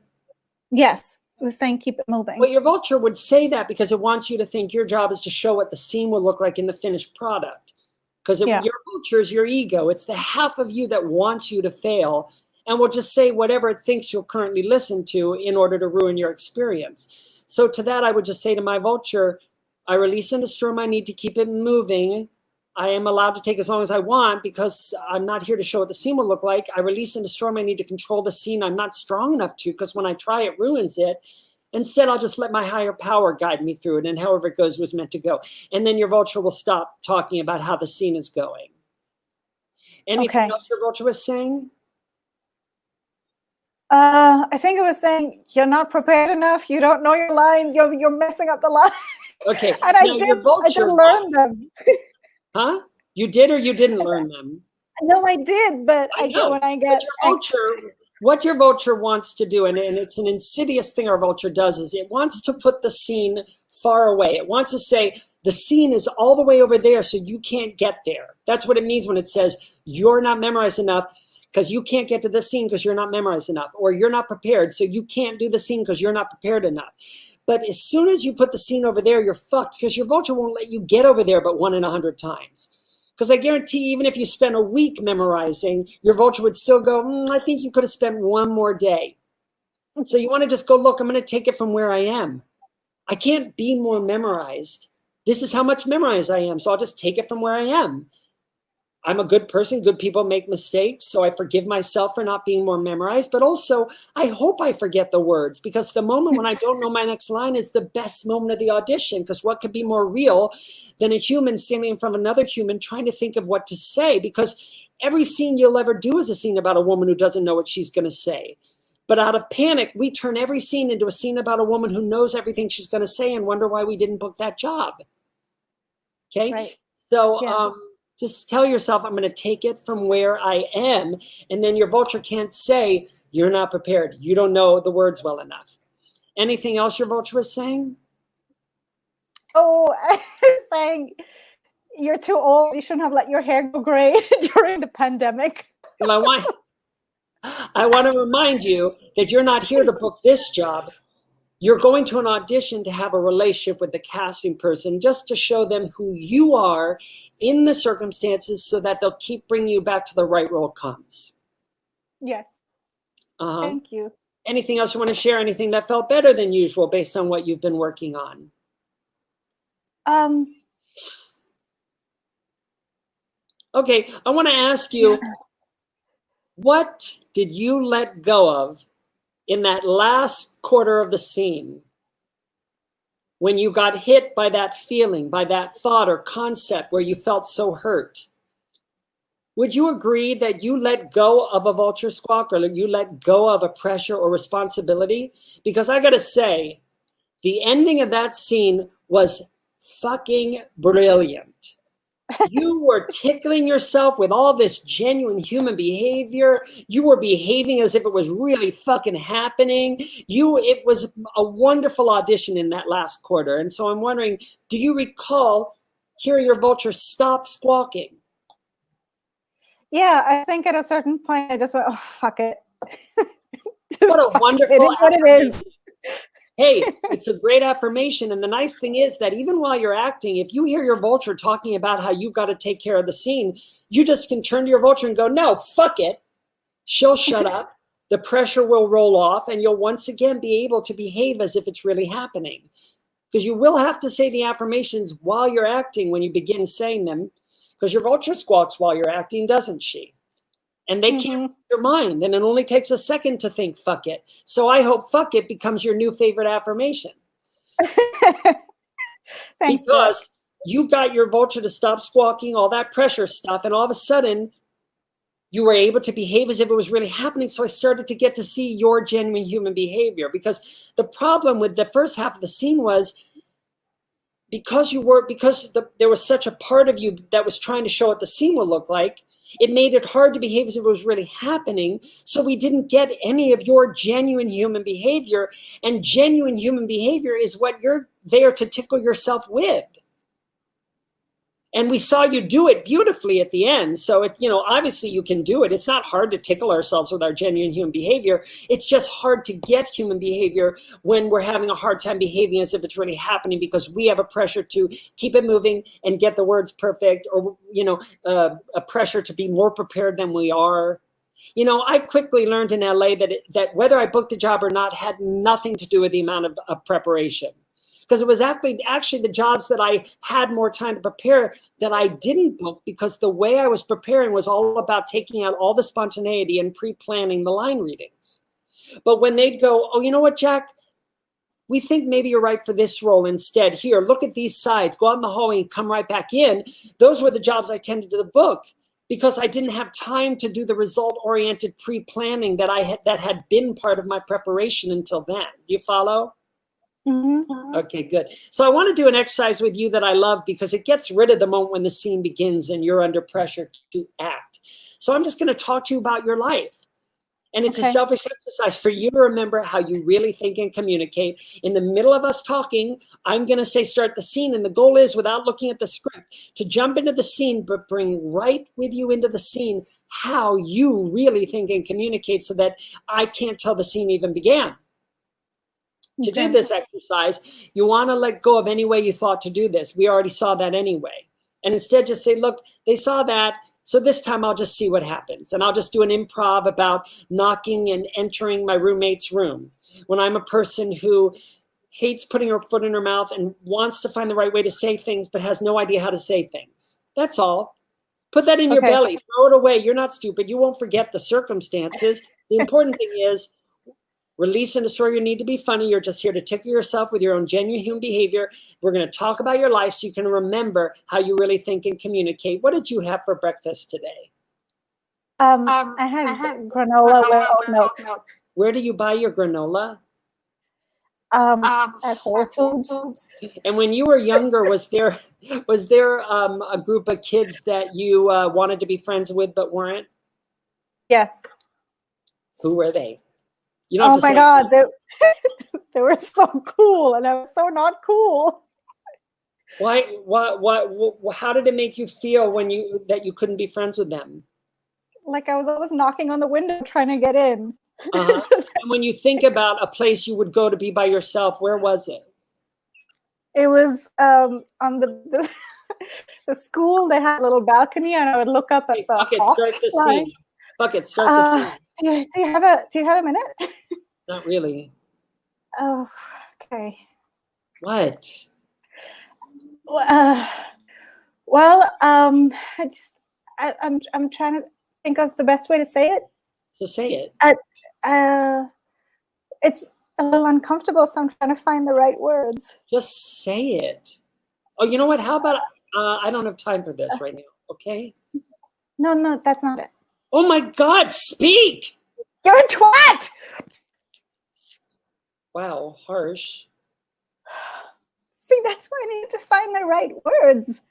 Yes, it was saying keep it moving. Well, your vulture would say that because it wants you to think your job is to show what the scene will look like in the finished product. Because your vulture is your ego. It's the half of you that wants you to fail and will just say whatever it thinks you'll currently listen to in order to ruin your experience. So to that, I would just say to my vulture, I release and destroy my need to keep it moving. I am allowed to take as long as I want because I'm not here to show what the scene will look like. I release and destroy my need to control the scene. I'm not strong enough to, because when I try, it ruins it. Instead, I'll just let my higher power guide me through it, and however it goes was meant to go. And then your vulture will stop talking about how the scene is going. Anything else your vulture was saying? I think it was saying you're not prepared enough. You don't know your lines. You're messing up the line. Okay. And I did learn them. Huh? You did or you didn't learn them? No, I did, but what your vulture wants to do, and it's an insidious thing our vulture does, is it wants to put the scene far away. It wants to say the scene is all the way over there, so you can't get there. That's what it means when it says you're not memorized enough because you can't get to the scene because you're not memorized enough, or you're not prepared, so you can't do the scene because you're not prepared enough. But as soon as you put the scene over there, you're fucked, because your vulture won't let you get over there but 1 in 100 times. Because I guarantee even if you spent a week memorizing, your vulture would still go, I think you could have spent one more day. And so you want to just go, look, I'm going to take it from where I am. I can't be more memorized. This is how much memorized I am. So I'll just take it from where I am. I'm a good person. Good people make mistakes. So I forgive myself for not being more memorized. But also, I hope I forget the words, because the moment when I don't know my next line is the best moment of the audition. Because what could be more real than a human standing in front of another human trying to think of what to say? Because every scene you'll ever do is a scene about a woman who doesn't know what she's going to say. But out of panic, we turn every scene into a scene about a woman who knows everything she's going to say and wonder why we didn't book that job. Okay? Right. So, Yeah. just tell yourself, I'm going to take it from where I am. And then your vulture can't say, you're not prepared. You don't know the words well enough. Anything else your vulture was saying? Oh, I was saying, you're too old. You shouldn't have let your hair go gray during the pandemic. Well, I want to remind you that you're not here to book this job. You're going to an audition to have a relationship with the casting person, just to show them who you are in the circumstances so that they'll keep bringing you back to the right role comes. Yes. Uh-huh. Thank you. Anything else you want to share? Anything that felt better than usual based on what you've been working on? Okay, I want to ask you, what did you let go of in that last quarter of the scene when you got hit by that feeling, by that thought or concept where you felt so hurt? Would you agree that you let go of a vulture squawk, or you let go of a pressure or responsibility? Because I got to say, the ending of that scene was fucking brilliant. You were tickling yourself with all this genuine human behavior. You were behaving as if it was really fucking happening. It was a wonderful audition in that last quarter. And so I'm wondering, do you recall hearing your vulture stop squawking? Yeah, I think at a certain point I just went, oh, fuck it. What a wonderful It is what it is. Hey, it's a great affirmation. And the nice thing is that even while you're acting, if you hear your vulture talking about how you've got to take care of the scene, you just can turn to your vulture and go, no, fuck it. She'll shut up. The pressure will roll off, and you'll once again be able to behave as if it's really happening. Because you will have to say the affirmations while you're acting when you begin saying them, because your vulture squawks while you're acting, doesn't she? And they can't read your mind, and it only takes a second to think fuck it. So I hope fuck it becomes your new favorite affirmation. Thanks, because Jack. you got your vulture to stop squawking, all that pressure stuff, and all of a sudden you were able to behave as if it was really happening. So I started to get to see your genuine human behavior, because the problem with the first half of the scene was there was such a part of you that was trying to show what the scene would look like. It made it hard to behave as if it was really happening. So we didn't get any of your genuine human behavior. And genuine human behavior is what you're there to tickle yourself with. And we saw you do it beautifully at the end. So, obviously you can do it. It's not hard to tickle ourselves with our genuine human behavior. It's just hard to get human behavior when we're having a hard time behaving as if it's really happening, because we have a pressure to keep it moving and get the words perfect, or, a pressure to be more prepared than we are. I quickly learned in LA that whether I booked the job or not had nothing to do with the amount of preparation. Because it was actually the jobs that I had more time to prepare that I didn't book, because the way I was preparing was all about taking out all the spontaneity and pre-planning the line readings. But when they'd go, oh, you know what, Jack? We think maybe you're right for this role instead. Here, look at these sides. Go out in the hallway and come right back in. Those were the jobs I tended to book, because I didn't have time to do the result-oriented pre-planning that had been part of my preparation until then. Do you follow? Mm-hmm. Okay, good. So I want to do an exercise with you that I love, because it gets rid of the moment when the scene begins and you're under pressure to act. So I'm just going to talk to you about your life. And it's a selfish exercise for you to remember how you really think and communicate. In the middle of us talking, I'm going to say start the scene. And the goal is, without looking at the script, to jump into the scene, but bring right with you into the scene how you really think and communicate, so that I can't tell the scene even began. To do this exercise, you want to let go of any way you thought to do this. We already saw that anyway. And instead just say, look, they saw that, so this time I'll just see what happens. And I'll just do an improv about knocking and entering my roommate's room. When I'm a person who hates putting her foot in her mouth and wants to find the right way to say things, but has no idea how to say things. That's all. Put that in your Okay. belly, throw it away. You're not stupid. You won't forget the circumstances. The important thing is release and destroy your need to be funny. You're just here to tickle yourself with your own genuine human behavior. We're going to talk about your life so you can remember how you really think and communicate. What did you have for breakfast today? I had granola with oat milk. Where do you buy your granola? At Whole Foods. And when you were younger, was there a group of kids that you wanted to be friends with but weren't? Yes. Who were they? You don't have Oh to my say- God, they were so cool, and I was so not cool. Why? What? How did it make you feel when that you couldn't be friends with them? Like I was always knocking on the window trying to get in. Uh-huh. And when you think about a place you would go to be by yourself, where was it? It was on the the school. They had a little balcony, and I would look up at Hey, the Bucket, hawks start the flying. scene. Bucket, start the scene. Do you have a minute? Not really. Oh, okay. What? Well, I'm trying to think of the best way to say it. So say it. It's a little uncomfortable, so I'm trying to find the right words. Just say it. Oh, you know what? How about I don't have time for this right now. Okay. No, that's not it. Oh my God! Speak. You're a twat! Wow, harsh. See, that's why I need to find the right words.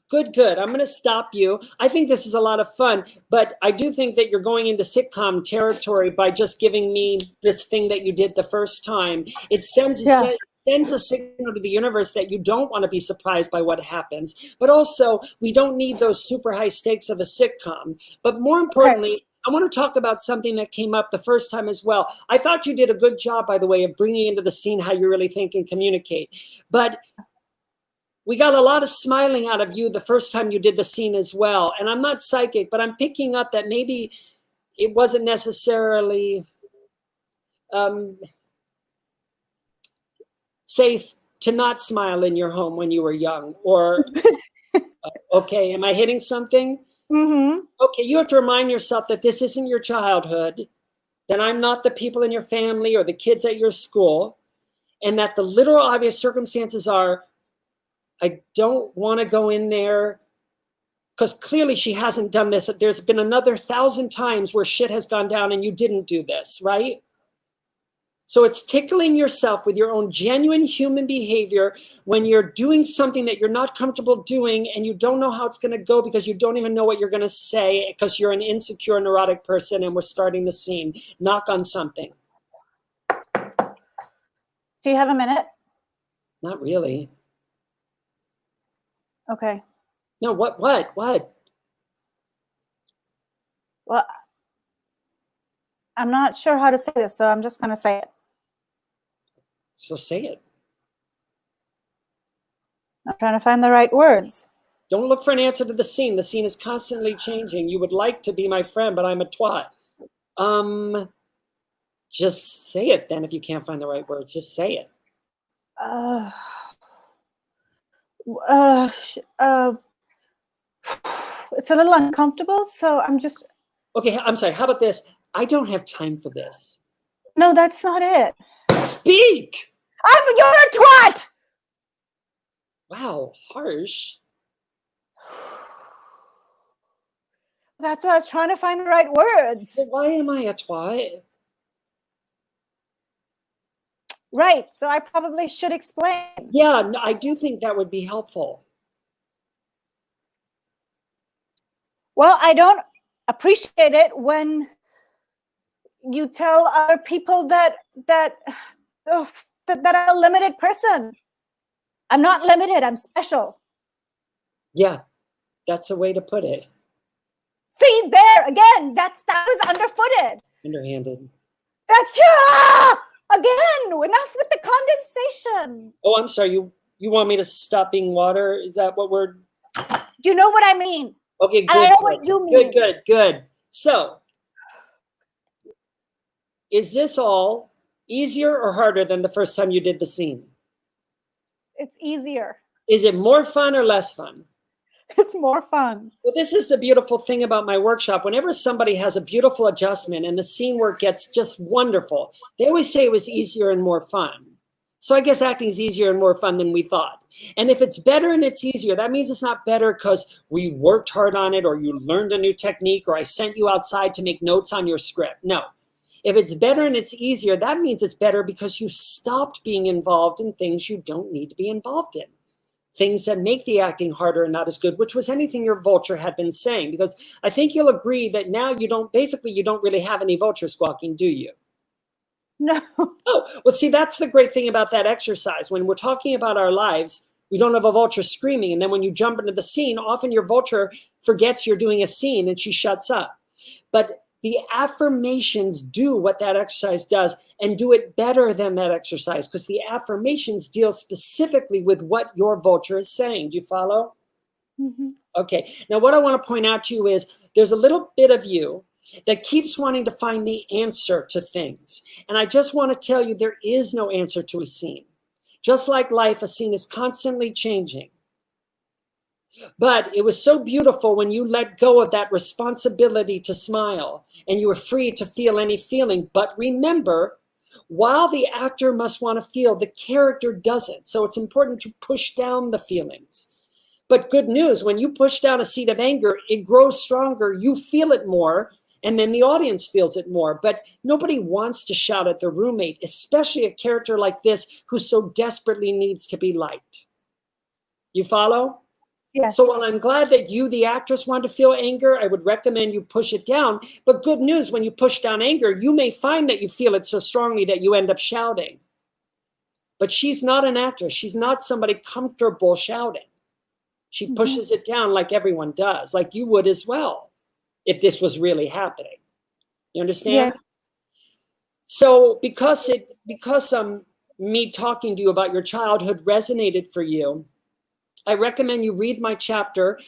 Good. I'm going to stop you. I think this is a lot of fun, but I do think that you're going into sitcom territory by just giving me this thing that you did the first time. It sends a signal to the universe that you don't want to be surprised by what happens, but also we don't need those super high stakes of a sitcom. But more importantly, I want to talk about something that came up the first time as well. I thought you did a good job, by the way, of bringing into the scene how you really think and communicate. But we got a lot of smiling out of you the first time you did the scene as well. And I'm not psychic, but I'm picking up that maybe it wasn't necessarily safe to not smile in your home when you were young. Or, okay, am I hitting something? Mm-hmm. Okay, you have to remind yourself that this isn't your childhood, that I'm not the people in your family or the kids at your school, and that the literal obvious circumstances are, I don't want to go in there because clearly she hasn't done this. There's been another 1,000 times where shit has gone down and you didn't do this, right? So it's tickling yourself with your own genuine human behavior when you're doing something that you're not comfortable doing and you don't know how it's going to go because you don't even know what you're going to say because you're an insecure, neurotic person and we're starting the scene. Knock on something. Do you have a minute? Not really. Okay. No, what? Well, I'm not sure how to say this, so I'm just going to say it. So say it. I'm trying to find the right words. Don't look for an answer to the scene. The scene is constantly changing. You would like to be my friend, but I'm a twat. Just say it then if you can't find the right words. Just say it. It's a little uncomfortable, so I'm just... Okay, I'm sorry. How about this? I don't have time for this. No, that's not it. Speak! You're a twat! Wow, harsh. That's why I was trying to find the right words. So why am I a twat? Right, so I probably should explain. Yeah, no, I do think that would be helpful. Well, I don't appreciate it when you tell other people that I'm a limited person. I'm not limited, I'm special. Yeah, that's a way to put it. See, there again, that was underfooted. Underhanded. Again, enough with the condensation. Oh, I'm sorry. You want me to stop being water? Is that what we're... Do you know what I mean? Okay, And I good. know what you mean. Good. So, is this all easier or harder than the first time you did the scene? It's easier. Is it more fun or less fun? It's more fun. Well, this is the beautiful thing about my workshop. Whenever somebody has a beautiful adjustment and the scene work gets just wonderful, they always say it was easier and more fun. So I guess acting is easier and more fun than we thought. And if it's better and it's easier, that means it's not better because we worked hard on it or you learned a new technique or I sent you outside to make notes on your script. No. If it's better and it's easier, that means it's better because you stopped being involved in things you don't need to be involved in. Things that make the acting harder and not as good, which was anything your vulture had been saying. Because I think you'll agree that now you don't really have any vulture squawking, do you? No. Oh, well, see, that's the great thing about that exercise. When we're talking about our lives, we don't have a vulture screaming. And then when you jump into the scene, often your vulture forgets you're doing a scene and she shuts up. But the affirmations do what that exercise does and do it better than that exercise because the affirmations deal specifically with what your vulture is saying. Do you follow? Mm-hmm. Okay. Now, what I want to point out to you is there's a little bit of you that keeps wanting to find the answer to things. And I just want to tell you there is no answer to a scene. Just like life, a scene is constantly changing. But it was so beautiful when you let go of that responsibility to smile and you were free to feel any feeling. But remember, while the actor must want to feel, the character doesn't. So it's important to push down the feelings. But good news, when you push down a seed of anger, it grows stronger. You feel it more, and then the audience feels it more. But nobody wants to shout at their roommate, especially a character like this who so desperately needs to be liked. You follow? Yes. So while I'm glad that you, the actress, want to feel anger, I would recommend you push it down. But good news, when you push down anger, you may find that you feel it so strongly that you end up shouting. But she's not an actress. She's not somebody comfortable shouting. She pushes it down like everyone does, like you would as well, if this was really happening. You understand? Yeah. So because me talking to you about your childhood resonated for you, I recommend you read my chapter,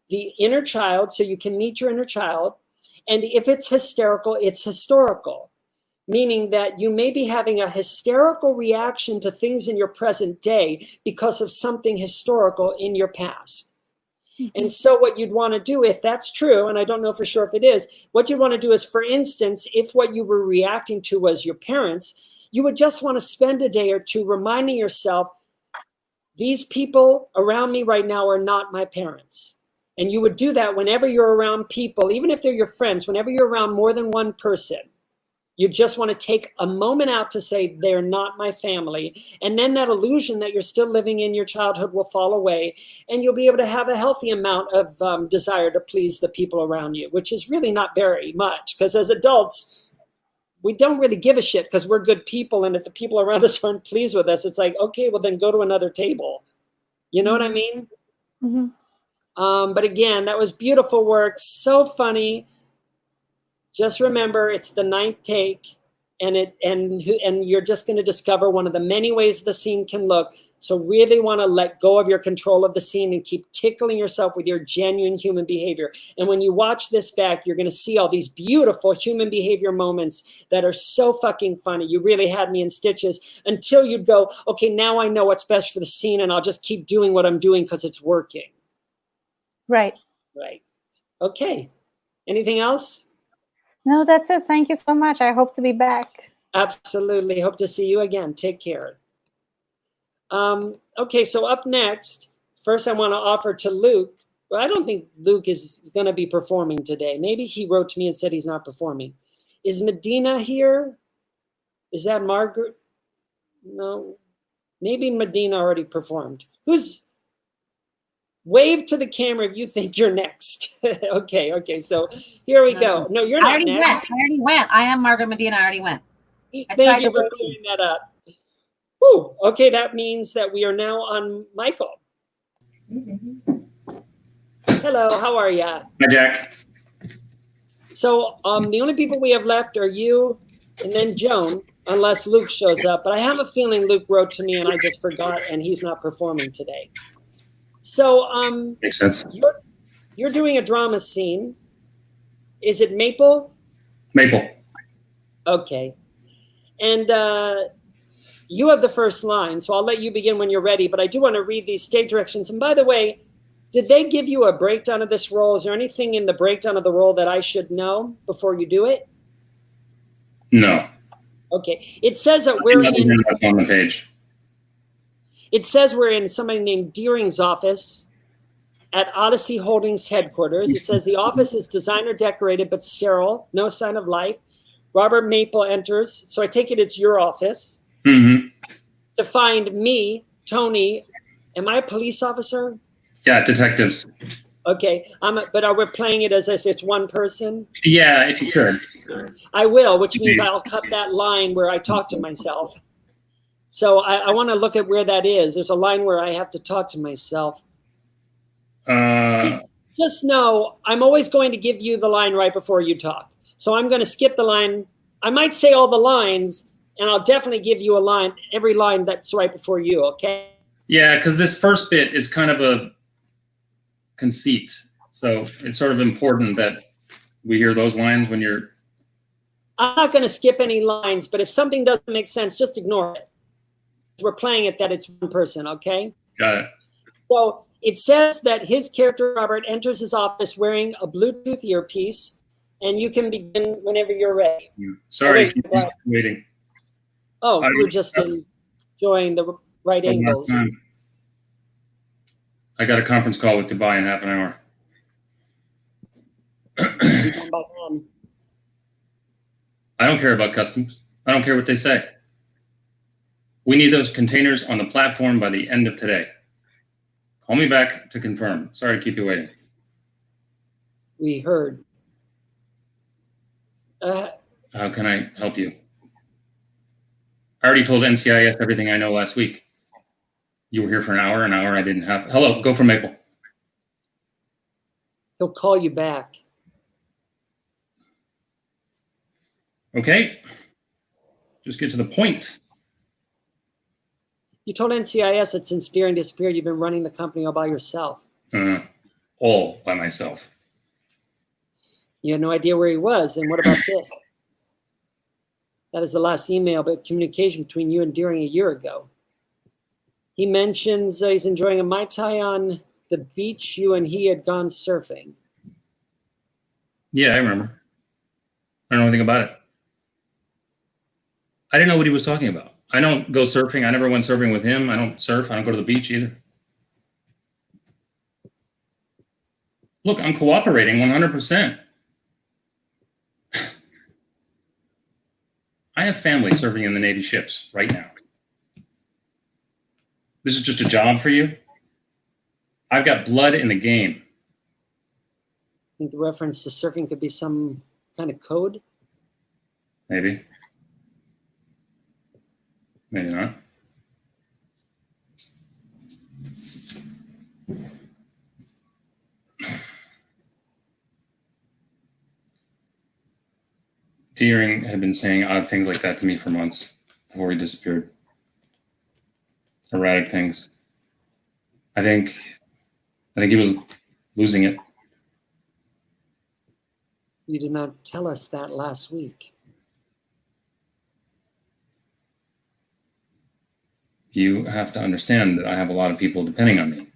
The Inner Child, so you can meet your inner child. And if it's hysterical, it's historical, meaning that you may be having a hysterical reaction to things in your present day because of something historical in your past. And so what you'd want to do, if that's true, and I don't know for sure if it is, what you want to do is, for instance, if what you were reacting to was your parents, you would just want to spend a day or two reminding yourself, these people around me right now are not my parents. And you would do that whenever you're around people, even if they're your friends, whenever you're around more than one person. You just want to take a moment out to say, they're not my family. And then that illusion that you're still living in your childhood will fall away. And you'll be able to have a healthy amount of desire to please the people around you, which is really not very much. Because as adults, we don't really give a shit because we're good people. And if the people around us aren't pleased with us, it's like, okay, well then go to another table. You know what I mean? Mm-hmm. But again, that was beautiful work. So funny. Just remember, it's the 9th take, and you're just going to discover one of the many ways the scene can look. So really want to let go of your control of the scene and keep tickling yourself with your genuine human behavior. And when you watch this back, you're going to see all these beautiful human behavior moments that are so fucking funny. You really had me in stitches until you'd go, okay, now I know what's best for the scene, and I'll just keep doing what I'm doing because it's working. Right. Right. Okay. Anything else? No, that's it. Thank you so much. I hope to be back. Absolutely. Hope to see you again. Take care. Okay, so up next, first I want to offer to Luke. Well, I don't think Luke is going to be performing today. Maybe he wrote to me and said he's not performing. Is Medina here? Is that Margaret? No. Maybe Medina already performed. Wave to the camera if you think you're next. Okay. So here we go. No, you're not next. I already went. I am Margaret Medina. I already went. Thank you for clearing that up. Whew. Okay, that means that we are now on Michael. Hello, how are you? Hi, Jack. So the only people we have left are you and then Joan, unless Luke shows up. But I have a feeling Luke wrote to me and I just forgot, and he's not performing today. So Makes sense. you're doing a drama scene. Is it Maple? Maple. Okay. And you have the first line, so I'll let you begin when you're ready, but I do want to read these stage directions. And by the way, did they give you a breakdown of this role? Is there anything in the breakdown of the role that I should know before you do it? No. Okay. It says that we're in. That's on the page. It says we're in somebody named Deering's office at Odyssey Holdings headquarters. It says the office is designer decorated but sterile, no sign of life. Robert Maple enters, so I take it it's your office. Mm-hmm. To find me, Tony. Am I a police officer? Yeah, detectives. Okay, but we're playing it as if it's one person? Yeah, if you could. I will, which means I'll cut that line where I talk to myself. So I want to look at where that is. There's a line where I have to talk to myself. Just know, I'm always going to give you the line right before you talk. So I'm going to skip the line. I might say all the lines, and I'll definitely give you a line, every line that's right before you, okay? Yeah, because this first bit is kind of a conceit. So it's sort of important that we hear those lines when you're... I'm not going to skip any lines, but if something doesn't make sense, just ignore it. We're playing it that it's one person, okay? Got it. So it says that his character, Robert, enters his office wearing a Bluetooth earpiece, and you can begin whenever you're ready. Sorry, keep waiting. Oh, we're just enjoying the right angles. I got a conference call with Dubai in half an hour. I don't care about customs. I don't care what they say. We need those containers on the platform by the end of today. Call me back to confirm. Sorry to keep you waiting. We heard. How can I help you? I already told NCIS everything I know last week. You were here for an hour I didn't have. Hello, go for Maple. He'll call you back. Okay. Just get to the point. You told NCIS that since Deering disappeared, you've been running the company all by yourself. All by myself. You had no idea where he was. And what about this? That is the last email but communication between you and Deering a year ago. He mentions he's enjoying a Mai Tai on the beach you and he had gone surfing. Yeah, I remember. I don't know anything about it. I didn't know what he was talking about. I don't go surfing. I never went surfing with him. I don't surf. I don't go to the beach either. Look, I'm cooperating 100%. I have family serving in the Navy ships right now. This is just a job for you? I've got blood in the game. I think the reference to surfing could be some kind of code. Maybe. Maybe not. Deering had been saying odd things like that to me for months before he disappeared. Erratic things. I think he was losing it. You did not tell us that last week. You have to understand that I have a lot of people depending on me.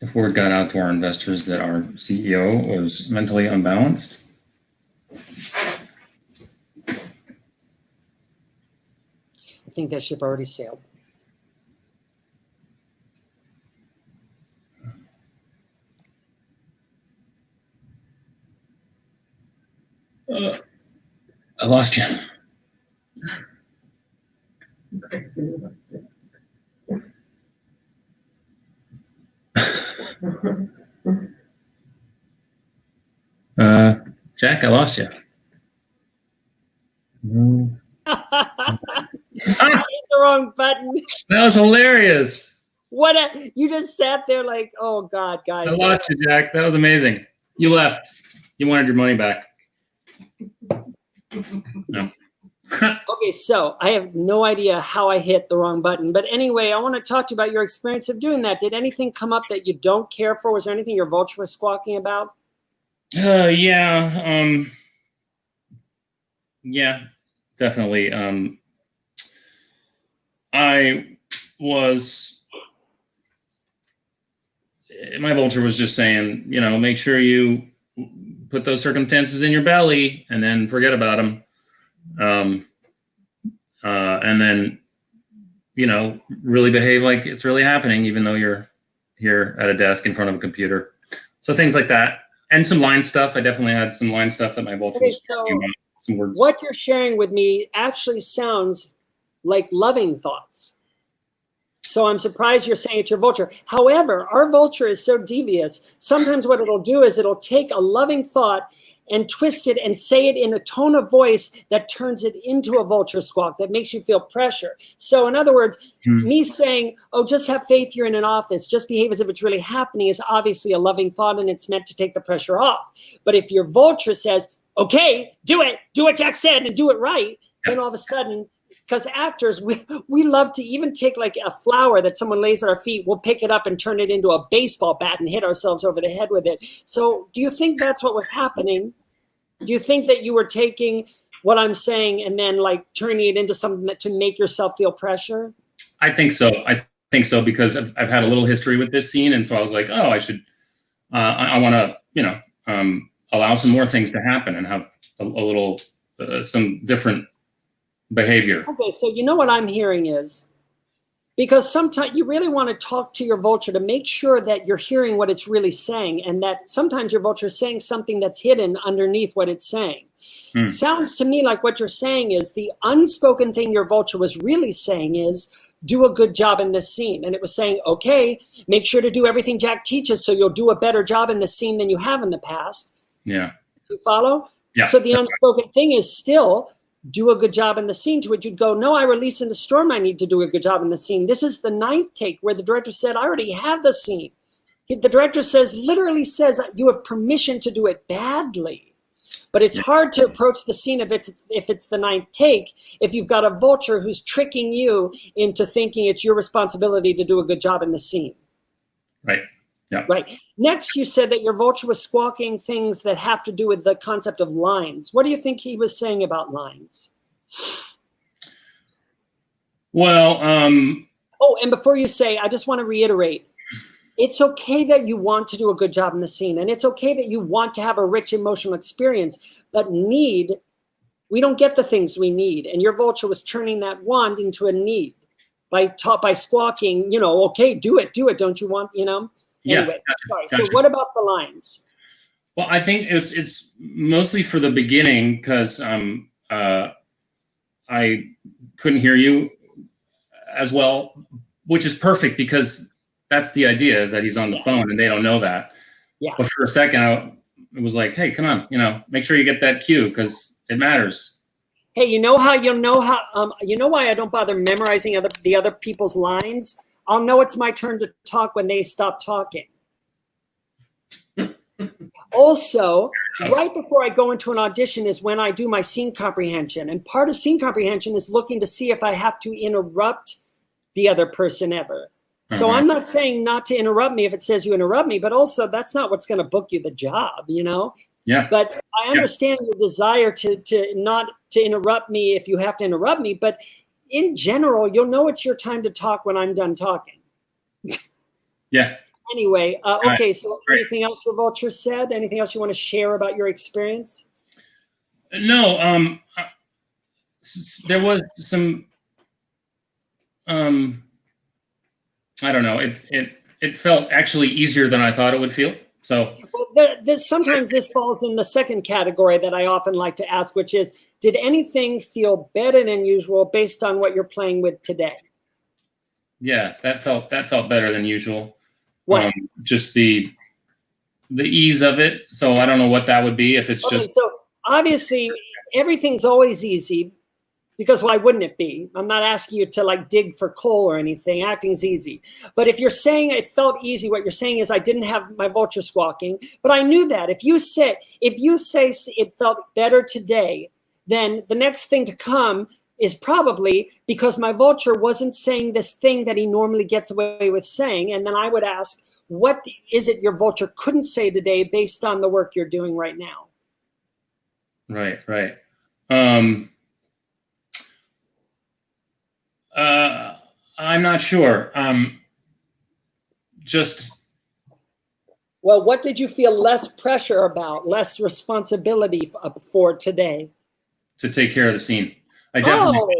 If word got out to our investors that our CEO was mentally unbalanced, I think that ship already sailed. I lost you. Jack, I lost you. No. I hit the wrong button. That was hilarious. You just sat there like, oh God, guys. I lost you, Jack. That was amazing. You left. You wanted your money back. No. Okay, so I have no idea how I hit the wrong button. But anyway, I want to talk to you about your experience of doing that. Did anything come up that you don't care for? Was there anything your vulture was squawking about? Yeah. Yeah, definitely. My vulture was just saying, make sure you put those circumstances in your belly and then forget about them. And then, really behave like it's really happening, even though you're here at a desk in front of a computer. So things like that. And some line stuff. I definitely had some line stuff that my vulture was talking about. Some words. What you're sharing with me actually sounds like loving thoughts. So I'm surprised you're saying it's your vulture. However, our vulture is so devious. Sometimes what it'll do is it'll take a loving thought and twist it and say it in a tone of voice that turns it into a vulture squawk that makes you feel pressure. So in other words, me saying, oh, just have faith you're in an office, just behave as if it's really happening is obviously a loving thought and it's meant to take the pressure off. But if your vulture says, okay, do what Jack said and do it right, then all of a sudden, because actors, we love to even take like a flower that someone lays at our feet, we'll pick it up and turn it into a baseball bat and hit ourselves over the head with it. So do you think that's what was happening? Do you think that you were taking what I'm saying and then like turning it into something that to make yourself feel pressure? I think so. I think so because I've had a little history with this scene. And so I was like, oh, I should, I want to, allow some more things to happen and have a little, some different behavior. Okay, so what I'm hearing is, because sometimes you really want to talk to your vulture to make sure that you're hearing what it's really saying and that sometimes your vulture is saying something that's hidden underneath what it's saying. Sounds to me like what you're saying is the unspoken thing your vulture was really saying is, do a good job in this scene. And it was saying, okay, make sure to do everything Jack teaches so you'll do a better job in this scene than you have in the past. Yeah. You follow? Yeah. So the unspoken thing is still do a good job in the scene, to which you'd go, no, I release in the storm. I need to do a good job in the scene. This is the 9th take where the director said, I already have the scene. The director literally says, you have permission to do it badly. But it's hard to approach the scene if it's the 9th take, if you've got a vulture who's tricking you into thinking it's your responsibility to do a good job in the scene. Right. Yeah. Right. Next, you said that your vulture was squawking things that have to do with the concept of lines. What do you think he was saying about lines? Well, oh, and before you say, I just want to reiterate, it's okay that you want to do a good job in the scene, and it's okay that you want to have a rich emotional experience, but we don't get the things we need. And your vulture was turning that want into a need by squawking, okay, do it, don't you want, Anyway, sorry. Gotcha. So what about the lines? Well, I think it's mostly for the beginning because I couldn't hear you as well, which is perfect because that's the idea, is that he's on the phone and they don't know that. Yeah. But for a second, it was like, hey, come on, make sure you get that cue because it matters. Hey, you know why I don't bother memorizing the other people's lines? I'll know it's my turn to talk when they stop talking. Also, right before I go into an audition is when I do my scene comprehension. And part of scene comprehension is looking to see if I have to interrupt the other person ever. So I'm not saying not to interrupt me if it says you interrupt me, but also that's not what's going to book you the job, Yeah. But I understand your desire to not to interrupt me if you have to interrupt me, but in general, you'll know it's your time to talk when I'm done talking. Yeah. Anyway, okay, so Right. anything else your vulture said? Anything else you want to share about your experience? No, there was some, I don't know, it felt actually easier than I thought it would feel. So Well, sometimes this falls in the second category that I often like to ask, which is, did anything feel better than usual based on what you're playing with today? yeah, that felt better than usual. What? Just the ease of it. So I don't know what that would be if it's Okay, just. so obviously everything's always easy because why wouldn't it be? I'm not asking you to like dig for coal or anything. Acting's easy. But if you're saying it felt easy, what you're saying is I didn't have my vulture squawking, but I knew that. If you say it felt better today, then the next thing to come is probably because my vulture wasn't saying this thing that he normally gets away with saying. And then I would ask, what is it your vulture couldn't say today based on the work you're doing right now? Right, right. I'm not sure. Just. Well, what did you feel less pressure about, less responsibility for today? To take care of the scene. I definitely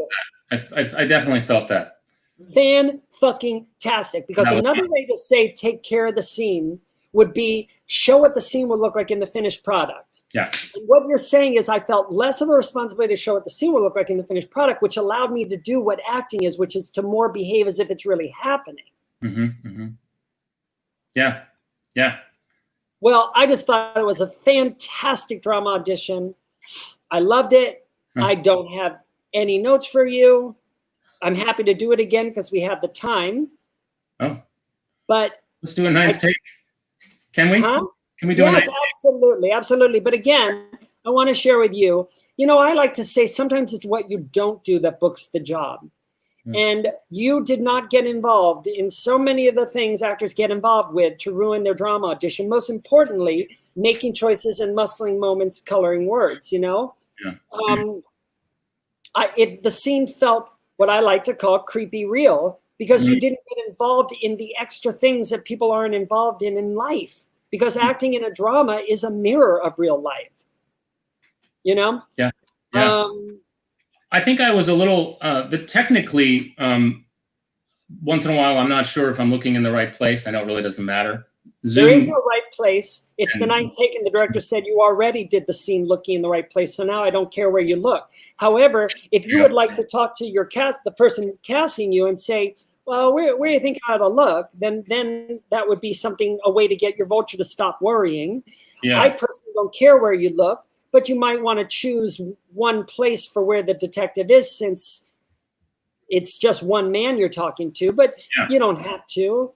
I definitely felt that. Fan-fucking-tastic. Because another way to say take care of the scene would be show what the scene will look like in the finished product. Yeah. And what you're saying is I felt less of a responsibility to show what the scene will look like in the finished product, which allowed me to do what acting is, which is to more behave as if it's really happening. Mm-hmm, mm-hmm. Yeah, yeah. Well, I just thought it was a fantastic drama audition. I loved it. I don't have any notes for you. I'm happy to do it again because we have the time. Oh. But let's do a ninth take. Can we? Huh? Can we do a ninth take? Absolutely, absolutely. But again, I want to share with you, I like to say sometimes it's what you don't do that books the job. And you did not get involved in so many of the things actors get involved with to ruin their drama audition. Most importantly, making choices and muscling moments, coloring words, Yeah. The scene felt what I like to call creepy real because you didn't get involved in the extra things that people aren't involved in life. Because acting in a drama is a mirror of real life. Yeah. Yeah. I think I was a little, technically, once in a while, I'm not sure if I'm looking in the right place. I know it really doesn't matter. There is no right place. It's the ninth take, and the director said you already did the scene looking in the right place. So now I don't care where you look. However, if you would like to talk to your the person casting you and say, well, where do you think I ought to look? Then that would be a way to get your vulture to stop worrying. Yeah. I personally don't care where you look, but you might want to choose one place for where the detective is since it's just one man you're talking to, but you don't have to.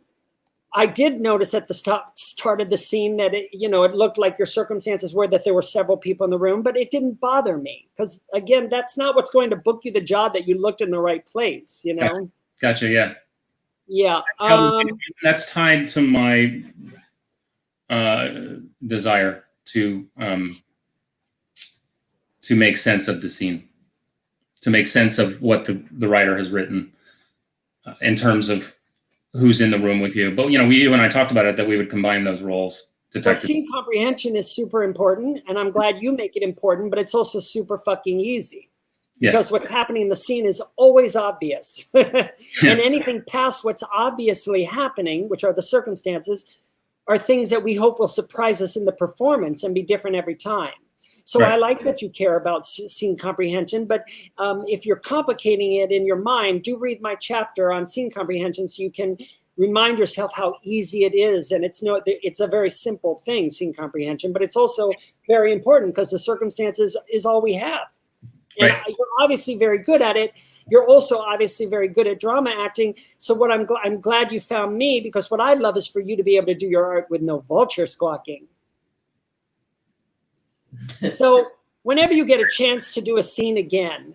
I did notice at the start of the scene that it looked like your circumstances were that there were several people in the room, but it didn't bother me because again, that's not what's going to book you the job that you looked in the right place, Gotcha. Yeah. Yeah. That's tied to my desire to make sense of the scene, to make sense of what the writer has written in terms of who's in the room with you. But, you and I talked about it, that we would combine those roles. Detective. Scene comprehension is super important, and I'm glad you make it important, but it's also super fucking easy. Because what's happening in the scene is always obvious. And anything past what's obviously happening, which are the circumstances, are things that we hope will surprise us in the performance and be different every time. So I like that you care about scene comprehension, but if you're complicating it in your mind, do read my chapter on scene comprehension so you can remind yourself how easy it is. And it's a very simple thing, scene comprehension, but it's also very important because the circumstances is all we have. And you're obviously very good at it. You're also obviously very good at drama acting. So what I'm glad you found me, because what I'd love is for you to be able to do your art with no vulture squawking. So whenever you get a chance to do a scene again,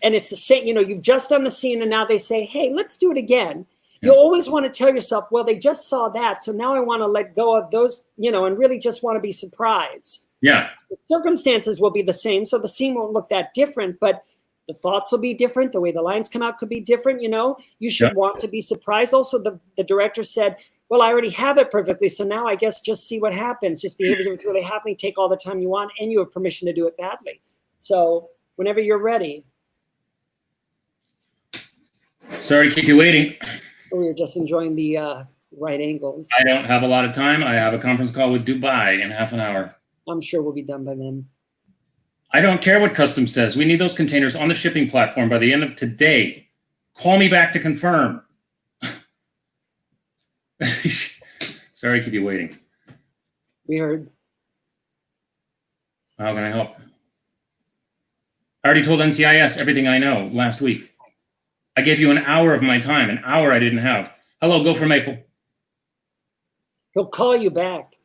and it's the same, you've just done the scene and now they say, hey, let's do it again. You always want to tell yourself, well, they just saw that. So now I want to let go of those, and really just want to be surprised. Yeah. The circumstances will be the same. So the scene won't look that different, but the thoughts will be different. The way the lines come out could be different. You should want to be surprised. Also, the director said, well, I already have it perfectly. So now I guess just see what happens. Just behave as if it's really happening. Take all the time you want, and you have permission to do it badly. So whenever you're ready. Sorry to keep you waiting. We were just enjoying the right angles. I don't have a lot of time. I have a conference call with Dubai in half an hour. I'm sure we'll be done by then. I don't care what customs says. We need those containers on the shipping platform by the end of today. Call me back to confirm. Sorry to keep you waiting. We heard. How can I help? I already told NCIS everything I know last week. I gave you an hour of my time, an hour I didn't have. Hello, go for Maple. He'll call you back.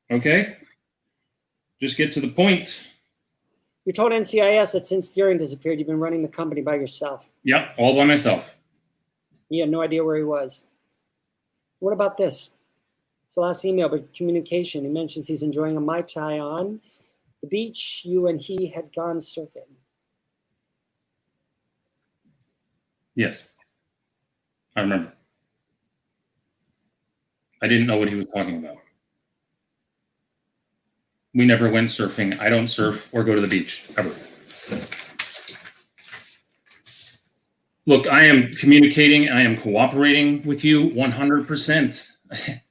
Okay. Just get to the point. You told NCIS that since Deering disappeared, you've been running the company by yourself. Yep, all by myself. You had no idea where he was. What about this? It's the last email, but communication. He mentions he's enjoying a Mai Tai on the beach. You and he had gone surfing. Yes, I remember. I didn't know what he was talking about. We never went surfing. I don't surf or go to the beach, ever. Look, I am communicating. I am cooperating with you 100%. I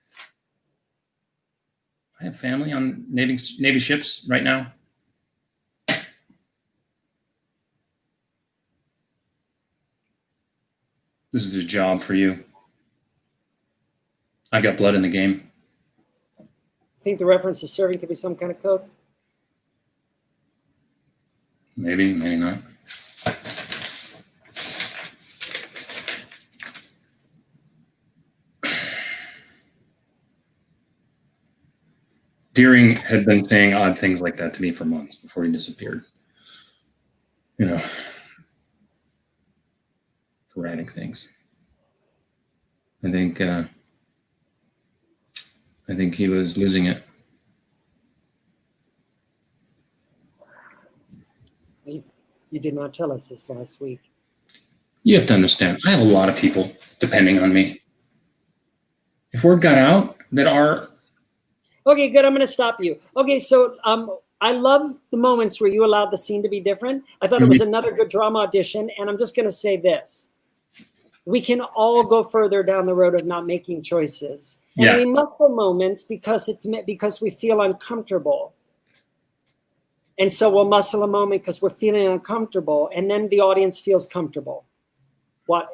have family on Navy ships right now. This is a job for you. I've got blood in the game. Think the reference to serving could be some kind of code? Maybe, maybe not. Deering had been saying odd things like that to me for months before he disappeared. You know, erratic things. I think he was losing it. You did not tell us this last week. You have to understand, I have a lot of people depending on me. If word got out that our... Okay, good. I'm going to stop you. Okay, so I love the moments where you allowed the scene to be different. I thought it was another good drama audition, and I'm just going to say this. We can all go further down the road of not making choices. And we muscle moments because we feel uncomfortable. And so we'll muscle a moment because we're feeling uncomfortable, and then the audience feels comfortable.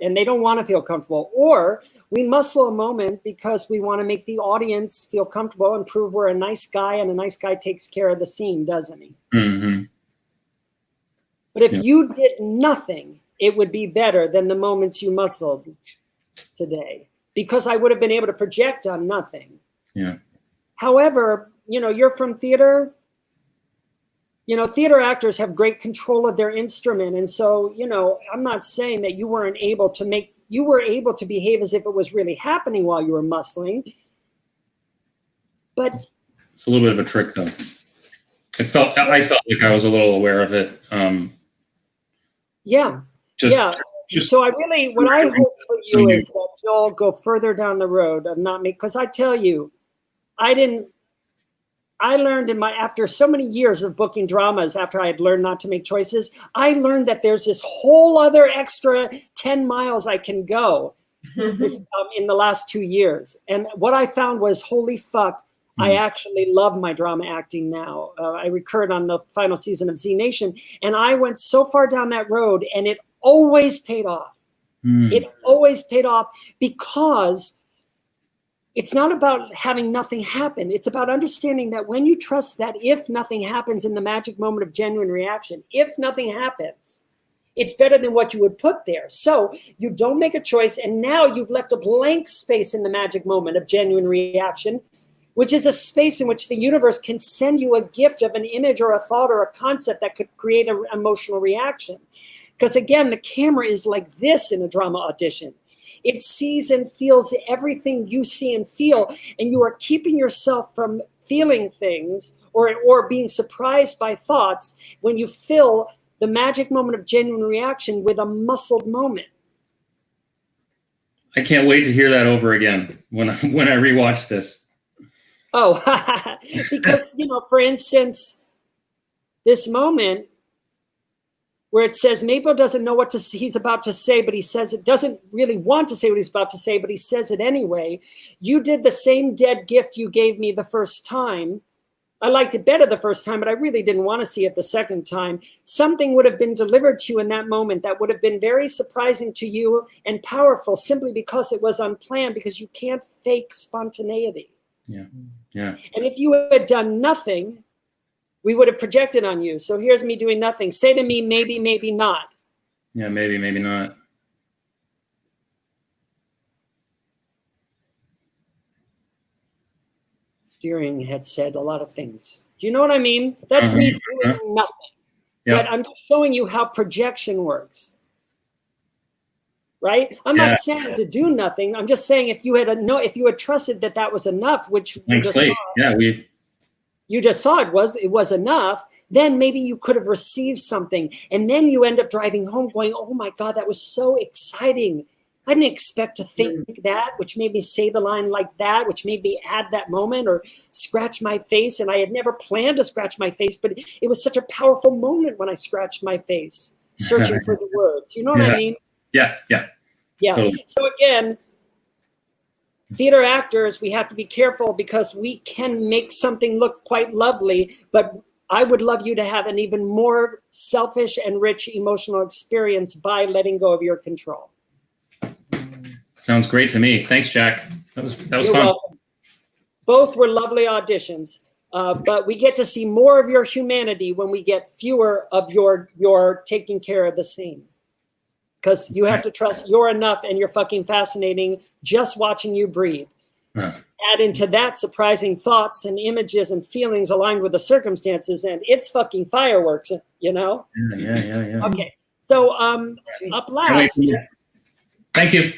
And they don't want to feel comfortable. Or we muscle a moment because we want to make the audience feel comfortable and prove we're a nice guy, and a nice guy takes care of the scene, doesn't he? Mm-hmm. But if you did nothing, it would be better than the moments you muscled today, because I would have been able to project on nothing. Yeah. However, you're from theater. Theater actors have great control of their instrument. And so, I'm not saying that you weren't able to you were able to behave as if it was really happening while you were muscling. But it's a little bit of a trick, though. I felt like I was a little aware of it. So what I hope for you is that you'll go further down the road of not make, because I tell you, I learned after so many years of booking dramas, after I had learned not to make choices, I learned that there's this whole other extra 10 miles I can go in the last 2 years. And what I found was, holy fuck, I actually love my drama acting now. I recurred on the final season of Z Nation, and I went so far down that road, and it always paid off. It always paid off, because it's not about having nothing happen. It's about understanding that when you trust that if nothing happens in the magic moment of genuine reaction, if nothing happens, it's better than what you would put there. So you don't make a choice, and now you've left a blank space in the magic moment of genuine reaction, which is a space in which the universe can send you a gift of an image or a thought or a concept that could create an emotional reaction. Because again, the camera is like this in a drama audition. It sees and feels everything you see and feel, and you are keeping yourself from feeling things or being surprised by thoughts when you fill the magic moment of genuine reaction with a muscled moment. I can't wait to hear that over again when I rewatch this. Oh, because, for instance, this moment where it says Maple doesn't know what he's about to say, but he says it, doesn't really want to say what he's about to say, but he says it anyway. You did the same dead gift you gave me the first time. I liked it better the first time, but I really didn't want to see it the second time. Something would have been delivered to you in that moment that would have been very surprising to you and powerful, simply because it was unplanned, because you can't fake spontaneity. Yeah. Yeah. And if you had done nothing, we would have projected on you. So here's me doing nothing. Say to me, maybe, maybe not. Yeah, maybe, maybe not. Deering had said a lot of things. Do you know what I mean? That's me doing nothing. Yeah. But I'm showing you how projection works. Right? I'm not saying to do nothing. I'm just saying if you had trusted that that was enough, which Blank slate. Yeah, you just saw it was enough, then maybe you could have received something. And then you end up driving home going, oh my God, that was so exciting. I didn't expect to think that, which made me say the line like that, which made me add that moment or scratch my face. And I had never planned to scratch my face, but it was such a powerful moment when I scratched my face, searching for the words. You know what I mean? Yeah. Totally. So again, theater actors, we have to be careful because we can make something look quite lovely, but I would love you to have an even more selfish and rich emotional experience by letting go of your control. Sounds great to me. Thanks, Jack. That was You're fun. welcome. Both were lovely auditions, but we get to see more of your humanity when we get fewer of your taking care of the scene. Because you have to trust you're enough and you're fucking fascinating just watching you breathe. Add into that surprising thoughts and images and feelings aligned with the circumstances, and it's fucking fireworks, you know? Yeah. Okay, so up last. Thank you.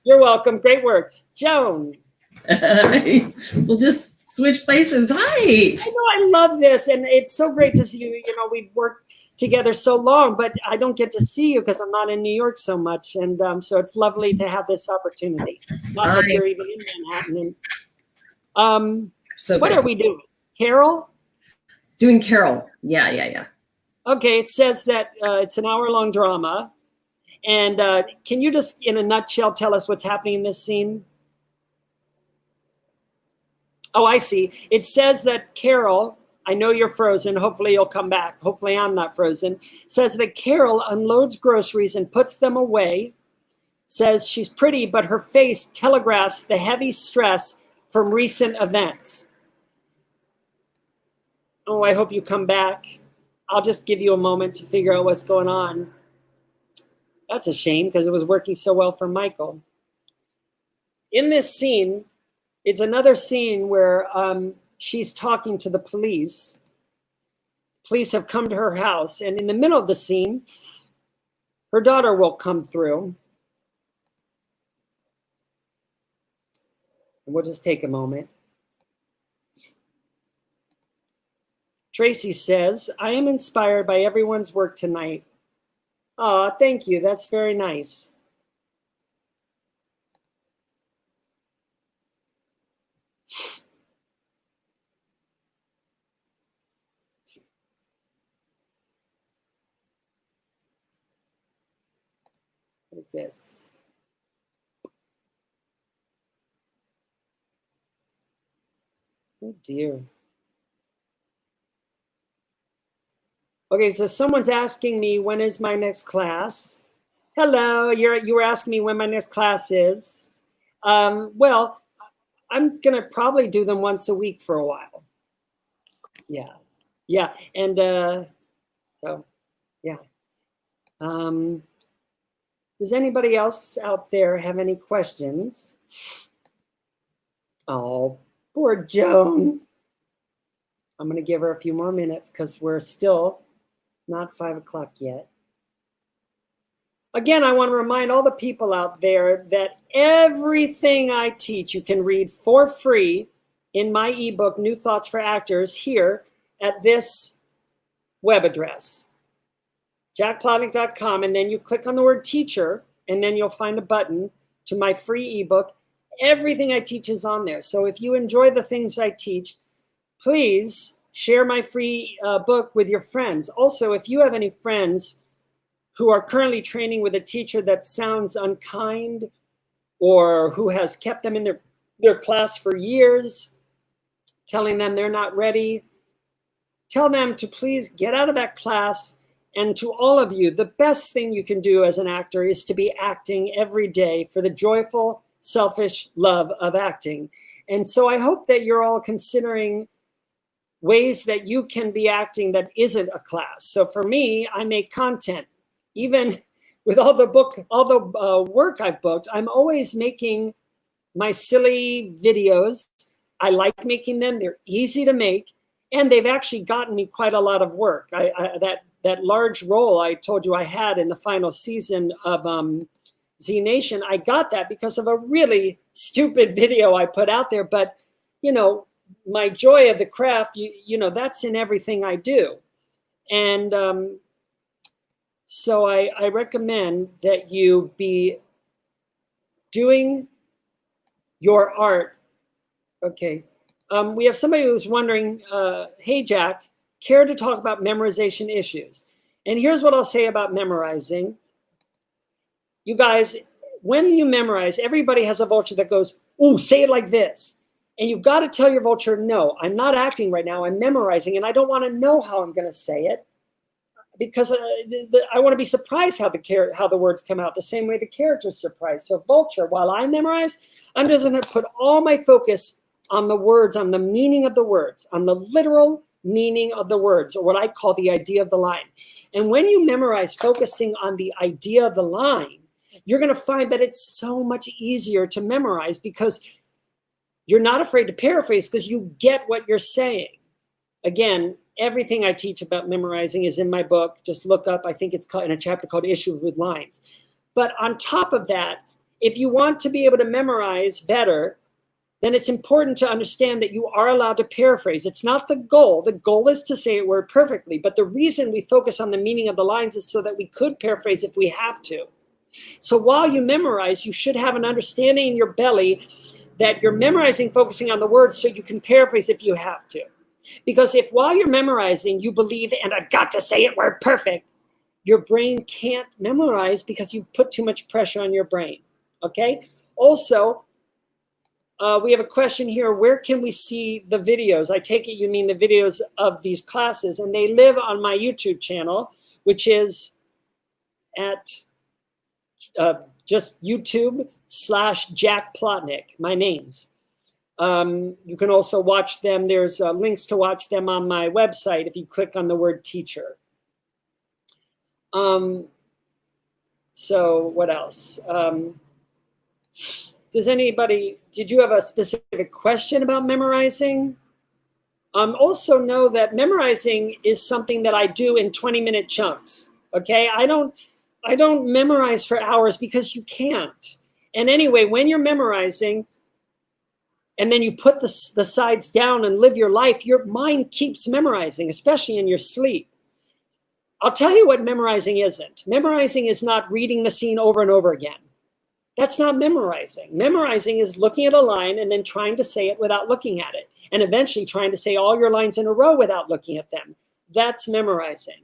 You're welcome. Great work. Joan. We'll just switch places. Hi. I know, I love this, and it's so great to see you. You know, we've worked together so long, but I don't get to see you because I'm not in New York so much, and so it's lovely to have this opportunity. Not that you're even in Manhattan. What are we doing? Carol? Doing Carol. Yeah. Okay, it says that it's an hour-long drama, and can you just, in a nutshell, tell us what's happening in this scene? Oh, I see. It says that Carol, I know you're frozen. Hopefully you'll come back. Hopefully I'm not frozen. Says that Carol unloads groceries and puts them away. Says she's pretty, but her face telegraphs the heavy stress from recent events. Oh, I hope you come back. I'll just give you a moment to figure out what's going on. That's a shame because it was working so well for Michael. In this scene, it's another scene where she's talking to the police. Police have come to her house, and in the middle of the scene, her daughter will come through. And we'll just take a moment. Tracy says, I am inspired by everyone's work tonight. Oh, thank you. That's very nice. What is this? Oh dear. Okay, so someone's asking me, when is my next class? Hello, you were asking me when my next class is. Well, I'm gonna probably do them once a week for a while. Yeah, and so yeah. Does anybody else out there have any questions? Oh, poor Joan. I'm gonna give her a few more minutes because we're still not 5 o'clock yet. Again, I want to remind all the people out there that everything I teach you can read for free in my ebook, New Thoughts for Actors, here at this web address, jackplotnick.com, and then you click on the word teacher, and then you'll find a button to my free ebook. Everything I teach is on there. So if you enjoy the things I teach, please share my free book with your friends. Also, if you have any friends who are currently training with a teacher that sounds unkind or who has kept them in their class for years, telling them they're not ready, tell them to please get out of that class. And to all of you, the best thing you can do as an actor is to be acting every day for the joyful, selfish love of acting. And so I hope that you're all considering ways that you can be acting that isn't a class. So for me, I make content. Even with all the work I've booked, I'm always making my silly videos. I like making them. They're easy to make, and they've actually gotten me quite a lot of work. That that large role I told you I had in the final season of Z Nation, I got that because of a really stupid video I put out there. But, you know, my joy of the craft, you know, that's in everything I do. And so I recommend that you be doing your art. Okay. We have somebody who's wondering, hey, Jack, care to talk about memorization issues? And here's what I'll say about memorizing. You guys, when you memorize, everybody has a vulture that goes, ooh, say it like this. And you've got to tell your vulture, no, I'm not acting right now. I'm memorizing, and I don't want to know how I'm going to say it because I want to be surprised how the words come out the same way the character's surprised. So vulture, while I memorize, I'm just going to put all my focus on the words, on the meaning of the words, on the literal meaning of the words, or what I call the idea of the line. And when you memorize focusing on the idea of the line, you're going to find that it's so much easier to memorize because you're not afraid to paraphrase because you get what you're saying. Again, everything I teach about memorizing is in my book. Just look up, I think it's called, in a chapter called Issues with Lines. But on top of that, if you want to be able to memorize better, then it's important to understand that you are allowed to paraphrase. It's not the goal. The goal is to say a word perfectly. But the reason we focus on the meaning of the lines is so that we could paraphrase if we have to. So while you memorize, you should have an understanding in your belly that you're memorizing, focusing on the words so you can paraphrase if you have to. Because if while you're memorizing, you believe, and I've got to say it word perfect, your brain can't memorize because you've put too much pressure on your brain, okay? Also, we have a question here. Where can we see the videos? I take it you mean the videos of these classes, and they live on my YouTube channel, which is at just YouTube/Jack Plotnick, my names. You can also watch them. There's links to watch them on my website if you click on the word teacher. So what else? Did you have a specific question about memorizing? Also know that memorizing is something that I do in 20-minute chunks, okay? I don't memorize for hours because you can't. And anyway, when you're memorizing, and then you put the sides down and live your life, your mind keeps memorizing, especially in your sleep. I'll tell you what memorizing isn't. Memorizing is not reading the scene over and over again. That's not memorizing. Memorizing is looking at a line and then trying to say it without looking at it, and eventually trying to say all your lines in a row without looking at them. That's memorizing.